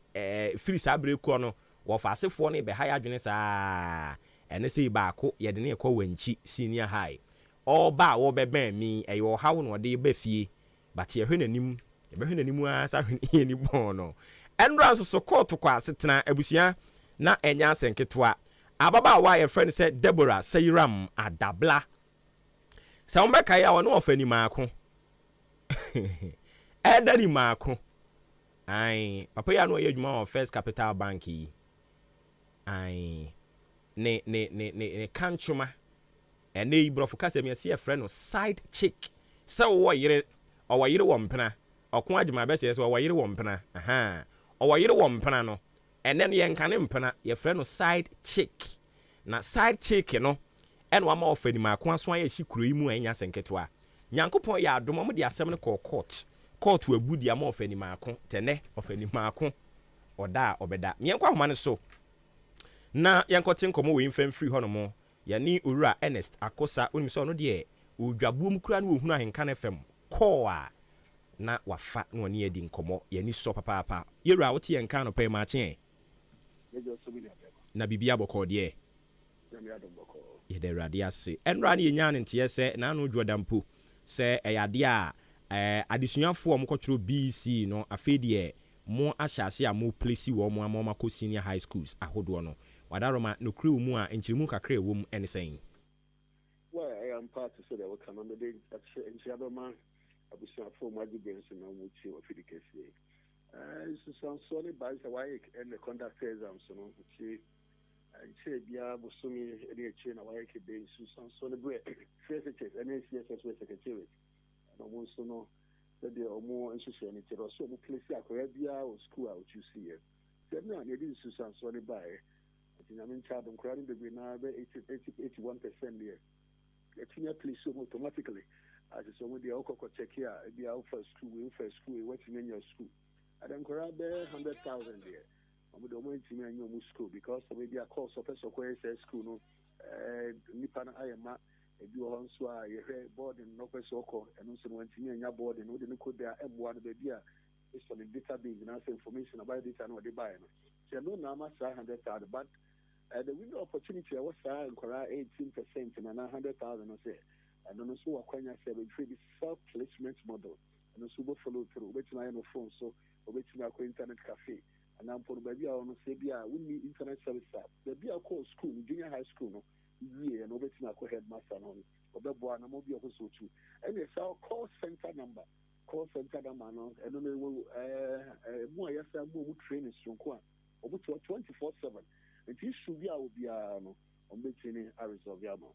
firi saa abere kɔ no wɔfa asefoɔ no bɛha yɛ adwene saa ɛne sɛ baako yɛde ne ɛkɔ wankyi senior high ɔba a wɔbɛbɛn mi ɛyɛ ɔhaw na ɔde ba fie but yɛhwɛ n'anim yɛbɛhwɛ n'anim a saa hwɛ ne ni bɔn no ɛnura nso so kɔɔto kɔ asetena abusua na ɛnya asɛnketewa ababaawa a yɛfrɛ no sɛ Deborah Sayiram Adabla sɛ wɔbɛka yi a wɔne wɔfa ni maako ɛda ni maako ai papa ya no ɔyɛ adwuma wɔ First Capital Bank yi ai ne kanchuma ɛne yi brɔfo kasa mi ɛsi yɛfrɛ no side chick sɛ wɔwɔ yere ɔwɔ yere wɔ mpena ɔko agyema bɛsɛ sɛ ɔwɔ yere wɔ mpena aha ɔwɔ yere wɔ mpena no ɛnɛ no yɛnka ne mpena yɛfrɛ no side chick na side chick no ɛna wama ɔfa ni maako aso ayɛ hyi kuro yi mu a ɛnya sɛnketewa nyankopɔn yɛ adom ɔmo de asɛm no kɔ court abu di ama ɔfa ni maako tɛnɛ ɔfa ni maako ɔda a ɔbɛda miɛnkɔ ahoma no so na yɛnkɔte nkɔmɔ wɔ mfɛm firi hɔ no mo yɛne owura Ernest Akosa onim sɛ ɔno deɛ odwabuom kura no wɔhunu Ahenkan FM kɔɔ a na wafa na ɔne yɛdi nkɔmɔ yɛni sɔ papaapa yɛwura wote yɛnka no pɛ maakye na bibia bɔkɔɔ deɛ yɛda awurade ase ɛnora ne yɛnya ne nteɛ sɛ naano dwoda mpo sɛ ɛyɛ adeɛ a adesuafoɔ mo kɔtwerɛ BC no afei deɛ mo ahyɛ ase a mo plesi wɔ mo ama makɔ senior high schools ahodoɔ no wadaroma no kure mu a nkyirimu kakra ɛwɔ mu ɛne sɛn well I am part to say that we can on the day that nchiabama abusuafoɔ mo agye bɛn so na mo tie wɔ fidi kɛseɛ so ne by the way and the conduct exams no tie nkyɛ bia bosomi ɛde akyire na wayɛ kɛbɛn so ne brɛ first test ɛne CSS secretary na mo nso no sɛdeɛ ɔmo nhyehyɛ ne kyerɛ so ɔmo plesi akɔyɛ biara wɔ school a ɔtu si yɛ sɛ na ne di nsusansoɔ ne baeɛ nti nyame nkyɛ adom koraa ne bebree na bɛ 81% deɛ yɛtumi plesi ɔmo automatically ase sɛ ɔmo deɛ ɔkɔkɔ check a bia wofa school watumi anya school adan koraa bɛ 100,000 deɛ ɔmo de ɔmo ntumi anya ɔmo school because ɔmo bi a course ɔpɛ sɛ ɔkɔyɛ sɛ school no nipa no ayɛ ma ebi wɔ hɔ nso a yɛhwɛ boarding no pɛ sɛ ɔkɔ ɛno nso no wantumi anya boarding no wode no kɔ da ɛmmoa no baabi a based on the database na sɛ information about data no wɔde baeɛ no sɛ no na ama saa 100,000 but the window opportunity ɛwɔ saa nkɔraa 18% na na 100,000 no sɛ ɛno no nso wakwanya sɛ bɛtwerɛ bi self placement model ɛno nso wobɛfollow through wobɛtumi ayɛ no phone so wobɛtumi akɔ internet cafe anampo no baabi a ɔno sɛ bi a wonni internet service a baabi a wokɔɔ school junior high school no wie no wobɛtumi akɔ headmaster no no ɔbɛboa na ma obi a ɔkɔ so otu ɛne saa call center number no ɛno no mu a yɛsa mu ɔmu training sonko a ɔmu 24/7 nti issue bi a obiara no ɔmbɛtumi aresolve ama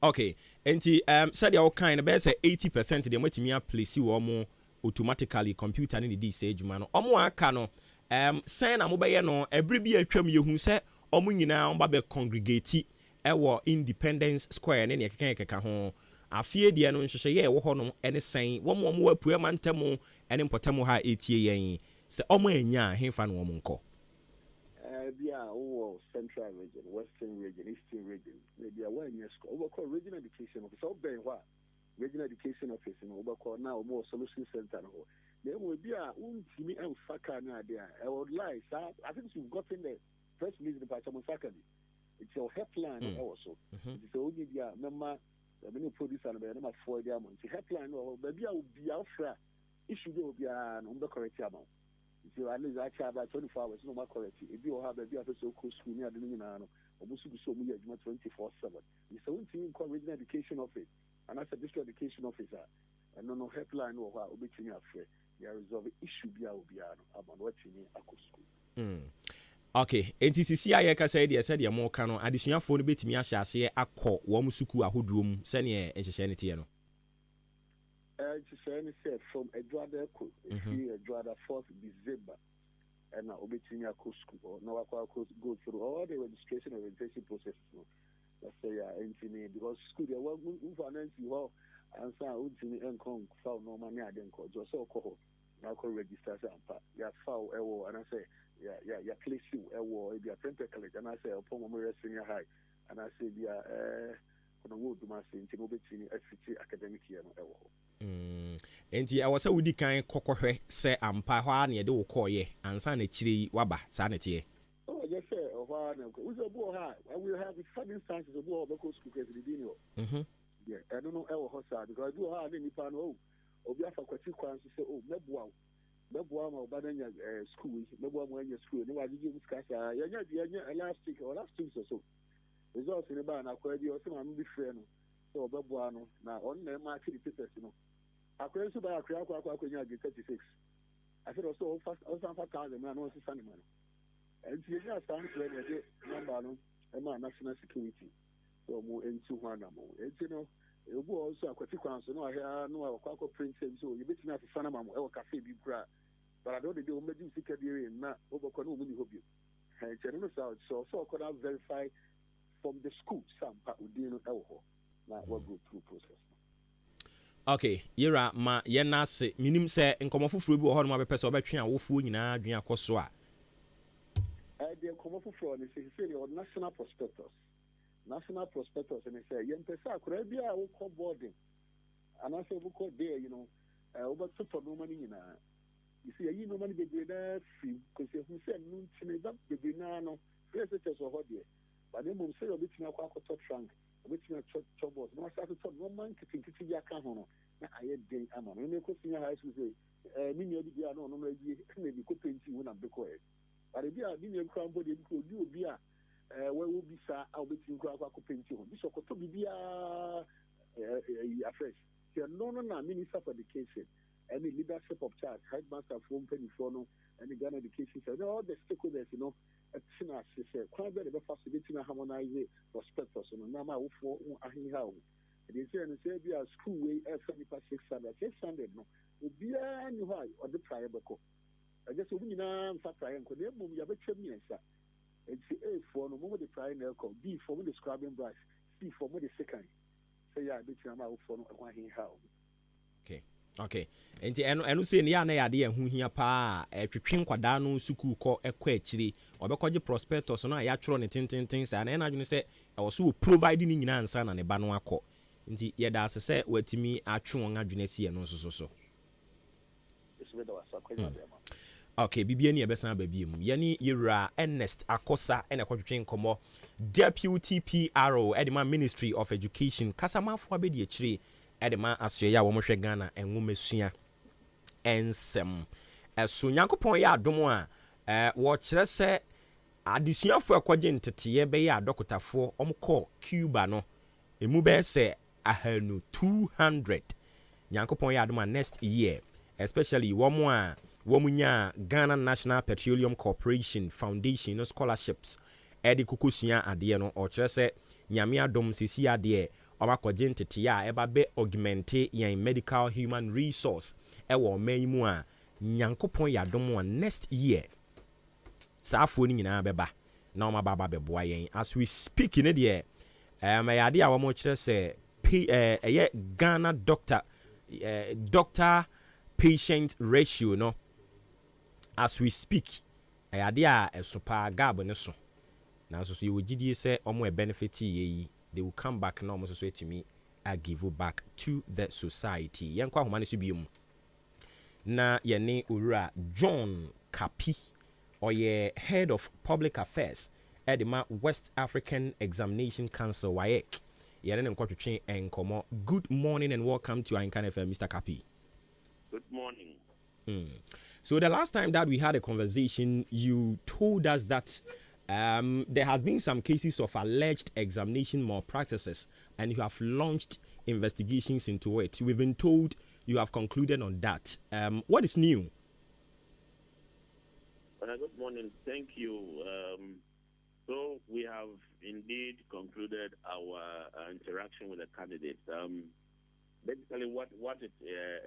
okay nti sɛdeɛ wokan no bɛyɛ sɛ 80% deɛ matumi aplesi wɔ mo automatically computer ne di sɛ adwuma no ɔmo aka no sɛn na mobɛyɛ no ɛbere bi atwam yɛhu sɛ ɔmo nyinaa ɔmba bɛ congregate ɛwɔ Independence Square ne keka ho afie deɛ no nhyehyɛ yɛ ɛwɔ hɔ no ɛne sɛn wɔn wɔ apue ma ntɛm ɛne mpɔtɛm ha etie yɛn sɛ ɔmo anya hefa no wɔn nkɔ bia wɔ Central Region, Western Region, Eastern Region maybe a one year school overcall regional education office ɔbɛn hɔ a regional education office no overcall na ɔmo solution center no hɔ na emu bi a wontumi ɛmfa kaa ne ade a ɛwɔ lie saa I think you've gotten the first release the patch ɔmo saka bi it's your helpline ɛwɔ so nti sɛ onye bi a mɛma ɛbɛne producer no bɛyɛ ne ma foɔ di ama nti helpline no wɔ hɔ baabi a obi afra issue bi obiara no ɔmo bɛ correct ama nti at least actually about 24 hours no ma correct ebi wɔ ha baabi a fɛ sɛ okɔ school ne ade no nyinaa no ɔmo so bi so ɔmo yɛ adwuma 24/7 nti sɛ wontumi nkɔ regional education office anaasɛ district education office a ɛno no helpline no wɔ hɔ a wobɛtumi afrɛ yɛ resolve issue bi a obiara no ama no watumi akɔ school okay enti sisi a yɛka sɛ deɛ sɛdeɛ mo ka no adesuafoɔ no bɛtumi ahyɛ aseɛ akɔ wɔn sukuu ahodoɔ mu sɛneɛ nhyehyɛ no teɛ no nhyehyɛ no sɛ from Adwada kɔ ɛfiri Adwada 4th December ɛna wobɛtumi akɔ school na wakɔ go through all the registration orientation processes no let's say enti ne because school deɛ wamfa no nsi hɔ and so ultimately encom foul no money I didn't call just so call now call register ya foul ewo and I say ya place you ewo if you are college and I say upon my senior high and I say on a wood to my saying to be FCT academic year ewo. Enti I was a woody kind cocoa say ampa hwa na de wo koye ansa na chiri waba sa na tie. Oh yes sir of we say bo ha we have some instances of bo because school case the dinio. Yeah, I don't know ewo hosa because do ha ni pa no obi afa kwati kwan so say oh meboa ma obadanya school meboa mo anya school no wadi give skasa ya elastic or elastic so results in ba na kwa di o se ma mbi frɛ no so obeboa no na on na ma akiri papers no akwa so ba akwa nya 36 I said also fast also 5000 na no so sani man and you just stand for the number no e ma national security so mo enti ho na mo enti no ebu also akwati kwan so no ahia no akwa print so you betina afana ma mo e wo cafe bi kura but I don't dey o meji sika bi na obokọ na o mu ni hobi e chere no so could have verify from the school some udino e wo ho na we go through process. Okay, yera ma ye na se minim se nkomofoforo bi wo ho no ma be pese obetwe awofuo nyina adwen akoso a the nkomofoforo ni say the national prospectus and they say yen pesa akura bia wo call boarding and I say we call there over to no money nyina you see you no money be na free because you say no ntine that be na no first test so ho there but them say obitina akwa top rank obitina top boss no start to no man kitikiti ya ka ho no na aye den ama no me ko senior high school say me nua bia no no ma bi na bi ko penti wo na be ko e but bia bi ne kra mbo de bi ko obi a we will be sa a obitin kra akwa ko penti ho bi so ko to bibia afresh no na minister for education any leadership of charge headmaster from penny for no any Ghana education so all the stakeholders Tina says, quite better facility to harmonize prospectus on Nama for Ahinhao. They say, and say, be a school way, 600 no, will be a new high or the prior bako. I just open in for triangle, could they move your better me, sir? It's A for no more the prior call, B for me describing brush, C for me the second. Say, I bet you out for Ahinhao. Okay. Enti eno se ne ya na yade ehu hia pa twetwe nkwada no suku kɔ ekɔ akiri obekɔgye prospectus no a ya tworo ne tententen sa na adwene se e wo so provide ni nyina ansa na ne ba no akɔ nti ye da se watimi atwe won adwene sie no so okay bibia ni ebesan ba biem ye ni yewura Ernest Akosa ene kɔtwetwe nkomo deputy PRO edema Ministry of Education kasamafo abedi akiri edema asoya ya wo mohwe Ghana enwomesua ensem eso Nyankopon ya adom a wo kire se adesuafo akɔgye nteteye be ya adokotafo omkɔ Cuba no emu be se ahanu 200 Nyankopon ya adom a next year especially womunya Ghana National Petroleum Corporation Foundation no scholarships edi kokosua ade no o kire se nyame adom sisi ade obakɔgye ntete ya eba be augmente yan medical human resource ewo mayimu a Nyankopon ya dom a next year saafo ni nyina beba na o mababa beboa yan as we speak in the yade a wo mo kire se Ghana doctor patient ratio no as we speak yade a esopa gab ne so na so you gidie se omo e benefit yi they will come back now almost to me I give you back to the society yankwa homa ne so biom na yene owura John Kapi oye head of public affairs edema West African Examination Council WAEC yene nkotwetwe enkomo. Good morning and welcome to Ahenkan FM, Mr. Kapi. Good morning. So the last time that we had a conversation you told us that there has been some cases of alleged examination malpractices and you have launched investigations into it. We've been told you have concluded on that. What is new? Good morning. Thank you. So we have indeed concluded our interaction with the candidates. Basically, what it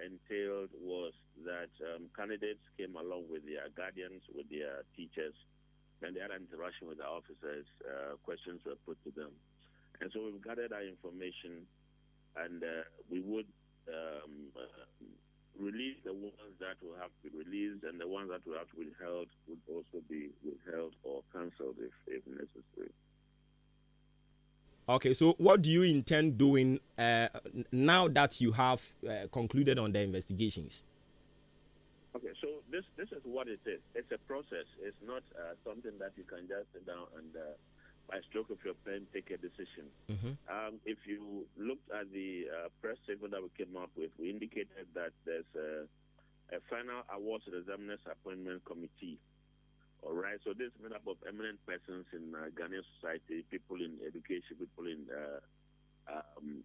entailed was that candidates came along with their guardians, with their teachers, and they had an interaction with the officers. Questions were put to them. And so we've gathered our information, and we would release the ones that will have to be released, and the ones that will have to be withheld would also be withheld or cancelled if necessary. Okay, so what do you intend doing now that you have concluded on the investigations? Okay, so this is what it is. It's a process. It's not something that you can just sit down and by stroke of your pen take a decision. If you looked at the press statement that we came up with, we indicated that there's a final awards and examiners appointment committee. All right, so this is made up of eminent persons in Ghanaian society, people in education, people in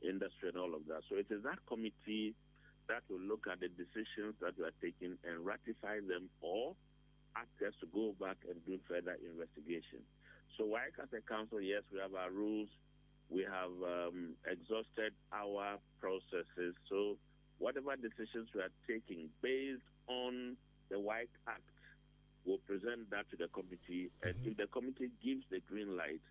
industry and all of that. So it is that committee that will look at the decisions that we are taking and ratify them, or ask us to go back and do further investigation. So WAEC as a council, yes, we have our rules. We have exhausted our processes. So whatever decisions we are taking based on the WAEC Act, we'll present that to the committee. And if the committee gives the green light,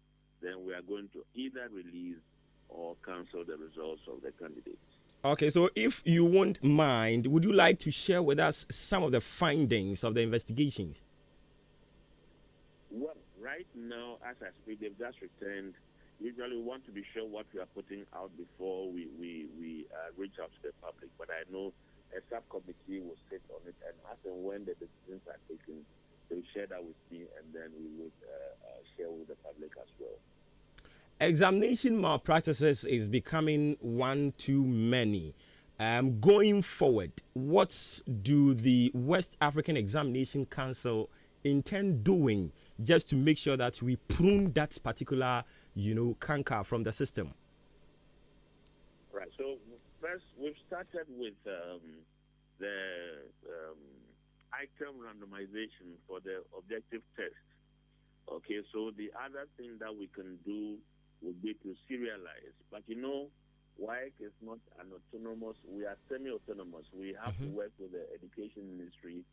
then we are going to either release or cancel the results of the candidates. Okay, so if you won't mind, would you like to share with us some of the findings of the investigations? Well, right now, as I speak, they've just returned. Usually we want to be sure what we are putting out before we reach out to the public. But I know a subcommittee will sit on it, and as and when the decisions are taken, they'll share that with me, and then we would share with the public as well. Examination malpractices is becoming one too many. Going forward, what do the West African Examination Council intend doing just to make sure that we prune that particular, canker from the system? Right. So first, we've started with the item randomization for the objective test. Okay. So the other thing that we can do would be to serialize. But WAEC is not an autonomous, we are semi-autonomous. We have to work with the education ministry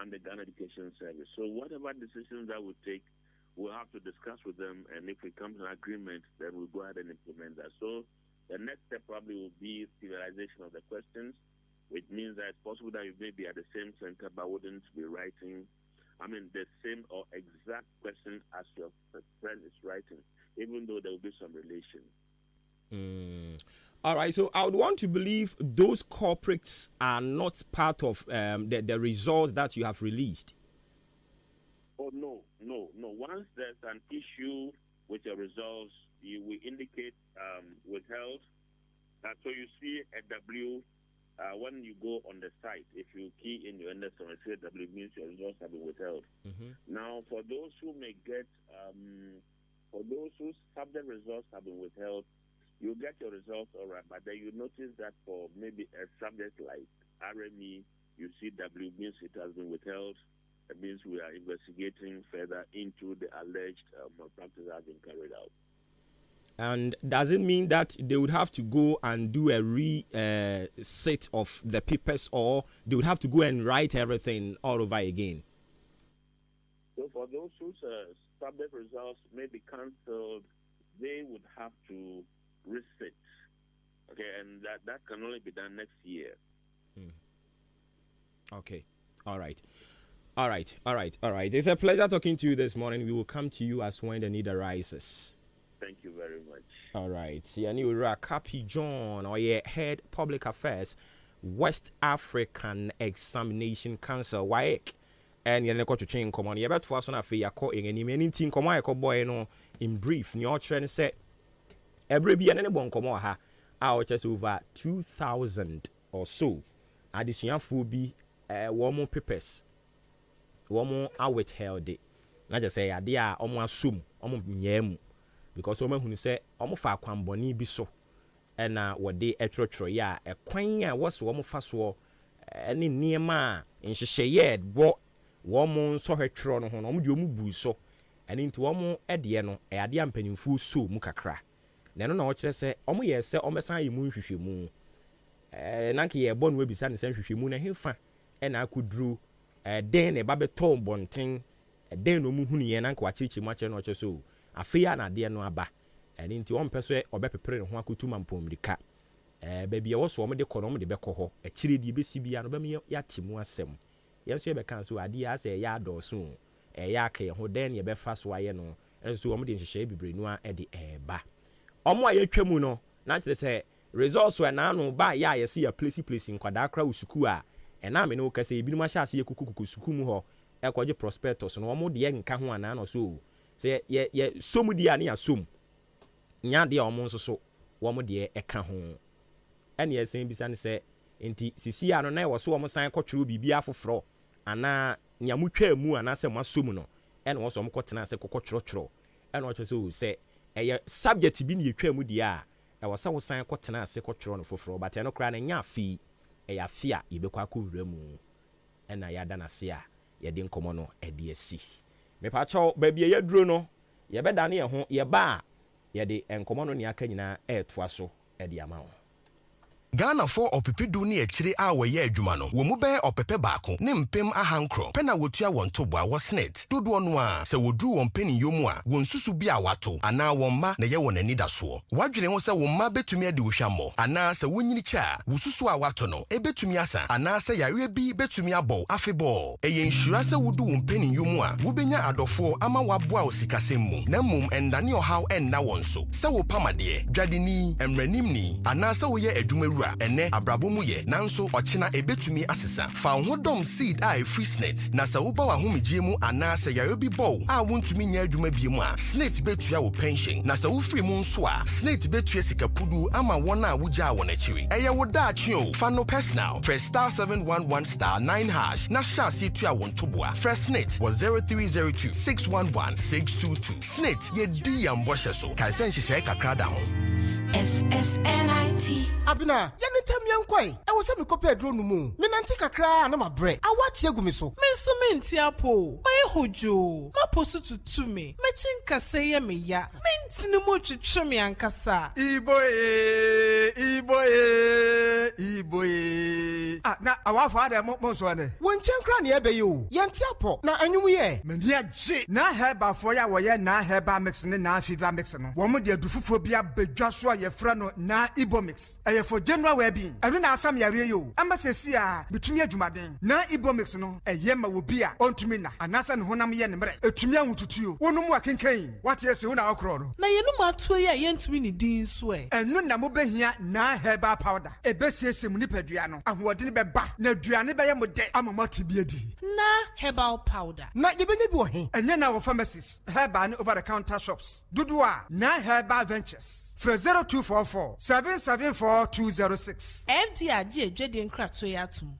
and the Ghana Education Service. So whatever decisions that we take, we'll have to discuss with them, and if we come to an agreement, then we'll go ahead and implement that. So the next step probably will be serialization of the questions, which means that it's possible that you may be at the same center but wouldn't be writing, the same or exact question as your friend is writing, even though there will be some relation. All right, so I would want to believe those corporates are not part of the results that you have released. Oh, no. Once there's an issue with your results, we indicate withheld. So you see a W when you go on the site. If you key in your index and say W, means your results have been withheld. Now, for those who may get, for those whose subject results have been withheld, you get your results all right, but then you notice that for maybe a subject like RME, you see W means it has been withheld. It means we are investigating further into the alleged malpractice that has been carried out. And does it mean that they would have to go and do a reset of the papers, or they would have to go and write everything all over again? So for those whose subject results may be cancelled, they would have to reset. Okay, and that can only be done next year. Okay. All right. It's a pleasure talking to you this morning. We will come to you as when the need arises. Thank you very much. All right. Kapi John, or Head Public Affairs, West African Examination Council, WAEC. And you're not to change command. You're about to ask on a fee. You're calling any anything. Come on, boy, in brief. You're trying to say every be an anyone come on, our just over 2,000 or so. Additional food be one more papers. One more out held it. Not just say, idea, almost assume, almost nyemu. Because woman who say, almost far quamboni be so. And what they etro ya, a quanya was one fast war. Any near ma, and she say, yet, what one more saw her tron on mubu so. And into one more ediano, a adiam penny full so mukakra. Then no say, yes, say, almost I moon fish moon. Nanky a bone will be sent the same moon and hilfa. And I could drew. Den a babe tom bonting, a den no muhuni and uncle chichi much and watch so. A fear na dear no aba, and into one person or be preparing one kutuman pom the cat. baby e wo so de kɔ no mo de bɛkɔ hɔ akyire die bɛsi bia no bɛm ya timu asɛm yɛso yɛbɛka so ade ya sɛ ya adɔso ya aka yɛ ho den ye bɛfa so ayɛ no enso wɔn de nhyehyɛ bibre no a de ɛba ɔmo a yɛtwa mu no na kyerɛ sɛ results were na no ba ya yɛse ya place nkwadaa kra usuku a ɛna me no kase ebinom ahyɛ ase yɛkukuku suku mu hɔ ɛkɔgye prospectus no ɔmo de yɛ nka ho ana no so sɛ yɛ som di a ne asom nya de a ɔmo nso so wɔmo de ɛka ho ɛne yɛsɛn bisa ne sɛ enti sisi a no na ɛwɔ so ɔmo san kɔtwero biribi afoforo ana nya mutwa mu ana sɛ mo asom no ɛna wɔso ɔmo kɔtena sɛ kɔkɔtwerɔtwerɔ ɛna ɔkyerɛ sɛ ɛyɛ subject bi ne yɛtwa mu di a ɛwɔ sɛ wo san kɔtena sɛ kɔtwerɔ no foforo but ɛno kra na nya afi ɛyɛ afi a yɛbɛkɔ akɔwura mu ɛna yɛada na se a yɛde nkɔmɔ no ɛde asi mepakyɛw baabi a yɛduro no yɛbɛda ne yɛ ho yɛba a yɛde nkɔmɔ no ne aka nyinaa ɛɛtoa so ɛde ama wo Ghana for opipidu ni echiri a wɔyɛ adwuma no. Wo mu bɛ opepe baako ne mpem ahankro. Pena wotua wɔn toboa wɔ snet. Dodoɔ no a sɛ woduru wɔn peni yomu a wɔn susu bi a wato ana wɔn ma na yɛ wɔn ani da soɔ. Wadwene ho sɛ wɔn ma betumi ade wo hwamɔ ana sɛ wonyini kya wo susu a wato no ebetumi asa ana sɛ yare bi betumi abɔ afebɔ. Ɛyɛ nhyira sɛ wodu wɔn peni yomu a wobenya adɔfoɔ ama waboa wo sikasɛm mu. Na mmom ɛndane ɔhaw ɛnna wɔn so. Sɛ wo pamadeɛ, dwadini, emranimni ana sɛ woyɛ adwuma ene abrabo mu ye nanso ochina ebetumi asesa fa ho dom seed a free snet na sa wo ba wa homegye mu ana sa yare bi bow a wontumi nya adwuma bi mu a snet betua wo pension na sa wo free mu nso a snet betua sikapudu ama wona wugya won akiri eye wo da atwe fa no personal press star 711 star 9 hash na sha si tua won toboa fresh snet was 0302 611 622 snet ye di yambo hyeso kai sen hyehyɛ kakra da ho SSNIT. Abina, yanitam yankoi. I was a copy of Dronumu. Minantika cry, no my bread. I watch Yagumiso. Mensuminti apo. My hojo. Ma posu to me. Machinka say me ya. Mintinumu chumi ankasa. Iboye. Ah, na our father Monswane. When Chankran ebe you. Yantiapo. Na anyumu ye. Mendia J. Na heba for ya waya na heba mixing na fever mixing. Woman dear dufuphobia bejaswa ye frano na Ibomix. Aye for general well-being. I don't know some yare you. Ambassador between your Jumaden. Na Ibomix no. A yema will be on to me na. Anasa and Honam Yenbre. A Tumia to you. One more can cane. What yes, you know, crowd. Na you know my 2 year yent mini dean swear. And no namobe here na heba powder. A best yes, Munipediano. And what didn't be back. Na Driani by a mode. I'm a multi-beardy. Na herbal powder. Na Yebeni. And then our pharmacies. Herban over the counter shops. Dudua. Na herbal ventures. For 0244 774 206. FDRG Jedian Crack Soyatum.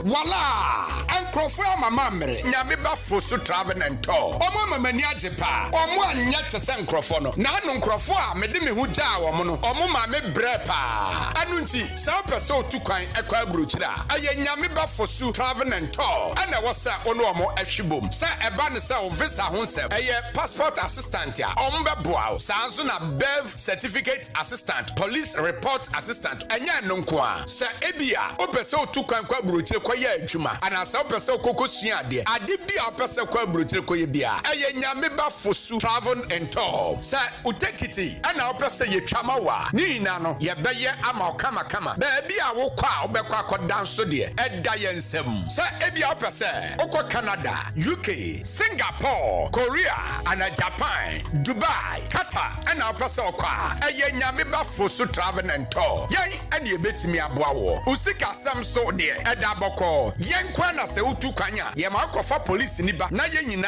Voila! Enkrofo mama mere nyame ba fosu travel and tour. Omo mamani ajepa. Omo anya tese enkrofo no. Na anu enkrofo a mede me hu gya wo mo no. Omo ma me brepa. Anu nti se opese otu kwan ekwa abrochira. Aye nyame ba fosu travel and tour. Ana wo se ono omo ahwibom. Se eba ne se o visa ho nsem. Aye passport assistant ya. Omo be boa. Sanso na bev certificate assistant, police report assistant. Anya no nko a. Se ebia opese otu kwan kwa abrochira kwa ye adwuma. Ana se opese okoko sua ade. Ade bia opese kwa abrochira kwa ye bia. Aye nyame ba fosu travel and tour. Se utekiti ana opese ye twama wa. Ni na no ye beye ama kama ba bia wo kwa obekwa akodan so de eda ye nsem. Se ebia opese okọ Canada, UK, Singapore, Korea, and Japan, Dubai, Qatar, and opese okwa. Aye nyame ba fosu travel and tour. Yen ane ebetimi aboa wo. Usika sam so de eda boko. Yen kwa na se utu kwanya. Ye ma kofa police ni ba. Na ye nyina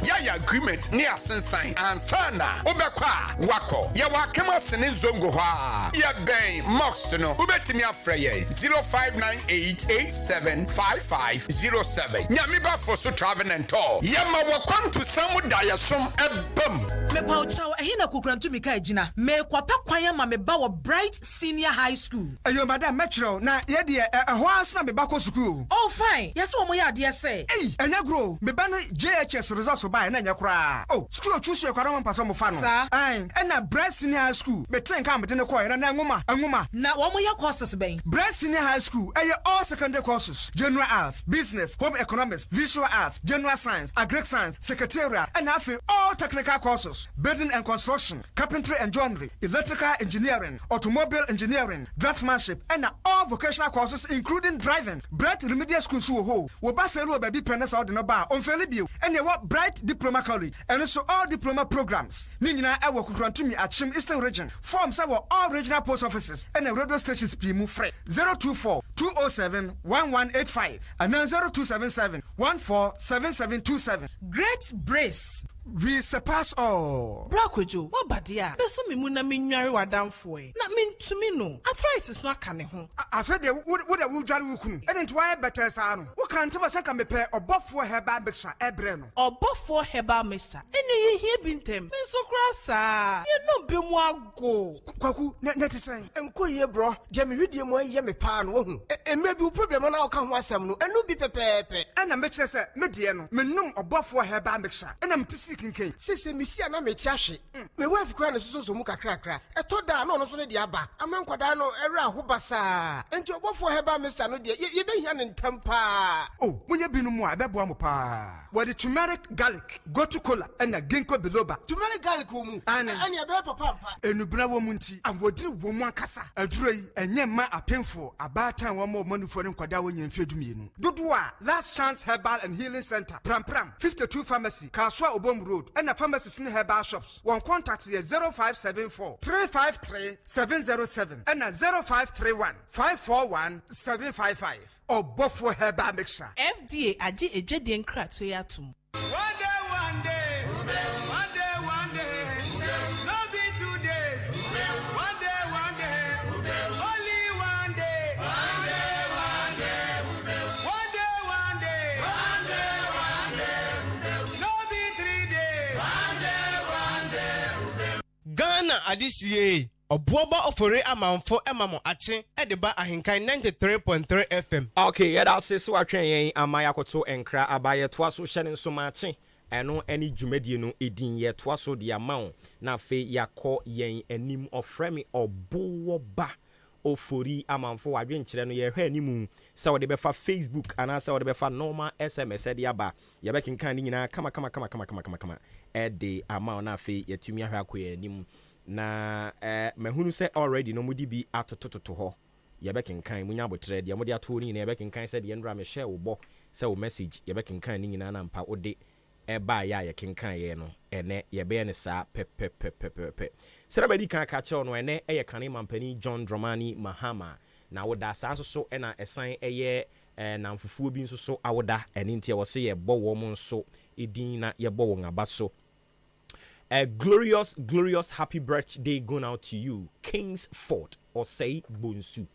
ya agreement ni asensan ansana obekwa wako. Ye wakema sene zongo ha. Ye ben mox no. Ubetimi afre ye 0598875507. Nyame ba fosu travel and tour. Ye ma wakon to samu dayasom ebam. Me pa chow ehi na kukrantu mika ejina. Me kwape kwanya ma me ba wo Bright Senior High School. Ayo madam metro na ye de ho as na me ba ko school. Oh fine. Yes wo mo ya de say. Hey, enya grow. Me ba no JHS results ba na enya kra. Oh, school choose e kwara mo paso mo fa no. Ai, na Bright Senior High School. Me train ka me de ne ko na ngoma. Na wo mo ya courses ben. Bright Senior High School all secondary courses. General arts, business, home economics, visual arts, general science, agric science, secretarial, and all technical courses. Building and construction, carpentry and joinery, electrical engineering, automobile engineering, draftsmanship, and all vocational courses including driving. Bright Remedial School ho. Wo ba felu baby pennes out no ba. On feli bio. And you what Bright Diploma College. And also all diploma programs. Ni nyina e wo kukrantumi Achim Eastern Region. Forms are all regional post offices and radio stations pimu free. 024 207 1185 and then 0277 147727. Great Brace. We surpass all. Brakojo, what badia? Beso mi muna mi nyari wadamfo e. Na min to me no. Arthritis no aka ne ho. Afa de wo de wo dware wo kunu. Ene nto why better sa no. Wo kan to saka me pe obofo herbal mixture ebre no. Obofo herbal mixture. Ene ye hie bintem. Me so kra sa. Ye no be mu ago. Kwaku net sen. Enko ye bro. Je me hwedie mu ye me pa no hu. Emre bi problem na aka ho asem no. Enu bi pepepe. Ana me kire se me de no. Me num obofo herbal mixture. Ena mtisi kinken. Sese misi ana meti ahwe. Me wife kra na soso mu kakrakra. Eto da na ono so ne de aba. Amenkwada no ere ahobasa. Enti obofo heba Mr. no de ye behia ne ntampa. Oh, munye binu mu a bebo am pa. With the turmeric garlic, go to cola and a ginkgo biloba. Turmeric garlic wo mu. Ani e be papa mpa. Enubra wo mu nti. Amwodiri wo mu akasa. Aduroi enye ma apemfo abatan wo mo manufo ne nkwada wo nyemfi adwumienu. Dodo a Last Chance Herbal and Healing Center. Pram 52 Pharmacy, Kaswa Obom Road. And the pharmacies in herbal shops. One contact is 0574 353 707 and 0531 541 755 or Buffalo Herbal Mixture. FDA aji ejedi nkra to yatum. One day. No be 2 days. One day. Only one day. One day. No be 3 days. Ghana adisiye obuoba ofore amanfo emamo ache edeba ahenkan 93.3 FM. Okay, yeah, that's it. So I train amaya koto enkra abaye toa so hye nso ma ache eno ani dwumadie no edin ye toa so de amount na fe yakọ yen anim ofremi obuoba ofori amanfo wadwe nkyere no ye hwe animu se wo de befa Facebook ana se wo de befa normal SMS de aba ye be kenkan ni nyina kama de amount na fe yetumi ahwe akoye anim na mahunu se already no mudi bi atotototo ho ye be kenkan munya botre de mudi ato ni ye be kenkan se de ndra me share wo bo se wo message ye be kenkan ni nyina na mpa ode eba ya ye kenkan ye no ene ye be ne sa pe sera badi kan ka che no ene eye kane mampani John Dramani Mahama na woda sa so ena esan eye na mfufuo bi nso so awoda ene ntia wo se ye bo wo mo nso edin na ye bo wo ngaba so. A glorious happy birthday going out to you, Kingsford or say Bonsu.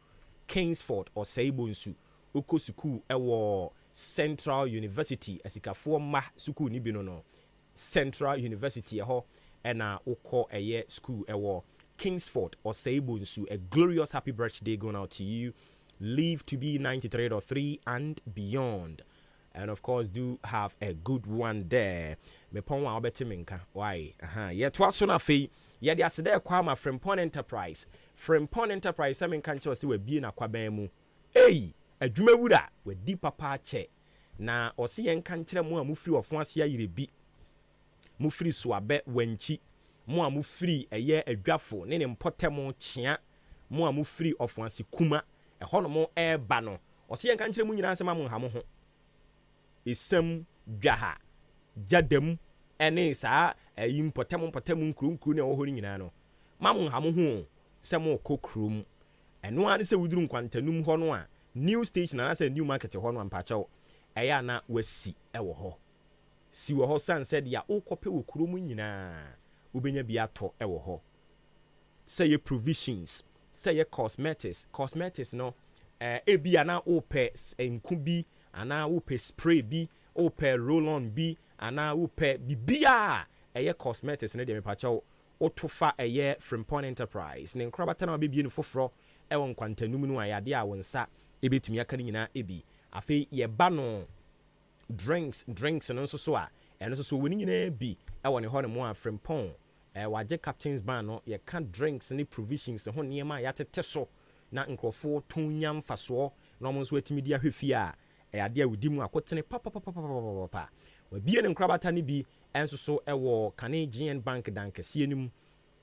Uko suku ewo Central University esikafo ma suku ni bi no Central University ho ena uko eye school ewo Kingsford or say Bonsu. A glorious happy birthday going out to you. Live to be 93.3 and beyond. And of course, do have a good one there. Me pon wa obeti minka. Why? Ye to aso na fe. Ye de asede kwa ma Frimpong Enterprise. Frimpong Enterprise am nka nche se we bie na kwaban mu. Hey, adwuma wura we di papa che. Na ose ye nka nkyere mu a mu firi ofo ase ayire bi. Mu firi so abe wanchi. Mu a mu firi eye adwafo ne mpotemo kyea. Mu a mu firi ofo ase kuma. Eho no mo eba no. Ose ye nka nkyere mu nyina asema mu ha mo ho. Isem dwaha jadem ene saa impotemu nkuru ne wo nyina no mamu ha mo ho sem kokrum eno ane se wuduru nkwantanum ho no a new station na se new market ho no ampacho eya na wasi ewo ho si wo ho san said ya ukope wo kurom nyina ubenya bi ato ewo ho say your provisions say your cosmetics no ebia na ope enkubi ana upe spray bi upe roll on bi ana upe bibia ɛyɛ cosmetics ne deɛ mepakyɛw otofa ɛyɛ Frimpong Enterprise ne nkrabata na bebie no foforo ɛwɔ nkwantanum no ayade a wonsa ebetumi aka ne nyina ebi afei yɛba no drinks no nso so a ɛno nso so woni nyina bi ɛwɔ ne hɔ no mo a Frimpong wagye captain's ban no yɛka drinks ne provisions ho nneɛma a yɛatete so na nkrɔfoɔ tonya mfasoɔ na ɔmo nso atumi di ahwɛ fie a ɛyade a wodi mu akotene papapapapapa wabie ne nkrabata ne bi ɛnso so ɛwɔ Canadian Bank dankɛseɛ no mu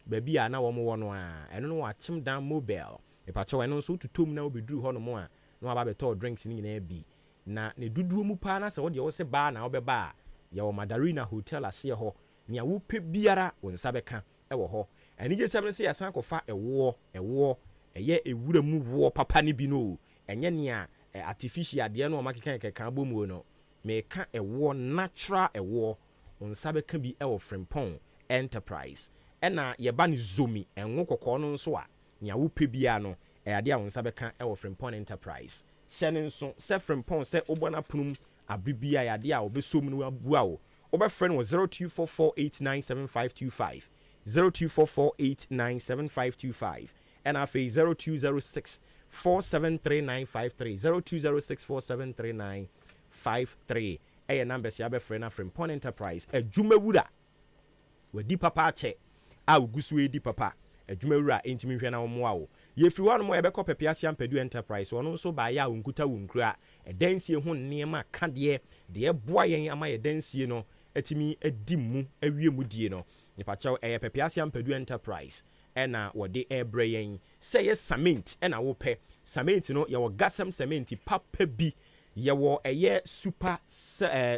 baabi a na wɔn wɔ no a ɛno no wakyem dan mobile mepakyɛw ɛno nso tutom na obeduru hɔ no mo a na waba bɛtɔ drinks ne nyinaa bi na ne duduo mu paa na sɛ wɔde wɔsɛ baa na wɔbɛba a yɛwɔ Madarina Hotel aseɛ hɔ nea wopɛ biara wo nsa bɛka ɛwɔ hɔ ɛnigye sɛm no sɛ yɛsan kɔfa ɛwoɔ ɛyɛ ewura mu woɔ papa ne bi no ɛnyɛ nea artificial adeɛ no ɔmakeka kɛka bɔ mu no meka ɛwoɔ natural ɛwoɔ wo nsa bɛka bi ɛwɔ Frimpong Enterprise ɛna yɛba ne zomi ɛnwo kɔkɔɔ no nso a nea wopɛ biara no ɛyade a wo nsa bɛka ɛwɔ Frimpong Enterprise hyɛ ne nso sɛ Frimpong sɛ wobɔ no aponum abibia yɛade a wɔbɛsom no abua wo wobɛfrɛ no wɔ 0244897525 0244897525 ɛna afei 0206473953 0206473953 ɛyɛ numbers yɛabɛfrɛ no Frimpong Enterprise adwumawura wadi papa akyɛ a wogu so edi papa adwumawura ntumi hwɛ na wɔmmoa wo yɛfiri hɔ no mo yɛbɛkɔ Pepiasia Mpadu Enterprise ɔno nso baayɛ a wɔnkuta wo nkura ɛdansie ho nneɛma kadeɛ deɛ ɛboa yɛn ama yɛdansie no atumi adi mu awie mu die no nipakyɛw ɛyɛ Pepiasia Mpadu Enterprise ɛna wɔde ɛbrɛ yɛn sɛ yɛ cement ɛna wopɛ cement no yɛwɔ gasam cement papa bi yɛwɔ ɛyɛ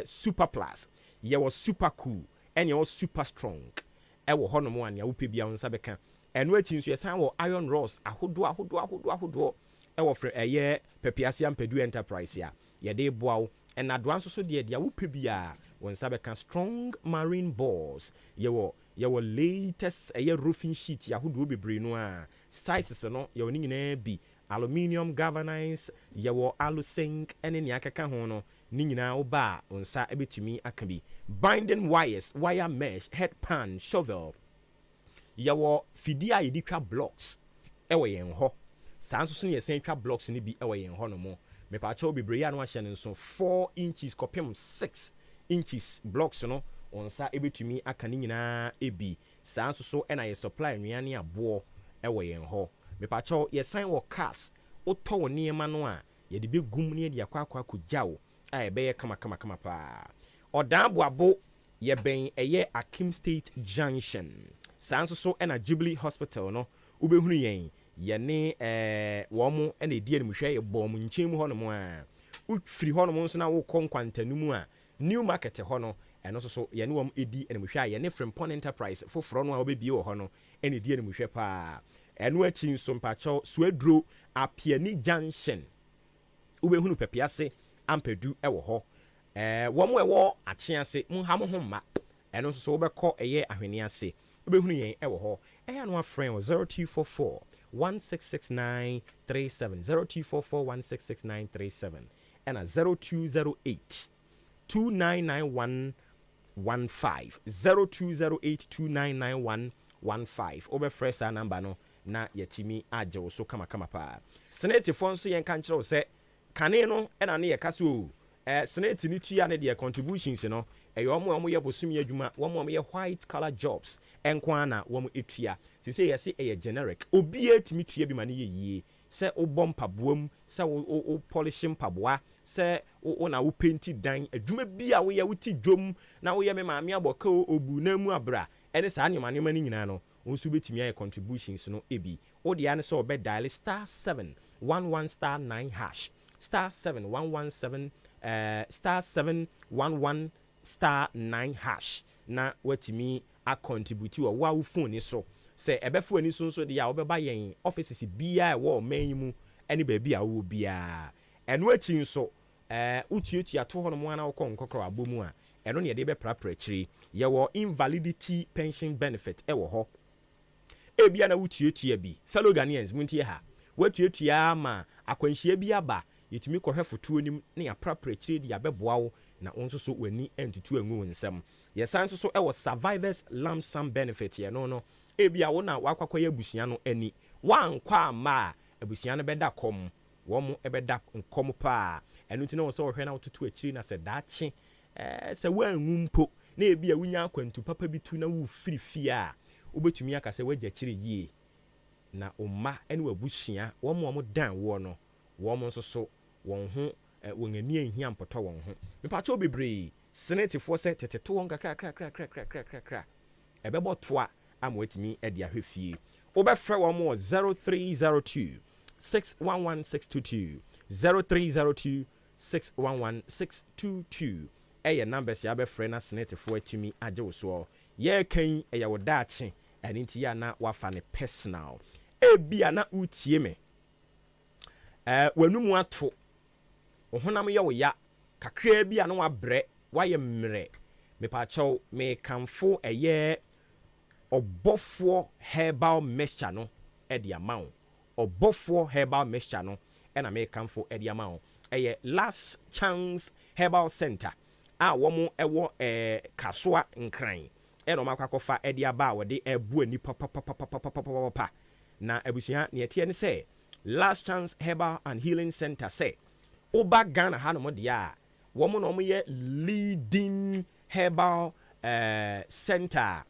super plus yɛwɔ super cool ɛna yɛwɔ super strong ɛwɔ hɔ nom a nea wopɛ bia wo nsa bɛka ɛno akyi nso yɛsan wɔ iron rods ahodoɔ ɛwɔ frɛ ɛyɛ Pepiasia Mpadu Enterprise a yɛde boa wo ɛna doa nso so deɛ wopɛ bia wo nsa bɛka strong marine balls yɛwɔ latest ɛyɛ roofing sheet ahodoɔ bebree no a sizes no yɛwɔ ne nyinaa bi aluminium galvanized yɛwɔ alusink ɛne nea akeka ho no ne nyinaa wo ba a wo nsa ɛbɛtumi aka bi binding wires wire mesh headpan shovel yɛwɔ fidie a yɛde twa blocks ɛwɔ yɛn hɔ saa nso so ne yɛsan twa blocks no bi ɛwɔ yɛn hɔ no mo mepaakyɛw bebree a no ahyɛ no nso 4 inches kɔpem 6 inches blocks no wo nsa ɛbɛtumi aka ne nyinaa ɛbi saa nso so ɛna yɛ supply nnuane aboɔ ɛwɔ yɛn hɔ mepaakyɛw yɛsan wɔ cars wotɔ wɔ nneɛma no a yɛde bɛgum ne yɛde akɔgya wo a yɛbɛyɛ kama paa ɔdan boabo yɛbɛn ɛyɛ Akim State Junction saa nso so ɛna Jubilee Hospital no wobɛhunu yɛne wɔn ɛna ɛdi animhwɛ yɛbɔ mu nkyɛn mu hɔ nom a wofiri hɔ nom nso na wokɔ nkwantanu mu a New Market hɔ no ɛno nso so yɛne wɔn ɛdi animhwɛ a yɛne Frimpong Enterprise foforɔ no a wɔbɛbie wɔ hɔ no ɛna ɛdi animhwɛ paa ɛno akyi nso mpakyɛw Suaduro Apiani Junction wobɛhunu Pepiase Ampadu ɛwɔ hɔ wɔn ɛwɔ Akyease mo ha mo ho mma ɛno nso so wobɛkɔ ɛyɛ Ahwene ase wobɛhunu yɛn ɛwɔ hɔ ɛyɛ ano afrɛn wɔ 0244 166937 0244 166937 ɛna 0208 299115 0208 299115 wobɛfrɛ saa number no na yɛtumi agye wo so kama paa senatefoɔ nso yɛnka nkyerɛ wo sɛ kane no ɛna ne yɛka so senate ne tua ne deɛ contributions no ɛyɛ wɔn yɛ bosom yɛ adwuma wɔn yɛ white collar jobs ɛnko na wɔn etua sisi yɛsi ɛyɛ generic obiara tumi tua bi ma ne yɛ yie sɛ wobɔ mpaboa mu sɛ wo polish mpaboa sɛ wo na wo painti dan adwuma bi a woyɛ wuti dwom na woyɛ me maame abɔka obu na mu abra ɛne saa nneɛma no nyinaa no wo nso betumi ayɛ contributions no ebi wo de ane sɛ ɔbɛ dial *711 *9 hash *711 *711 *9 hash na watumi a contribute wɔ wo phone so sɛ ɛbɛfo ani so nso de a wobɛba yɛn offices bia ɛwɔ ɔman yi mu ɛne baabi a wo bia ɛno akyi nso wotuatua to hɔ no mu ana wokɔ nkɔkɔrɔ abɔ mu a ɛno ne yɛde bɛprapra akyiri yɛwɔ invalidity pension benefit ɛwɔ hɔ ebia na wotuatua bi fellow Ghanaians muntie ha wotuatua ma akwanhyia bi aba yɛtumi kɔhwɛ fotuo nim ne yɛprapra akyiri de abɛboa wo na wo nso so w'ani ntutu angu nsɛm yɛsan nso so ɛwɔ survivors lump sum benefit yɛ no ebia wo na wakwakwɔ abusua no ani wankɔ ama a abusua no bɛda kɔm wɔn ɛbɛda nkɔm paa ɛno nti na wɔ sɛ wɔhwɛ na wototo akyiri na sɛ daakye sɛ woanwu mpo na ebia wonya akwantu papa bi tu na wo firi fie a wobɛtumi aka sɛ wagya kyiri yie na umma ɛne wabusua wɔn dan wo no wɔn nso so wɔn ho wɔn ani ehia mpɔtɔ wɔn ho mpatɔ bebree senetifoɔ sɛ teteto wɔn kakra ɛbɛbɔ toa ama watumi ɛde ahwɛ fie wobɛfrɛ wɔn wɔ 0302 611622 0302 611622 ɛyɛ numbers yɛ abɛfrɛ na senetifoɔ atumi agye wo soɔ yɛkan ɛyɛ wo daakye ɛne nti yɛ na wafa ne personal ebia na utie me w'anum ato wo honam yɛ wo ya kakra bi a na wabrɛ wayɛ mmerɛ mepaakyɛw mekamfo ɛyɛ ɔbɔfoɔ herbal mixture no ɛde ama wo ɔbɔfoɔ herbal mixture no ɛna mekamfo ɛde ama wo ɛyɛ last chance herbal center a wɔn ɛwɔ kasoa nkran ɛna ɔmo akɔfa ɛde aba a wɔde ɛbu nipa papapapapapapa na abusua ne ɛteɛ ne sɛ last chance herbal and healing center sɛ oba Ghana ha no mo deɛ a wɔn na wɔn yɛ leading herbal center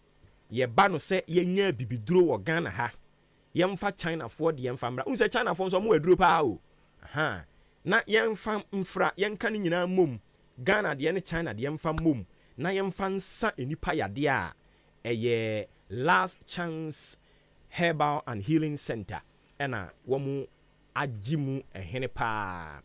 yɛba no sɛ yɛnya bibiduro wɔ Ghana ha yɛmfa Chinafoɔ de yɛmfa mmra sɛ Chinafoɔ nso ɔmo aduro paa o na yɛmfa mfra yɛnka ne nyinaa mom Ghana deɛ ne China deɛ mfa mom na yɛmfa nsa enipa yadeɛ a ɛyɛ last chance herbal and healing center ɛna wɔn agye mu ɛhene paa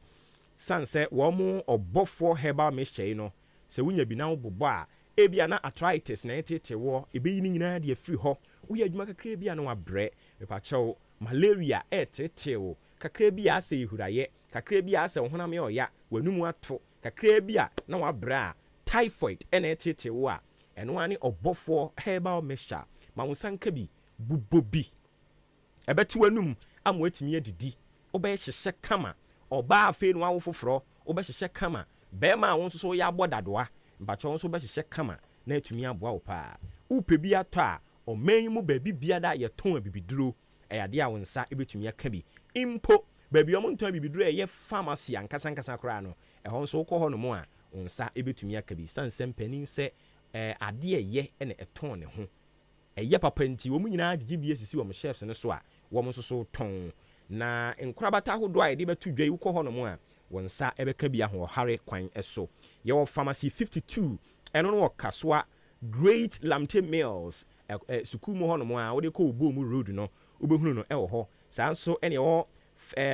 sanse wɔn ɔbɔfoɔ herbal mixture no sɛ wonya bi na wobobɔ a ebia na arthritis na ɛtete wɔ ebeyi ne nyinaa de afiri hɔ woyɛ adwuma kakra bi a na wabrɛ mepakyɛw malaria ɛtete wo kakra bi a asɛ ihurayɛ kakra bi a asɛ honam yɛ ɔya w'anum ato kakra bi a na wabrɛ a typhoid ɛna ɛtete wo a ɛno ani ɔbɔfoɔ herbal mixture ma wo sanka bi bubɔ bi ɛbɛte w'anum ama watumi adidi wobɛyɛ hyehyɛ kama ɔbaa afei no awo foforɔ wobɛhyehyɛ kama bɛrima a wo nso so yɛ abɔ dadoa mpakyɛ wo nso bɛhyehyɛ kama na atumi aboa wo paa wopɛ bi atɔ a ɔman yi mu baabi biada yɛtɔn abibiduro ɛyade a wo nsa ɛbɛtumi aka bi mpo baabi ɔmo ntɔn abibiduro ɛyɛ pharmacy ankasa koraa no ɛhɔ nso wokɔ hɔ no mu a wo nsa ɛbɛtumi aka bi sansɛ mpanin sɛ adeɛ ɛyɛ ɛna ɛtɔn ne ho ɛyɛ papa nti wɔn nyinaa gyegye bi esisi wɔn chefs no so a wɔn nso so tɔn na nkorabata ahodoɔ a yɛde bɛto dwa yi wokɔ hɔ no mu a wɔn nsa ɛbɛka bi ahoɔhare kwan ɛso yɛwɔ pharmacy 52 ɛno no wɔ kasoa great lamte mills sukuu mu hɔ no mu a wode kɔ obo mu road no wobɛhunu no ɛwɔ hɔ saa nso ɛne ɛwɔ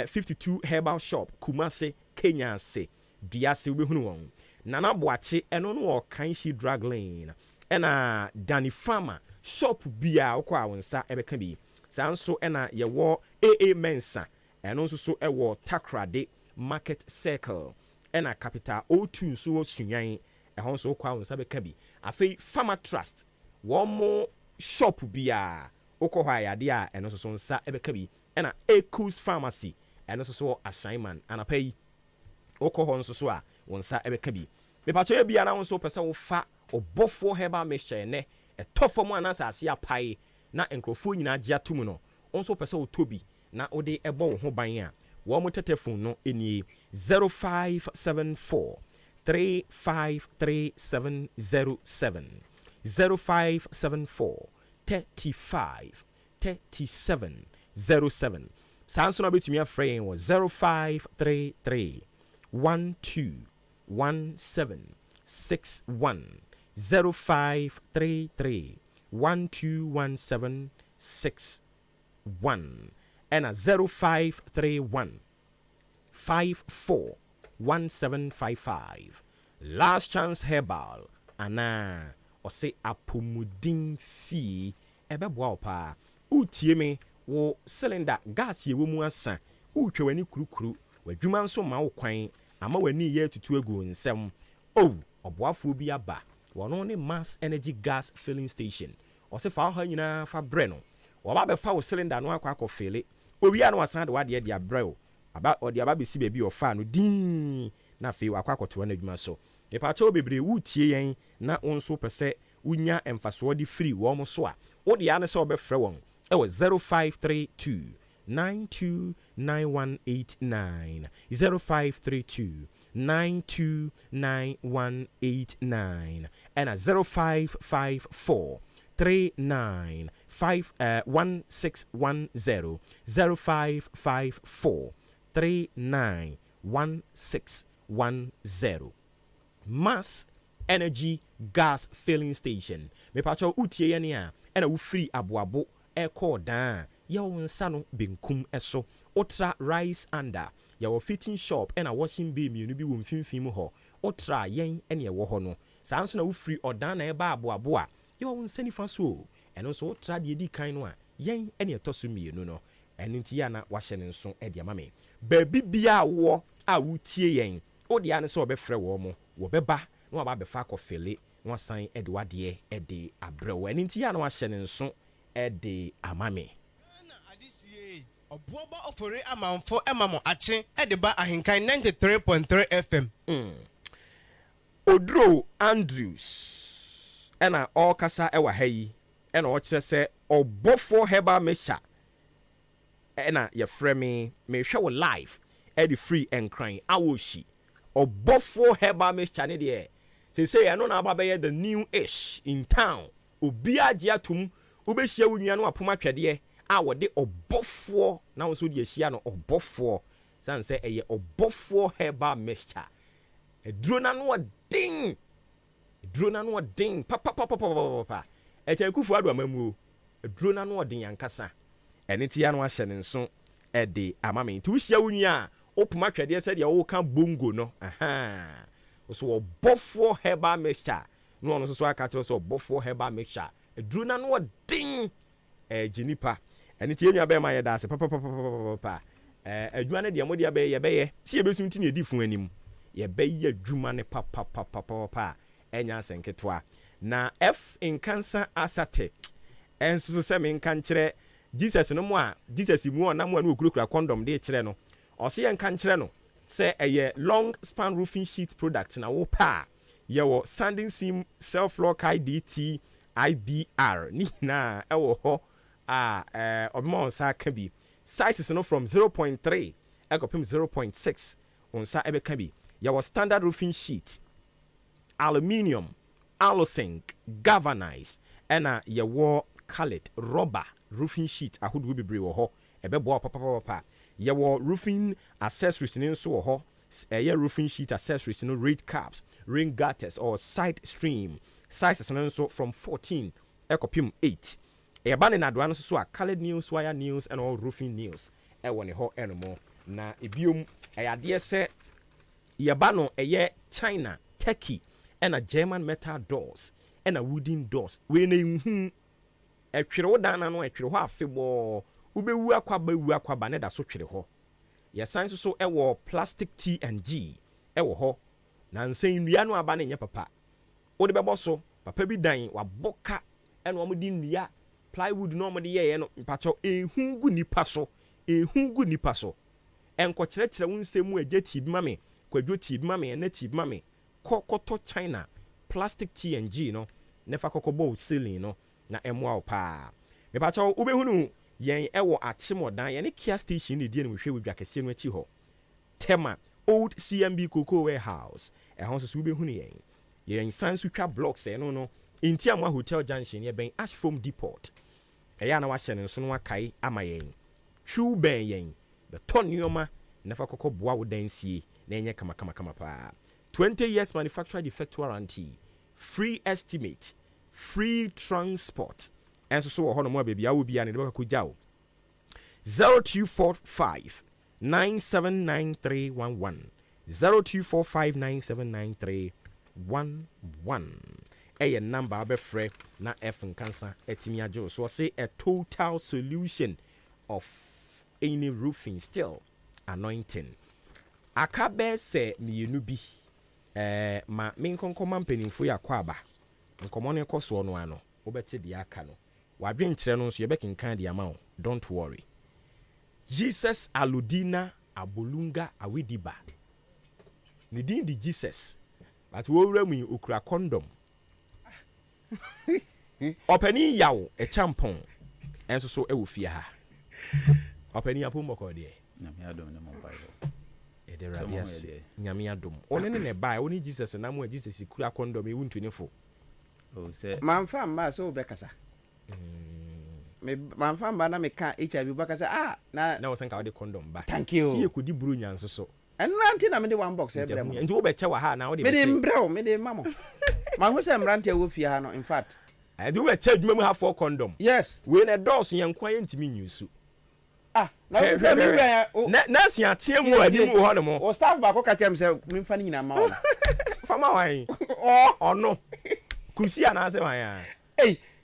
52 herbal shop Kumase Kenya ase duase wobɛhunu wɔn nana boakye ɛno no wɔ kanshi drug lane ɛna Danny Farmer shop bia wokɔ a wɔn nsa ɛbɛka bi saa nso ɛna yɛwɔ AA Mensa ɛno nso so ɛwɔ Takrade Market Circle ɛna Capital O2 nso wɔ Sunyan ɛhɔ nso wokɔ a wɔn nsa bɛka bi afei Farmer Trust wɔn mo shop bia wokɔ hɔ a yɛade a ɛno nso so nsa ɛbɛka bi ɛna Ekus Pharmacy ɛno nso so wɔ Ashaiman anapa yi wokɔ hɔ nso so a wɔn nsa ɛbɛka bi mepatɔ yɛ bia na wɔn nso pɛ sɛ wofa ɔbɔfoɔ herbal mixture nɛ ɛtɔ fam anaasɛ ase apae na nkurɔfoɔ nyinaa gye ato mu no nso pɛ sɛ wotɔ bi na wode ɛbɔ wo ho ban a wɔn telephone no nie 0574 353707 0574 35 3707 saa nso na wobɛtumi afrɛ yɛn wɔ 0533 121761 0533 121761 ɛna 0531 541755 last chance herbal ana ɔse apomudin fee ɛbɛboa wo paa wotie me wo cylinder gas yɛwɔ mu asa wotwa w'ani kurukuru w'adwuma nso ma wo kwan ama w'ani yɛ tutu agu nsɛm ɔboafoɔ bi aba wɔno ne mass energy gas filling station ɔse fa wo ha nyinaa fa brɛ no wɔba bɛfa wo cylinder no akɔ fele owia no wasan de wadeɛ de abrɛ wo ɔde aba bɛsi baabi ɔfa no din na afei wakɔ akɔtoa no adwuma so Epacho bebre wutie yen na onso pese unya emfaso de free wo mo so a wo de ane se obefre won e wo 0532 929189 0532 929189 and a 0554 391610 0554 391610 Mass Energy Gas Filling Station. Me pacho utie ye ne a na wo free aboabo e call down ya wo nsa no benkum eso Otra Rice Under ya wo fitting shop and a washing bay mienu bi wo mfimfim ho Otra yen ene ye wo ho no saa nso na wo free odan na e ba aboabo a ya wo nsa nifa so eno so Otra de di kan no a yen ene etoso mienu no eno nti ya na wahye ne nso e de amame ba bibia wo a wutie yen odi ane so obefre wo mo wo beba na wa ba befa kofele na san e de wade e de abrewo eno nti ya na wahye ne nso e de amame Obuoba ofore amanfo emamo ache edeba Ahenkan 93.3 FM. Odro Andrews ena all kasa ewa hayi ena o kire se obofo heba mesha ena ye frame me hwe wo live edi free and crying awoshi obofo heba mesha ne de say eno na aba be the new ish in town obi agye atum obehia wunua no apoma twede a wode obofo na wo so de ahia no obofo san say eye obofo heba mesha eduro na no odin pa eche kufu adu amamu eduro na no odin yankasa ene ti ya no ahye ne nso ede amame nti wohia wunua opoma twede se de wo ka bongo no aha so obofo heba mesha no ono so aka tro so obofo heba mesha eduro na no odin jinipa ene ti enua be ma ye da se pa adwuma ne de mo de be ye si e besum ti ne di fun anim ye be ye adwuma ne pa enya senketwa na F in cancer asatek enso se me nkan kire Jesus no mo a Jesus mu na mo na okurukura condom de kire no o se ye nkan kire no se eye long span roofing sheet product na wo pa ye wo sanding seam self lock IDT IBR ni na e wo ho obimo onsa ka bi sizes no from 0.3 ekopim 0.6 onsa ebe ka bi ya was standard roofing sheet aluminium aluzinc galvanized ena ya wo colored rubber roofing sheet ahodo bebre wo ho ebe bo papa ya wo roofing accessories ni nso wo ho ya roofing sheet accessories no raid caps rain gutters or side stream sizes no nso from 14 ekopim 8 Ebane na doano so a colored nails, wire nails and all roofing nails. E woni ho enemo na ebiom ade se yebano eye China, Turkey and a German metal doors and a wooden doors. We na etwere wo dan na no etwere ho afebo ubewu akwa ba ne da so twere ho. Ye science so e wo plastic T&G e wo ho na nsan nnua no aba na nya papa. Wo de bebo so papa bi dan wa boka ene wo di nnua plywood no mo de ye no mpacho ehungu nipa so enko kire wo nsemu agye ti bi mame kwadwo ti bi mame na ti bi mame kokoto China plastic T&G no nefa kokobo ceiling no na emo pa me pacho ubehunu yen ewo achimodan yen Kia station ni die no hwe wodwa kese no achi ho Tema old CMB Cocoa warehouse ho so ubehunu yen sansu twa blocks no Intiamwa Hotel Junction ye ben Ash Foam Depot. Eya na wahye ne nso no akai ama yen. True ben yen. The ton nyoma nefa kokko boa wo dansie na enye kama pa. 20 years manufacturer defect warranty. Free estimate. Free transport. Enso so wo ho no mo bebia wo bia ne de bakakogya wo. 0245 979311 0245 979311 a number abefre na F cancer etimi ajo so say a total solution of any roofing still anointing akabe se mienu bi ma menkonkoma mpanimfo yakwa aba nkomo ne koso no ano obete de aka no wadwen kire no so yebekenkan de ama don't worry Jesus Aludina Abolunga Awidiba ni din di Jesus but wo wura mu okura condom opani yawo e champon enso so e wo fie ha opani apomoko de nyame adom ne mo bible e de radias nyame adom one ne bai oni Jesus na mo Jesus kura condom e wuntu ne fo o se manfa mba so be kasa me manfa mba na me ka HIV ba kasa na wo senka wo de condom ba thank you si ekodi buru nyanso so enranti na me de one box e brem nti wo be che wa ha na wo de me de mbrɛw me de mamo ma ho se mranti wo fie ha no in fact I do a che adwuma mu ha for condom yes we na dɔɔso yɛn kwa yɛntimi nyusu na si atie mu anim wo hɔ no mo o staff ba ko ka chem se me fa ni nyina ma wo fa ma wan ɔno kusi ana se wan ya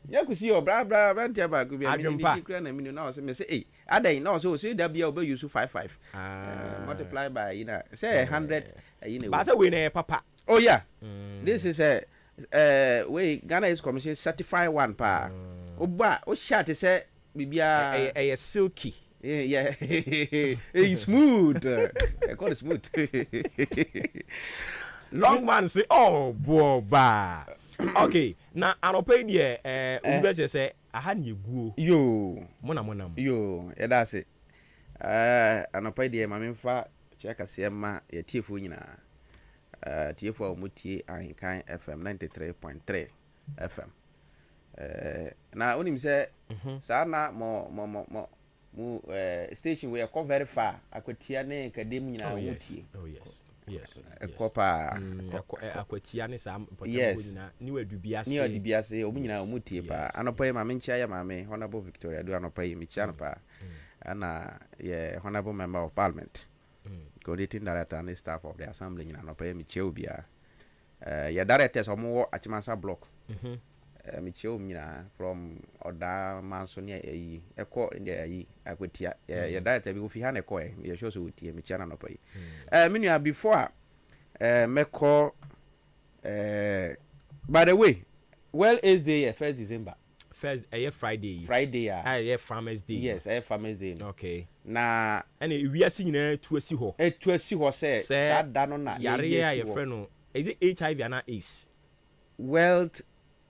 ya kusi o bra ntia ba ku bi mi di kura na minu na o se me se adan na o se da bia o be use 55 multiply by say 100 ba say we na papa oh yeah this is we Ghana is commission certified one pa oba o shot say bibia silky yeah it's smooth I call it smooth long man say oh boba okay na anope die ubese say aha na eguo yo monam yo e da say anope die ma memfa cheka sema ya tiefo nyina tiefo mutie Ahenkan FM 93.3 FM na onim say sa na mo station we ko very far akwatia ne kadem nyina mutie yes kopa akwatia ne sa yes ni wadubiase omu nyina mutie pa anopa ma menchia ya mame honorable Victoria do anopa mi chia pa ana ye honorable member of parliament coordinating director and staff of the assembly nyina anopa mi chia obia ya directors omo Achimansa block mi chia nyina from oda manso ne ayi eko ayi akwatia ya director bi ofi ha na eko ye show so wotie mi chia na anopa yi menu before meko by the way well is day 1st December first Friday Farmers Day yes Farmers Day okay na and we are seeing to see ho say sad dano na yare ya your friend no is it HIV and AIDS World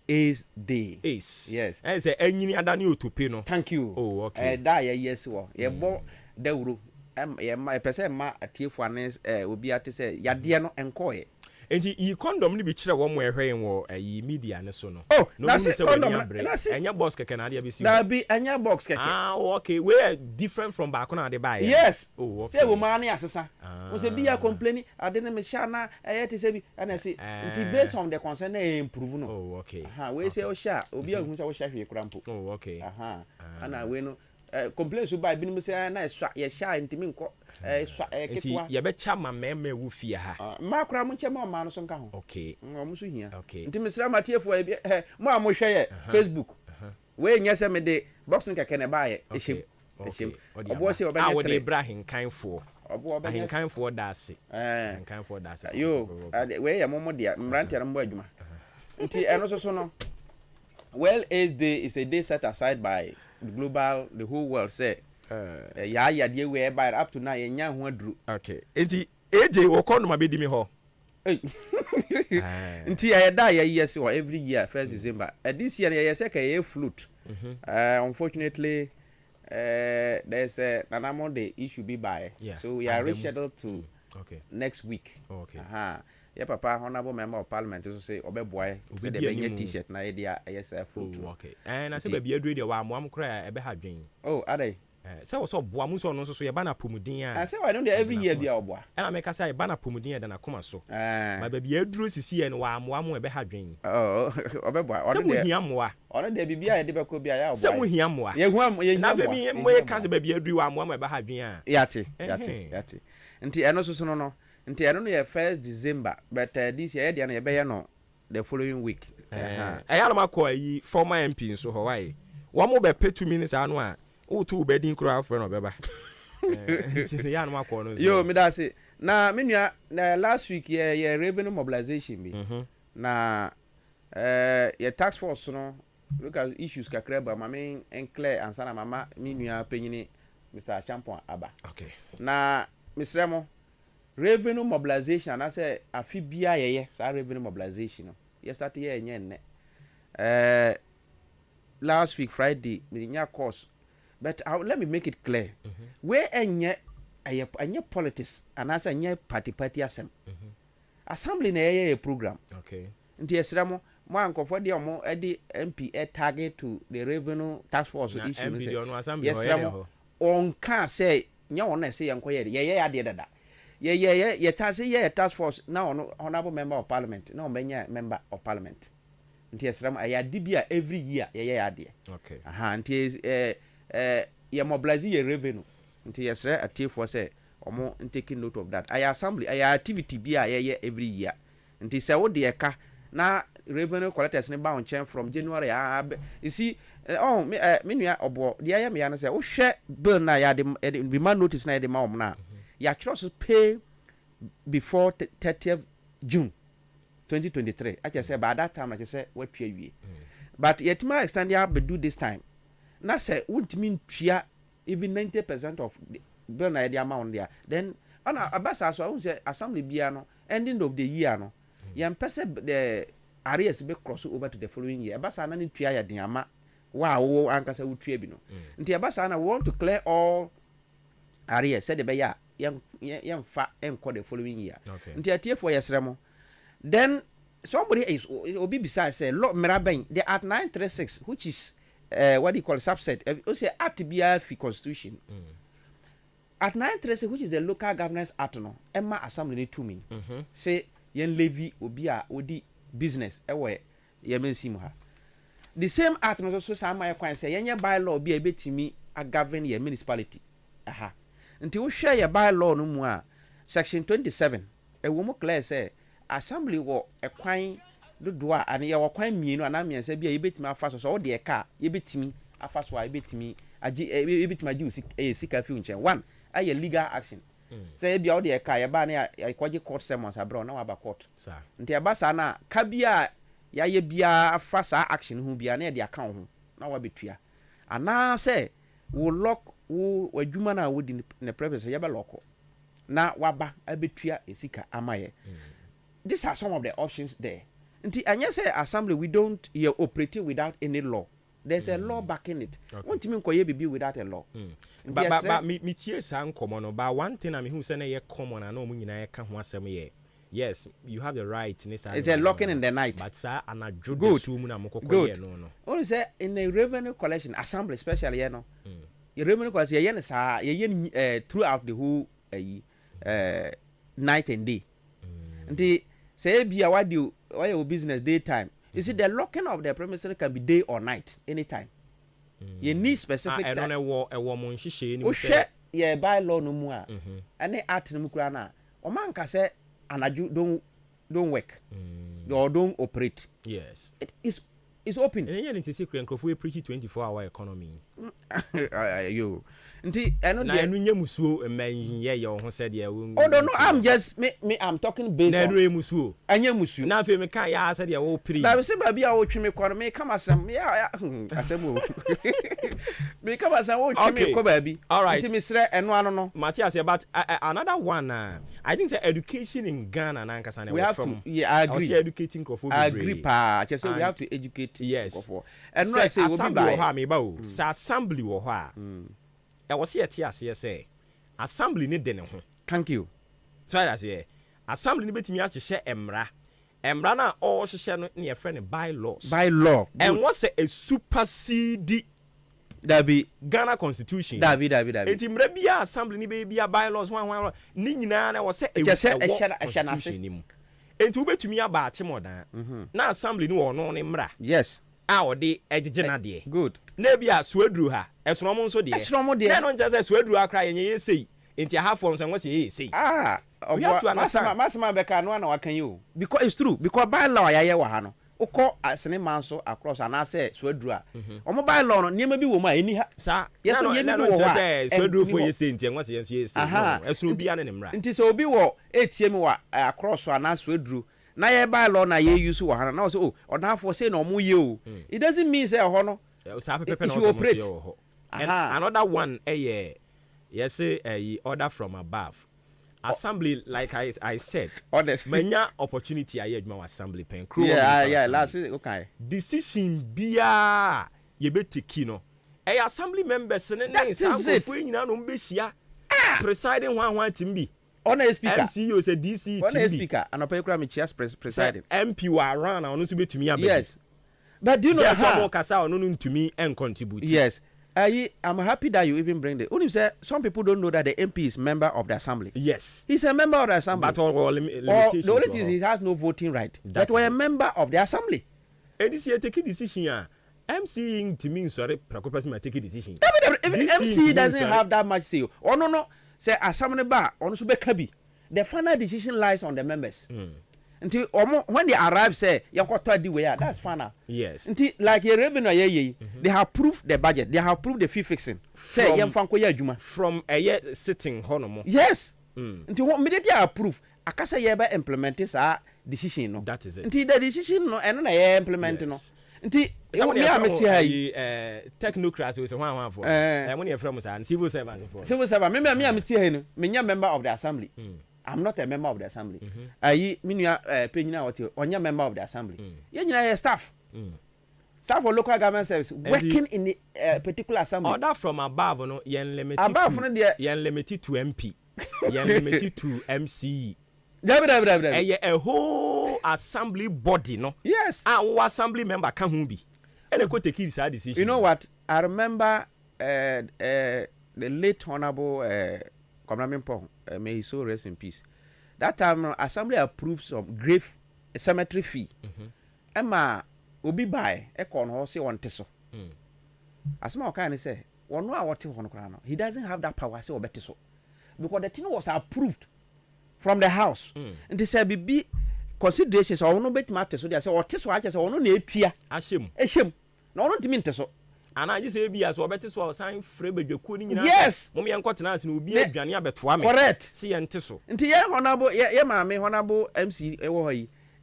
AIDS Day AIDS yes and say enyini adani otope no thank you oh okay da ya yes wo ye bo dawuro ye ma pese ma atiefo anes obi ate se yade no enkoe enti i condom ni bi kire wo mo ehwen wo ayi media ne so no na se condom na se enya box keke na ade bisi na bi enya box keke okay we are different from back na ade buy yes oh okay say wo ma na asesa wo se bi ya complain ade ne me sha na te se bi ana se nti based on the concern na improve no oh okay we say o sha obi ahun say o sha hwe krampo oh okay ana we no complain so by bi no say na ye sha ntimi nko ketwa ye be cha ma meme wu fie ha ma kura mu nche ma no so nka ho okay mo so hia okay nti mesra matiefo mo a mo hwe ye Facebook we nya se me de box nkeke ne ba ye ehim obo se obe ne Ibrahim kanfo Ahenkanfo da ase Ahenkanfo da ase yo we ye mo dia mrantia no mbo adwuma nti eno so no well is day is a day set aside by the whole world say ya de we by up to now yenya ho aduru okay enti AJ wo kono ma be di mi ho nti ya da ya yes or every year 1st December this year ya say ka ye flute unfortunately there's an amount the issue be by so we are rescheduled to next week yeah papa honorable member of parliament so say obeboy we dey be t-shirt na dia yes flute okay and I say be adru dey wa am kra e be ha dwen oh adai say so boa mu so no so ye ba na pomudin I say why don't they every year be oboa and I make say ba na pomudin ye da na koma so ma ba bi adru sisi ye no wa am e be ha dwen oh obeboa say mu hia moa ono de bibia ye de be ko bia ya oboa say mu hia moa ye hia na fa mi mo ye ka say ba bi adru wa am e be ha dwen a yate nti eno so no nti eno no ye 1st December but this year dia na ye be ye no the following week ya no makọ yi former MP so ho why wo mo be pay 2 minutes anu a o tu be din kura afre no beba ya no makọ no yo me da say na menua na last week ye revenue mobilization bi na ye tax force no look at issues kakra ba mama en clear ansana mama menua penyini Mr. Champon aba okay na misremo revenue mobilization I say afi bia ye sa revenue mobilization no ye start ye enye nne last week Friday me nya course but let me make it clear where enye politics and as enye party asem assembly na ye program okay nti esramo mo ankofo de omo edi MP target to the revenue task force issue no say yes on can say nya wona say yenkoye ye ade dada ye task force now honorable member of parliament now menya member of parliament nti esram ayade bia every year ye ade okay nti ye mobilize ye revenue nti yesre atifo say omo taking note of that aya assembly aya activity bia ye every year nti say wo de ka na revenue collectors ne bound chain from January you see me nua obo de aya me ya no say wo hwe bill na ya de be man notice na de ma om na ya trust pay before 30th June 2023 I just say by that time I just say what pay we but yet my extend ya be do this time na say won't mean tua even 90% of the bill na the amount there then ana abasa so I won't say assembly bia no ending of the year no yam pese the areas be cross over to the following year abasa na ni tua ya den ama wow ankasa wo tua bi no nti abasa na we want to clear all areas said be ya yam fa enko the following year nti atie for yesremo then somebody is obi beside say law meraben the at 936 which is what do you call subset o say act bia fi constitution at 936 which is the local governance act no emma assembly ne to me say yen levy obi a odi business ewe yemensim ha the same act no so sama yakwan say yen bylaw obi a betimi a govern your municipality nti wo hwe your bylaw no mu a section 27 ewo mo clear say assembly wo ekwan dodo a ane ye wo kwan mienu ana miensa bia yebetimi afa so wo de ka yebetimi afa so a yebetimi yebetimi agi sika fi unchen one aye legal action say bia wo de ka ye ba na yakwaje court summons abro na wa ba court nti aba sa na ka bia ya ye bia afa sa action hu bia na de aka ho na wa betua ana say wo lock wo adwuma na wo di ne purpose ye be lock na waba abetua esika amaye these are some of the options there nti anya say assembly we don't operate without any law there's a law backing it won't mean koye bibi without a law but me tie sa nkomo no but one thing I mean who say na ye common na omu nyina ye ka ho asem ye yes you have the right it's a locking in the night but sir anajo de sumu na mokoko ye no only say in the revenue collection assembly especially you know the revenue collection ye sa ye throughout the whole night and day nti say bia why your business daytime you see the locking of the premises can be day or night anytime you need specific time I don't know wo mo nhihye ni o hwe ye by law no mu a ane art no mu kura na o man ka say anaju don't work or don't operate yes it's open and yen say kura nkrofo we preach 24-hour economy yo nti eno de enu nyamusuo emenye ye ho said ye oh no I'm just me I'm talking based on na enu emusuo anya musuo na fe me kan ya said ye wo pre ba se ba bia wo tweme kwaro me kama asem ya asem o me kama asem wo tweme ko ba bi nti me sre eno ano no Matthias about another one I think say education in Ghana na nkasa na we have to I agree educating crofo I agree pa I say we have to educate crofo and no say we be by ho me ba o sa assembly wo ho a I was here to say assembly need den ho thank you so I say assembly ni betimi a hye emra na all hye no na friend by law and what's a supersede dabi Ghana constitution dabi enti mra bia assembly ni be bia bylaws one ni nyina na was a constitution ni mu enti ubetumi aba achemodan na assembly ni wo no ne mra yes a odi ejigena de good na bia suaduru ha esromo nso de na no nja se suaduru akra yenye sei enti ahafo nso nwo se sei masama beka no na wakan you because it's true because by law ya ye wa ha no ukọ asene manso across and say suaduru a omo by law no niam bi wo mu a eni ha sa yes no niam bi wo ha suaduru fo ye sei enti nwo se yenso ye sei esro bia ne mra enti so obi wo etiem wa across and suaduru na ye by law na ye use wo ha na so odafo say na omo ye o it doesn't mean say ho no sa pepe na operate and another one yes order from above assembly, like I said, honestly, many opportunity I had my assembly pen. Last okay. Decision bia ye be kino. A assembly members and then some presiding one timbi. On a speaker, MCU say DC on a speaker, and a paper chairs presiding. MP were around and also be to me. Yes, but do you know how Kasa no to me and contribute? Yes. I'm happy that you even bring the. Only say some people don't know that the MP is member of the assembly. Yes, he's a member of the assembly. But all limitations. The only thing is he has no voting right. But we're a member of the assembly. And this year take a decision. MC to me sorry, Prakopas might take a decision. Even MC doesn't have that much say. Oh no. Say assembly bar on Sube Kabi. The final decision lies on the members. Until when they arrive, say you got to do where that's final. Yes. Until like a revenue, they have proved the budget, they have proved the fee fixing. Say from a year sitting honomo. Yes. Until what immediately approve, I can say you implement this decision. No. That is it. Until the decision no and I implement no. Until technocrats was one for when you're from civil servants for civil servant. Me member of the assembly. I'm not a member of the assembly. I mean, you are on your member of the assembly. You are staff. Staff for local government service working in a particular assembly. Order from above, no, yen limited to MP, yen limited to MC. A whole assembly body, no? Yes. Our assembly member can't be. And I could take his decision. You know what? I remember the late honorable Kwame Pong, may he so rest in peace. That time, assembly approved some grave cemetery fee. Emma Obi by a corn horse on Teso. As my kind say, one know what he doesn't have that power, so better so. Because the thing was approved from the house. And they said, be considerations or no bet matters. So they say, or Teso, I just want to need Pia. Ashim. No, not to mean Teso. And I just say, be as well better so sign Frebe, you couldn't. Yes, Mommy and Cotton will be a Jania Betwam. Correct. See and Teso. Until honorable, mammy, honorable MC,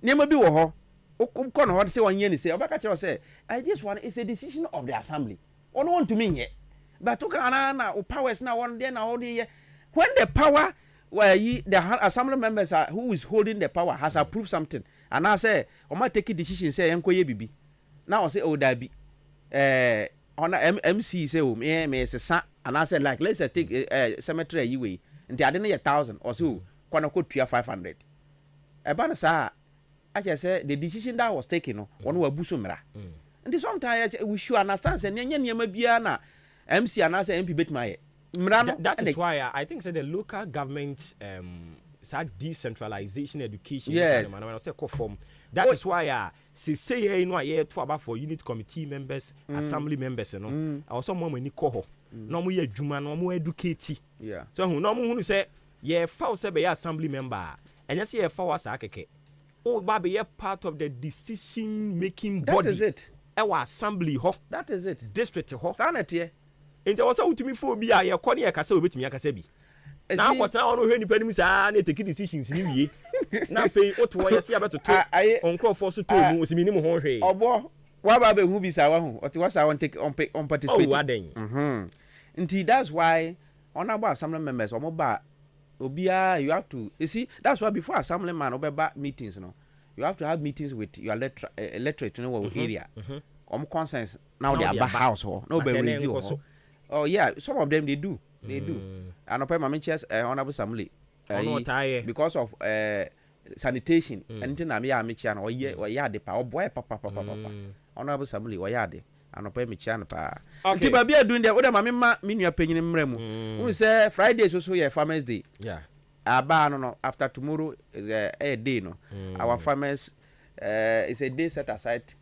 never be war. Okon what say 1 year say Obakacho say I just want it's a decision of the assembly. On want to mean yet. But to powers now one day now when the power where the assembly members are who is holding the power has approved something and I say I might take a decision say enkoye bibi. Now I say oh that be on MC say oh me say and I said like let's take cemetery you and they are 1,000 or so kwana ko 500. Eba sa I just say the decision that was taken on Wabusumra. And sometimes we should understand say nyanya bia na MC and I say MP bet my that is why I think say the local government decentralization education form. That is why say you know I talk about for unit committee members, assembly members I also more money ko no mo ye adwuma no mo educate. Yeah. So no mo say ye fa say be assembly member and you say ye fa wasa keke. Oh, Baby, you're part of the decision-making body. That is it. Our assembly, ho. That is it. District, ho. Sanity. And there was a to me for be a corny, I can say with me, I can say. Now, what I don't know any pennies are taking decisions in you. Now, what was I see about to talk? I uncle for so to was minimum home. Oh, boy. What about the movies I want? What was I want to take on participate? Oh, then. Indeed, that's why on our assembly members or mobile. Obia, you have to. You see, that's why before assemblyman obeba meetings, you have to have meetings with your electorate, area. Consensus now they are back house or nobody. Oh yeah, some of them they do. And I pay my mentions honorable assembly because of sanitation. Anything I may mention or yard or boy papa honorable assembly or yard. And pay me chan pa. Okay. Tibabia doing the other mamma mean your opinion in Remu. We say Friday is also a farmers day. Yeah. No after tomorrow is a day no. Our farmers is a day set aside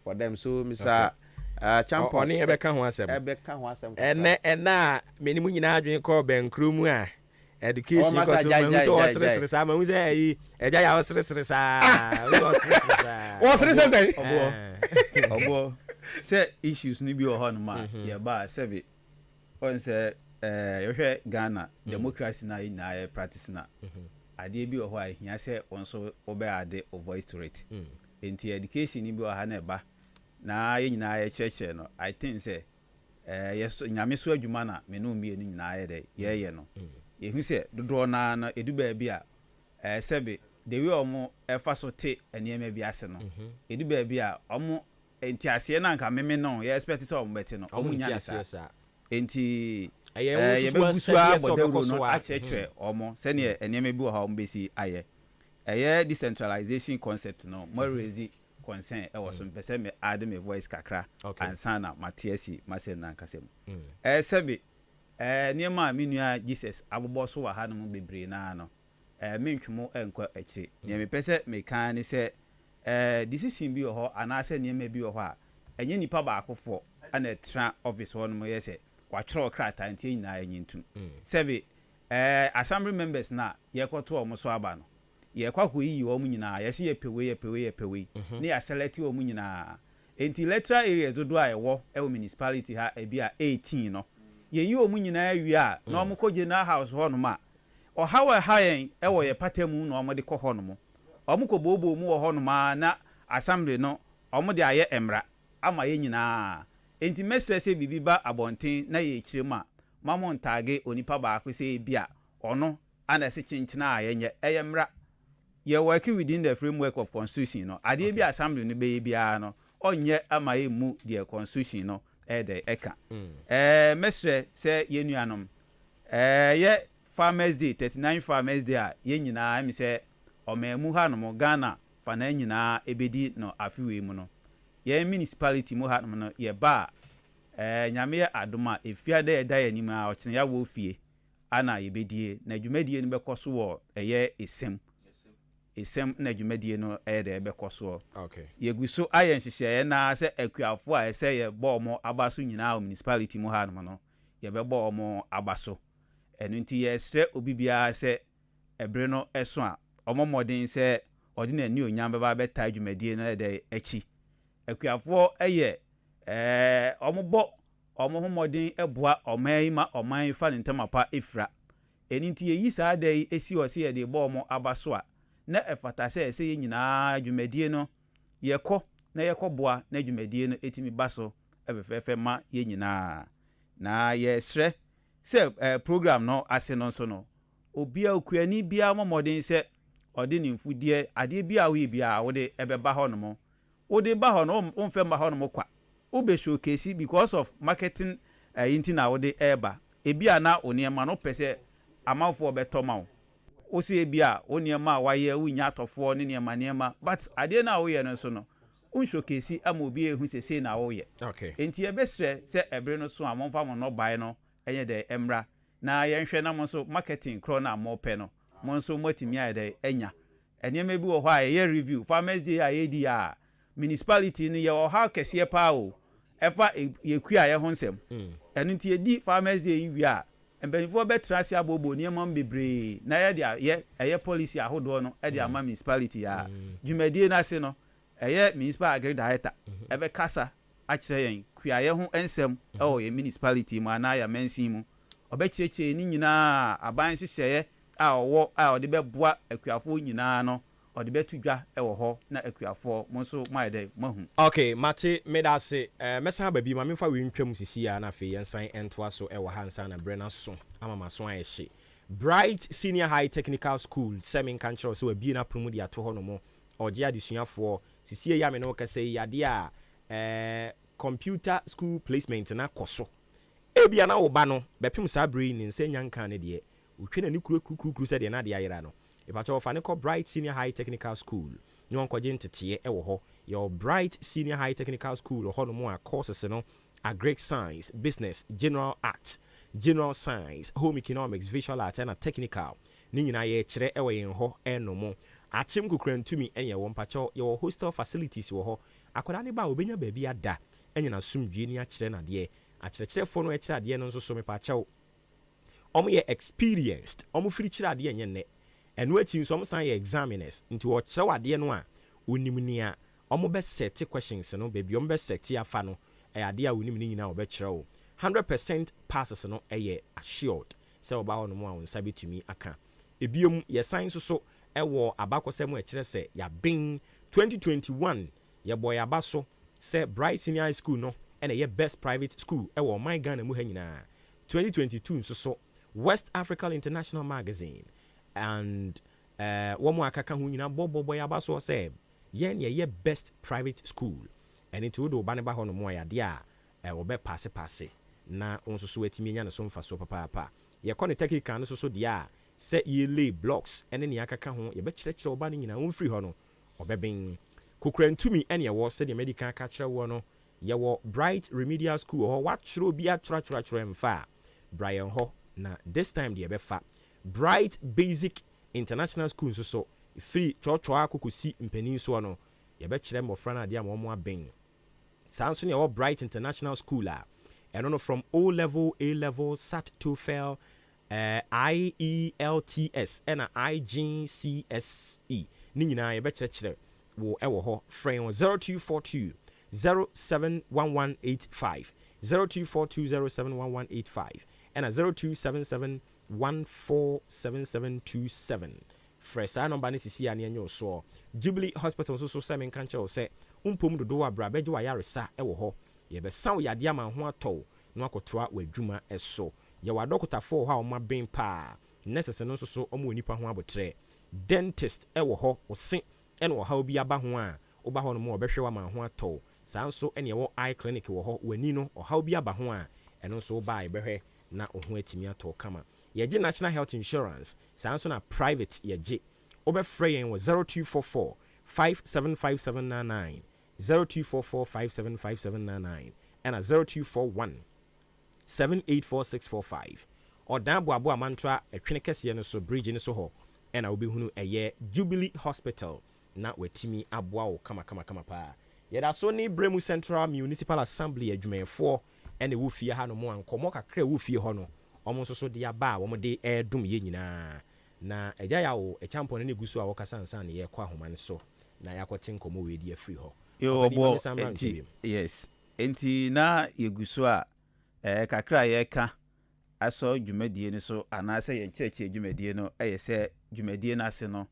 for them. So Mr. Champion only Ebeka ho asem. And na many mun nyina adwen call ben krum a education because so was ama we say eja ya was obo say issues ni bi o ho no ma ye ba say on say you hwe Ghana democracy na ina practice na ade bi o ho a hia say on so obe ade o voice to it enti education ni bi o ha na ba na ye nyina ye cheche no I think say yes nyame so adwuma na me no mie ni nyina ye de ye no yehu sɛ dodoɔ na no edu baabi a sɛbe the way ɔmo ɛfa so te nneɛma bi ase no edu baabi a ɔmo ntiaseɛ na nka meme no yɛ expect sɛ ɔmo bɛte no ɔmo nya ne saa enti yɛbɛbusu abɔdawuro no akyerɛkyerɛ ɔmo sɛneɛ nneɛma bi wɔ ha ɔmo bɛsi ayɛ ɛyɛ decentralization concept no mo raise concern ɛwɔ so mpɛ sɛ me add me voice kakra ansa na mate asi masɛ na nkasɛ mu sɛbe nneɛma a me nua Jesus abobɔ so wɔ ha no mu bebree naa no mentwemo nkɔ akyire nneɛma pɛ sɛ meka ne sɛ decision bi wɔ hɔ anaasɛ nneɛma bi wɔ hɔ a ɛnyɛ nipa baakofoɔ ana ɛtra office hɔ no mu yɛ sɛ watwerɛ krataa nti nyinaa ɛnyɛ ntum sɛbe assembly members na yɛkɔto ɔmo so aba no yɛkɔ akɔyiyi wɔn nyinaa yɛsi yɛpɛwei ne yɛasɛlɛte wɔn nyinaa enti electoral areas dodo a ɛwɔ ɛwɔ municipality ha ebi a 18 no yɛyi wɔn nyinaa wie a na wɔn kɔ general house hɔ nom a ɔhaw ɛha yɛn ɛwɔ yɛ pata mu na wɔn de kɔ hɔ nom wɔn kɔ booboo mu wɔ hɔ nom a na assembly no wɔn de ayɛ mmara ama yɛn nyinaa enti mɛsrɛ sɛ bibi ba abɔnten na yɛ akyire mu a mamo ntaage onipa baako sɛ ebi a ɔno ana ɛsɛ kyenkyena a yɛnyɛ ɛyɛ mmara yɛ work within the framework of constitution no adeɛ bi assembly no bɛyɛ biara no ɔnyɛ ama yɛ mu deɛ constitution no ɛde ɛka mɛsrɛ sɛ yɛn nuanom yɛ farmers day 39 farmers day a yɛn nyinaa ɛmi sɛ ɔman mu ha nom Ghana fa na nyinaa ebedi no afiwe mu no yɛn municipality mu ha nom no yɛ ba nyame yɛ adoma efia da yɛda yɛ anim a ɔkyena ya wɔ fie ana yɛbɛdie na dwumadie no bɛkɔ so wɔ ɛyɛ esem na dwumadie no ɛyɛ dɛ ɛbɛkɔ so yɛgu so ayɛ nhyehyɛeɛ na sɛ akuafo a ɛsɛ yɛbɔ ɔmo aba so nyinaa wɔ municipality mu ha nom no yɛbɛbɔ ɔmo aba so ɛno nti yɛsrɛ obi biara sɛ ɛbere no ɛso a ɔmo mmɔden sɛ ɔde n'ani onyam bɛba bɛtaa dwumadie no ɛdɛ akyi akuafoɔ ɛyɛ ɔmo bɔ ɔmo ho mmɔden ɛboa ɔman yi ma ɔman yi fa ne ntɛm apa efira ɛno nti yɛyi saa da yi esi wɔ sɛ yɛde bɔ ɔmo aba so a na ɛfata sɛ ɛsɛ yɛ nyinaa dwumadie no yɛkɔ na yɛkɔ boa na dwumadie no etimi ba so ɛfɛfɛɛfɛ ma yɛ nyinaa na yɛsrɛ sɛ program no ase no nso no obia okuani bia mmɔden sɛ ɔde ne mfudie adeɛ bia wo bia wode ɛbɛba hɔ no mo wode ba hɔ no womfɛ mba hɔ no mo kwa ube showcase because of marketing yinti na wode ɛba ebia na oniema no pɛ sɛ amanfoɔ bɛtɔ ma wo wosi ebia oniema a wayɛ wonya atɔfoɔ ne niema but adeɛ na woyɛ no so no unshowcase ama obi ehu sese na woyɛ enti ɛbɛsrɛ sɛ ɛbere no so amonfa mo no bae no ɛnyɛ dɛ emra na yɛnhwɛ na mo so marketing kro na mo pɛ no mo nso motimi ayɛ dɛ enya ɛniema bi wɔ hɔ a yɛ review farmers day a yɛdi a municipality no yɛ wɔ ha kɛseɛ paa o ɛfa yɛku a yɛ ho nsɛm ɛno nti yɛdi farmers day wi a mpanimfoɔ bɛtena ase abɔbɔ nneɛma bebree na yɛde ɛyɛ policy ahodoɔ no ɛde ama municipality a dwumadie no ase no ɛyɛ municipal agri director ɛbɛkasa akyerɛ yɛn kuayɛ ho nsɛm ɛwɔ yɛ municipality mu anaa yɛ mansin mu ɔbɛkyerɛkyerɛ ne nyinaa aban hyehyɛeɛ a ɔwɔ a ɔde bɛboa akuafoɔ nyinaa no ɔde bɛto dwa ɛwɔ hɔ na akuafoɔ mo nso mo ayɛ dɛ mahu okay mate medase mɛsan baabi ma memfa wei ntwam sisi a na afei yɛnsan ɛntoa so ɛwɔ ha nsa na berɛ no so ama maso ayɛ hye Bright Senior High Technical School sɛ menka nkyerɛw sɛ wabie no apono mu de ato hɔ no mo ɔgye adesuafoɔ sisie yɛ ame no wɔkɛsɛ yi adeɛ a computer school placement na kɔ so ebia na wo ba no bɛpem saa berɛ ne nsa nya nka ne deɛ wotwe na ne kuru sɛ deɛ na deɛ ayera no ipacho fa ne kɔ Bright Senior High Technical School ne wɔnkɔgye nteteɛ ɛwɔ hɔ yɛ Bright Senior High Technical School hɔ no mu a courses no agric science, business, general art, general science, home economics, visual art and technical ne nyinaa yɛ kyerɛ ɛwɔ yɛn hɔ ɛno mo akyem kokura ntumi ɛyɛ wɔn pacho yɛ hostel facilities wɔ hɔ akwadaa ne ba obenya baabi ada ɛnyɛ na sumdue ne akyerɛ na deɛ akyerɛkyerɛfoɔ no ɛkyerɛ adeɛ no nso so me pacho ɔmo yɛ experienced ɔmo firi kyerɛ adeɛ nyɛ nnɛ ɛno akyi nso ɔmo san yɛ examiners nti wɔkyerɛw adeɛ no a onim nia ɔmo bɛ set questions no baabi ɔmo bɛ set afa no ɛyɛ adeɛ a onim ne nyinaa ɔbɛkyerɛw 100% passes no ɛyɛ assured sɛ ɔba hɔ no mu a wɔn nsa betumi aka ebiom yɛ san nso so ɛwɔ abakɔsɛm ɛkyerɛ sɛ yɛabɛn 2021 yɛbɔ yɛaba so sɛ Bright Senior High School no ɛna ɛyɛ best private school ɛwɔ ɔman Ghana mu ha nyinaa 2022 nso so West African International Magazine, and one more akaka hu nyina bobo ya baso say ye best private school, and it would oba ne ba ho no mo ya de a obe passe na onso so atimi nya ne so mfa so papa ye kɔ ne technical no so de a sɛ ye lay blocks ene ne akaka ho ye be kyerɛkyerɛ oba no nyina on free ho no obɛben kokura ntumi ene ye wo sɛ de medical aka kyerɛ wo no ye wo Bright Remedial School ho watwerɛ obi atwerɛ mfa Brian ho na this time de ɛbɛfa Bright Basic International School so free chochoa kokosi mpanin so no ye be kyerɛ mmɔfra na de a mo aben sanso ne ye wo Bright International School a ɛno no from O level, A level, SAT TOEFL, IELTS and IGCSE ni nyinaa ye be kyerɛkyerɛ wo ɛwɔ hɔ frɛ 0242 071185 0242 071185 and 0277 147727 frɛ saa number ne sisi a ne enyo so Jubilee Hospital so sɛ men kan kyerɛ sɛ umpom dodo wa bra bɛgye wa yaresa ɛwɔ hɔ ye be saw yade ama ho atɔ no akotoa wadwuma ɛso ye wa doctor for ha o ma ben pa nurses no so omo nipa ho abotre dentist ɛwɔ hɔ ose ɛna wɔ ha obi aba ho a oba hɔ no mo obɛhwɛ wa ma ho atɔ saa nso ɛne ɛwɔ eye clinic wɔ hɔ wani no ɔha obi aba ho a ɛno nso ba ɛbɛhwɛ na oho atimi atɔ kama yɛgye national health insurance saa nso na private yɛgye obɛfrɛ yɛn wɔ 0244 575799 0244 575799 and 0241 784645 or dan boabo amantra etwene kese no so bridge no so ho and obi hunu eye Jubilee Hospital na watimi aboa wo kama pa yeda so ni Bremu Central Municipal Assembly adwumayefo ene wo fie ha no mo ankomo kakra wo fie ho no omo so de aba wo mo de edum ye nyina na eja ya wo echampo ne gusu a wo kasa nsan ne ye kwa homane so na yakote nkomo we di afri ho yo obo yes enti na yegusu a kakra ye ka aso dwumadie ni so anase ye nkyerɛkyerɛ dwumadie no se dwumadie na ase no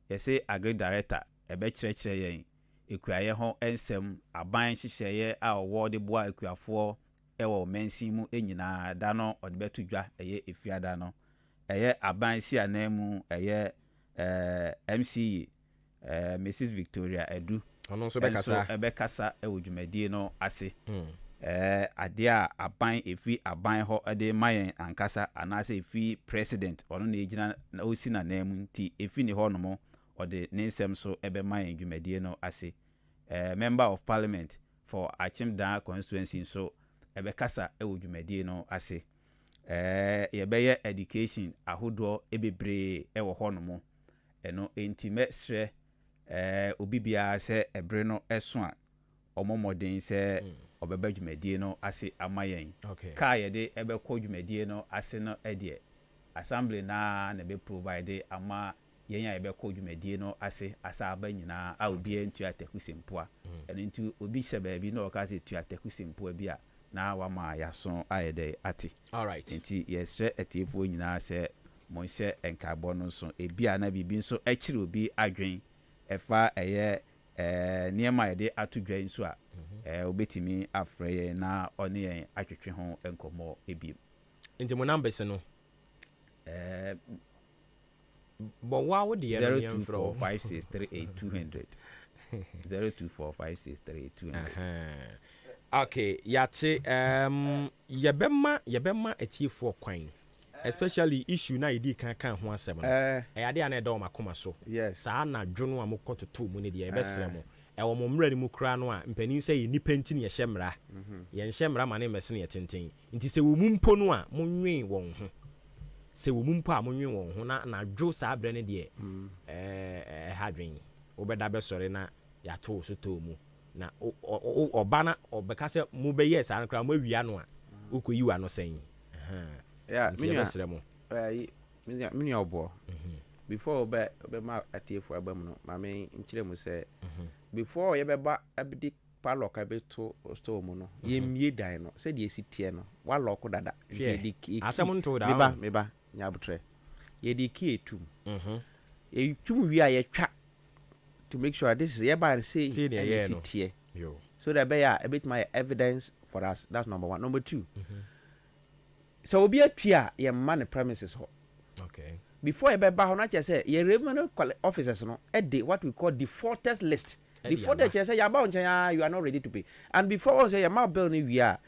ye se agri director ebe kyerɛkyerɛ yɛn ekuaye ho ensem aban hyehyɛye a ɔwɔ de boa ekuafo ɛwɔ mensin mu enyina da no ɔde beto dwa efiada no aban si anamu MC Mrs Victoria Edu ono so bekasa ɛwɔ dwumadie no ase ade a aban efi aban ho de mayen ankasa anase efi president ono na ejina na osi na namu ti efi ne ho no mo ɔde ne nsɛm so ebe mayen dwumadie no ase member of parliament for Achimda constituency so ebe kasa ɛwɔ dwumadie no ase yɛbɛyɛ education ahodoɔ ebebre ɛwɔ hɔ no mo ɛno ntime srɛ obi bia sɛ ebre no ɛso a ɔmɔmɔden sɛ ɔbɛba dwumadie no ase amayen ka yɛde ɛbɛkɔ dwumadie no ase no ɛdeɛ assembly na be provide ama yɛn a yɛbɛkɔ dwumadie no ase asa aba nyinaa a obi ntua takusimpoa ɛno nti obi hyɛ baabi na ɔka sɛ tua takusimpoa bi a na wama yaso ayede ati all right nti yesre etiefo nyina se monhye enkabɔ no so ebia na bibi nso akiri obi adwen ɛfa ɛyɛ niema yede atodwan so a obetimi afrɛ yɛ na ɔne yɛn atwetwe ho enkomo ebiem nti mo numbers no but what would the 0245638200 0245638200 okay yate yebema etiefo kwan especially issue na yedi kan ho asem no ade ana edo makoma so saa na dwono a mokototo mu ne de yebesere mo ewo mo mra ni mu kura no a mpanin sɛ yɛ nipa nti ne yɛ hyemra yɛ hyemra ma ne mese ne yɛtenten nti sɛ wo mu mpo no a monwen wɔn ho sɛ wo mu mpo a monwen wɔn ho na dwo saa bre ne de hadwen wo bɛda bɛsɔre na yato so to mu na obana obeka se mo be yes an kra mo awia no a ukoyi wa no sen mini obo before obe ma atiefu abam no ma me nkyere mu se before ye beba abdi paloka beto store mu no ye mie dan no se de esitie no wa lock dada di asem nto da meba nya botre ye di ki etum ye tum wi a ye twa to make sure this is hereby say here. So that be a bit my evidence for us. That's number one. Number two, so obi atua ye man the premises ho. Okay. Before e be ba ho na che say ye revenue officers no e dey what we call defaulters list. Defaulter che say ya ba onchen you are not ready to pay. And before one say your ma bill ni we are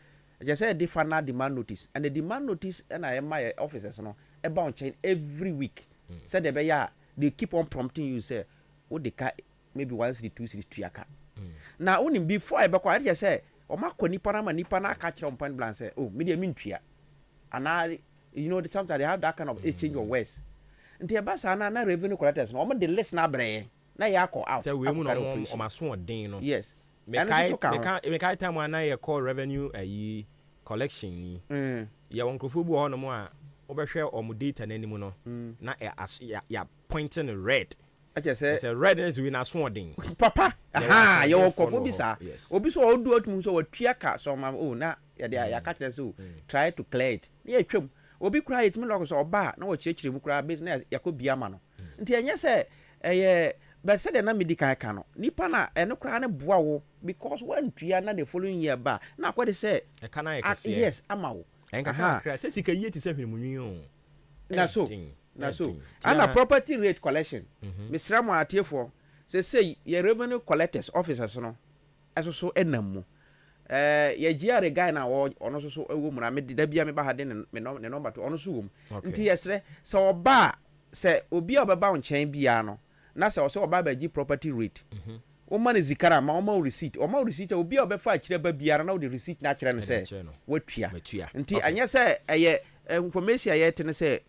just say the final demand notice, and the demand notice and I my officers no about change every week. Said they keep on prompting you say what they car maybe 1 city 2 city 3 aka. Now only before I back just say o ma ko nipa na catch on point blank say oh me dey mean tua. And I you know sometimes they have that kind of exchange of words. Nti e ba sa na revenue collectors no o the list na bre na ya call out. Say we mu no o ma so odin no. Yes. Me kai time when I call revenue collection ni. Ya wonkrofo bu ho no mo a obehwe omo data nanimu no na ya pointing red. I say red is we na so odin. Papa. Aha, ya wonkrofo bi sa. Obi so odu otum so watua ka so ma oh na ya catch them so try to clear it. Ya twam. Obi kura it me loko so oba na wo chechire mu kura business yakobia ma no. Nti enye se but said na medical can nipa na eno kra ne boa wo because when tua na the following year ba na kwade say e kana yes amawo enka kra say sika yie ti say hwemunwi o na so and a property rate collection Mr. Mo atiefo say your revenue collectors officers no so enam mu ye GR guy na ono so ewo mu na me da bia me ba hade ne number to ono so wo nti yesre say oba say obi obeba onchen bia no na say o ba ji property rate o man zikara ma o ma receipt obi obefa akire ba biara na o the receipt na akire ne say watua nti anya say eye information ye tene say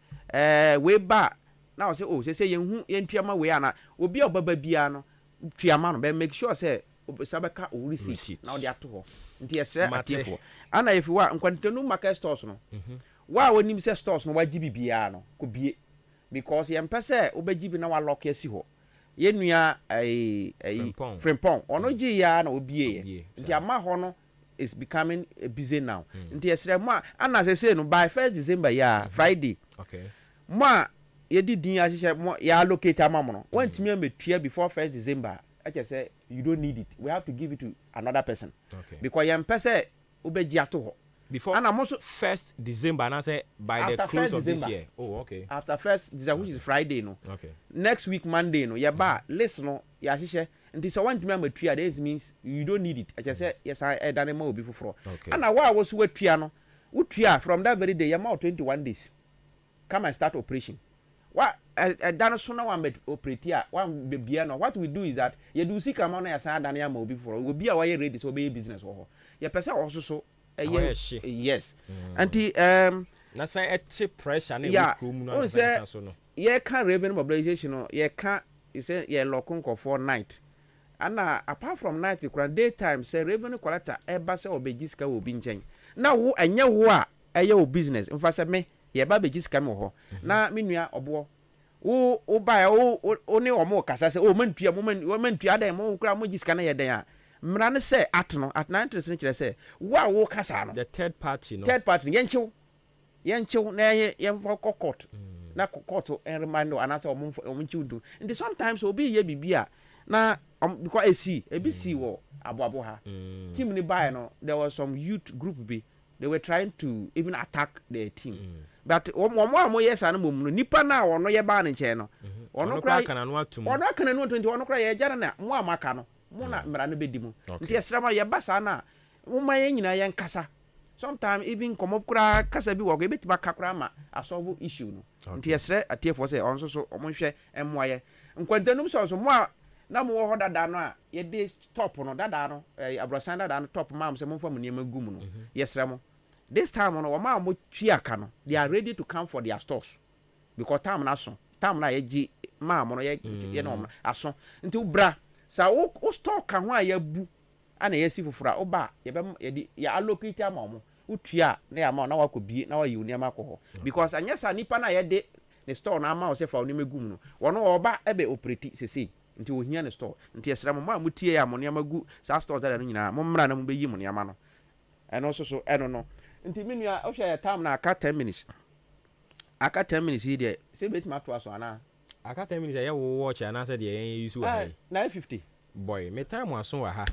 we ba na o say o say yenhu yentua ma we ana obi obaba biara no tua ma no be make sure say sabeka o receipt na o de ato ho nti ese atifo ana if wa nkwantenu market stores no wa wonim say stores no waji bibiara no ko bie because yempese obeji bi na wa lock esi ho yenua frimpong ono ji ya na obie ye nti ama ho no is becoming busy now nti esre mo ana sese no by 1st December ya Friday mo ye di din ahihye mo ya allocate amamo no wantimi ametua before 1st December I say you don't need it, we have to give it to another person because yempese obeji ato ho before and I'm also 1st December and I say by after the close of December. This year. Oh, okay. After 1st December, which is Friday, no. Okay. Next week Monday, no. Yeah, but listen, no. Yeah, she say. Until so one time three days means you don't need it. I just say yes, I done more before. Okay. And now I was with piano. With tria from that very day, you're more 21 days. Come and start operation. What I done so now one operate here. One baby no. What we do is that you do see come on your side done more before. We be away ready to be business or. Yeah, person also so. Yes. Anti na say et pressure na we room no so no. Ye can revenue mobilization no, ye can say ye lokun for night. And apart from night you daytime say revenue collector e ba say obeji sika obi nchen. Na wo anya wo a eye o business. Mfa say me ye ba beji sika me ho. Na me nua obo wo ba o ne omo kasa say o mantua adan mo kura mo ji sika na ye dan a mrane say atno at 9:30 kire say wo kasa no the third party yenchew na yen court na court en remind no anasa omunchi ndu and sometimes obi ye bibia na because ABC wo aboabo ha team ni buy no there was some youth group be they were trying to even attack the team but omo yes na mom no nipa na ono ye ba ne nche no ono kra kana no atum ono kana no 20 ono kra ye jara na mo amaka no mo na mra no bedimu nti esrama ye basa na mo maye nyina ye nkasa sometimes even come kra kasa bi wo go betima kakra ma asolve issue no nti esre atiefo say onso so omo hwe emmoaye nkwantanum so mo na mo ho dada no a ye de top no dada no abrosan dada no top ma mo se mo fa mo niam agum no yesre mo this time no wo ma mo tuaka no they are ready to come for their stores because time na ye gi ma mo no ye no aso nti ubra sa wo store ka ho a ya bu ana yesi fufura oba ya allocate amamo utua na ya ma na wakobie na wayi uni amakoho because anyasa nipa na ye de the store na ama o se fa oni megum no wono oba ebe operate sese nti ohia ne store nti esra mo ma mutie ya mo ne amagu sa store da no nyina mo mra na mo beyi mo ne ama no eno so eno no nti menua o hwe ya time na aka 10 minutes here dey say bet ma to aso ana aka 10 minutes ya wo watch ana say dey yen use wa 9:50 boy me time aso wa ha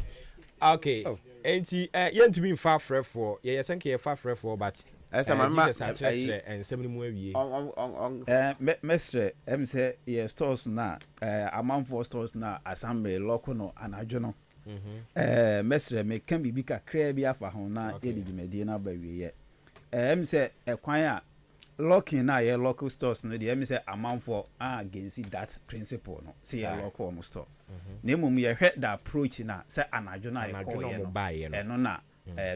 okay enti yen to be far free for ye senke ye far free for but Esa mama ensem ni mu awie mesre em say ye stores na amanfo stores na assembly local no anadwo no mesre me kan bibi kakra bi afa ho na ye di dwumadi na ba wiye em say ekwan a locking na ye local stores no de em say amanfo against that principle no say ye local no store na mum ye hwe the approach na say anadwo na ye ko ye no eno na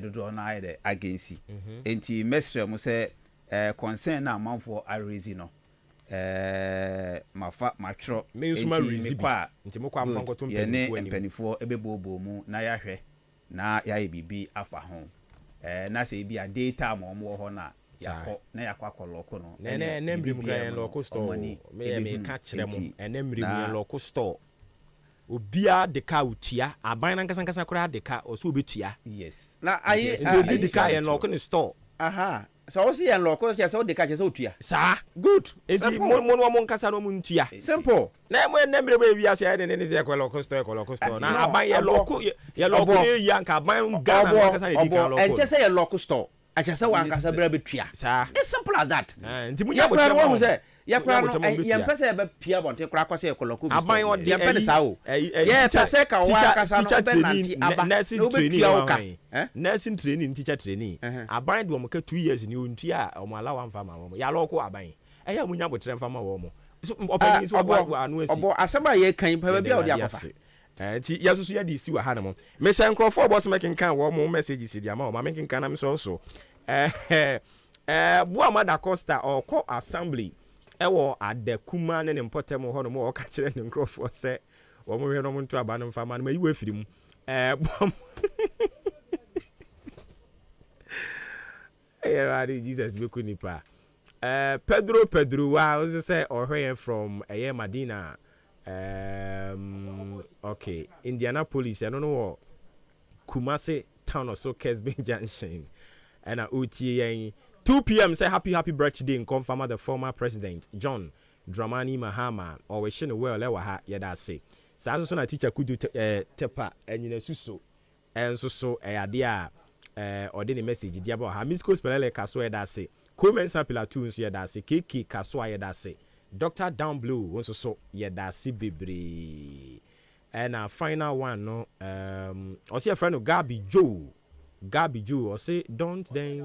dodo na ye de against enti mesre mo say concern na amanfo arezi no mafa matro me nsuma rezi pa nti mo kwa amfa nkoto mpanifo ebebobo mu na ya hwe na ya bibi afa ho na say bi a data mo ho na yakọ na yakọ loko no na mbrim kan loko store me ka kire mo na mbrim loko store obia de ka utia aban na nkasa kora de ka oso obetua yes na aye de ka ye loko ni store aha so o si ye loko che so de ka che so otua sa good enti mo nkasa no mu ntua simple na mo na mbrim wi ase de ne se ko loko store na aban ye loko ya nka aban Ghana na nkasa de ka loko enche se ye loko store achasa wa nkasa bra betua it's simple as that nti mu nya bo say ya kra no ya mpese be pia bonte kra kwase ekoloko bi ya mpese sa o ya pese ka wa nkasa no be nanti aba no be pia o ka nursing training teacher training aban de mo ka 2 years ni ontua o mo alawa mfa ma mo ya loko aban ya mu nya botre mfa ma wo mo opani so anu asi obo asaba ye kan pa bia o de akofa nti ya susu ya di si wa ha na mo me say nkrofo boss making kan wo mo messages di ama o ma making kan na me so Buama da Costa or assembly ewo Adekuma ne mpotem ho no mo ka kire ne nkrofo se wo mo hwe no mo nto aba no mfa ma no yiwe afiri mu bom Radi Jesus beku nipa Pedro wa o say ohwe from Madina okay Indianapolis I don't know Kumasi town or so Kesben Junction and OTA 2 p.m. say happy birthday in confirm the former president John Dramani Mahama or we shine well lewa ha yeda say sa so na teacher kudu tepa enyina suso enso so ade a ode ne message dia ba ha Misco spelele kaso yeda say Comensa Pilatu nso yeda say KK kaso yeda say Dr. Down Blue wonso so yeda say bebre and our final one no o say friend Gabi Joe or say don't then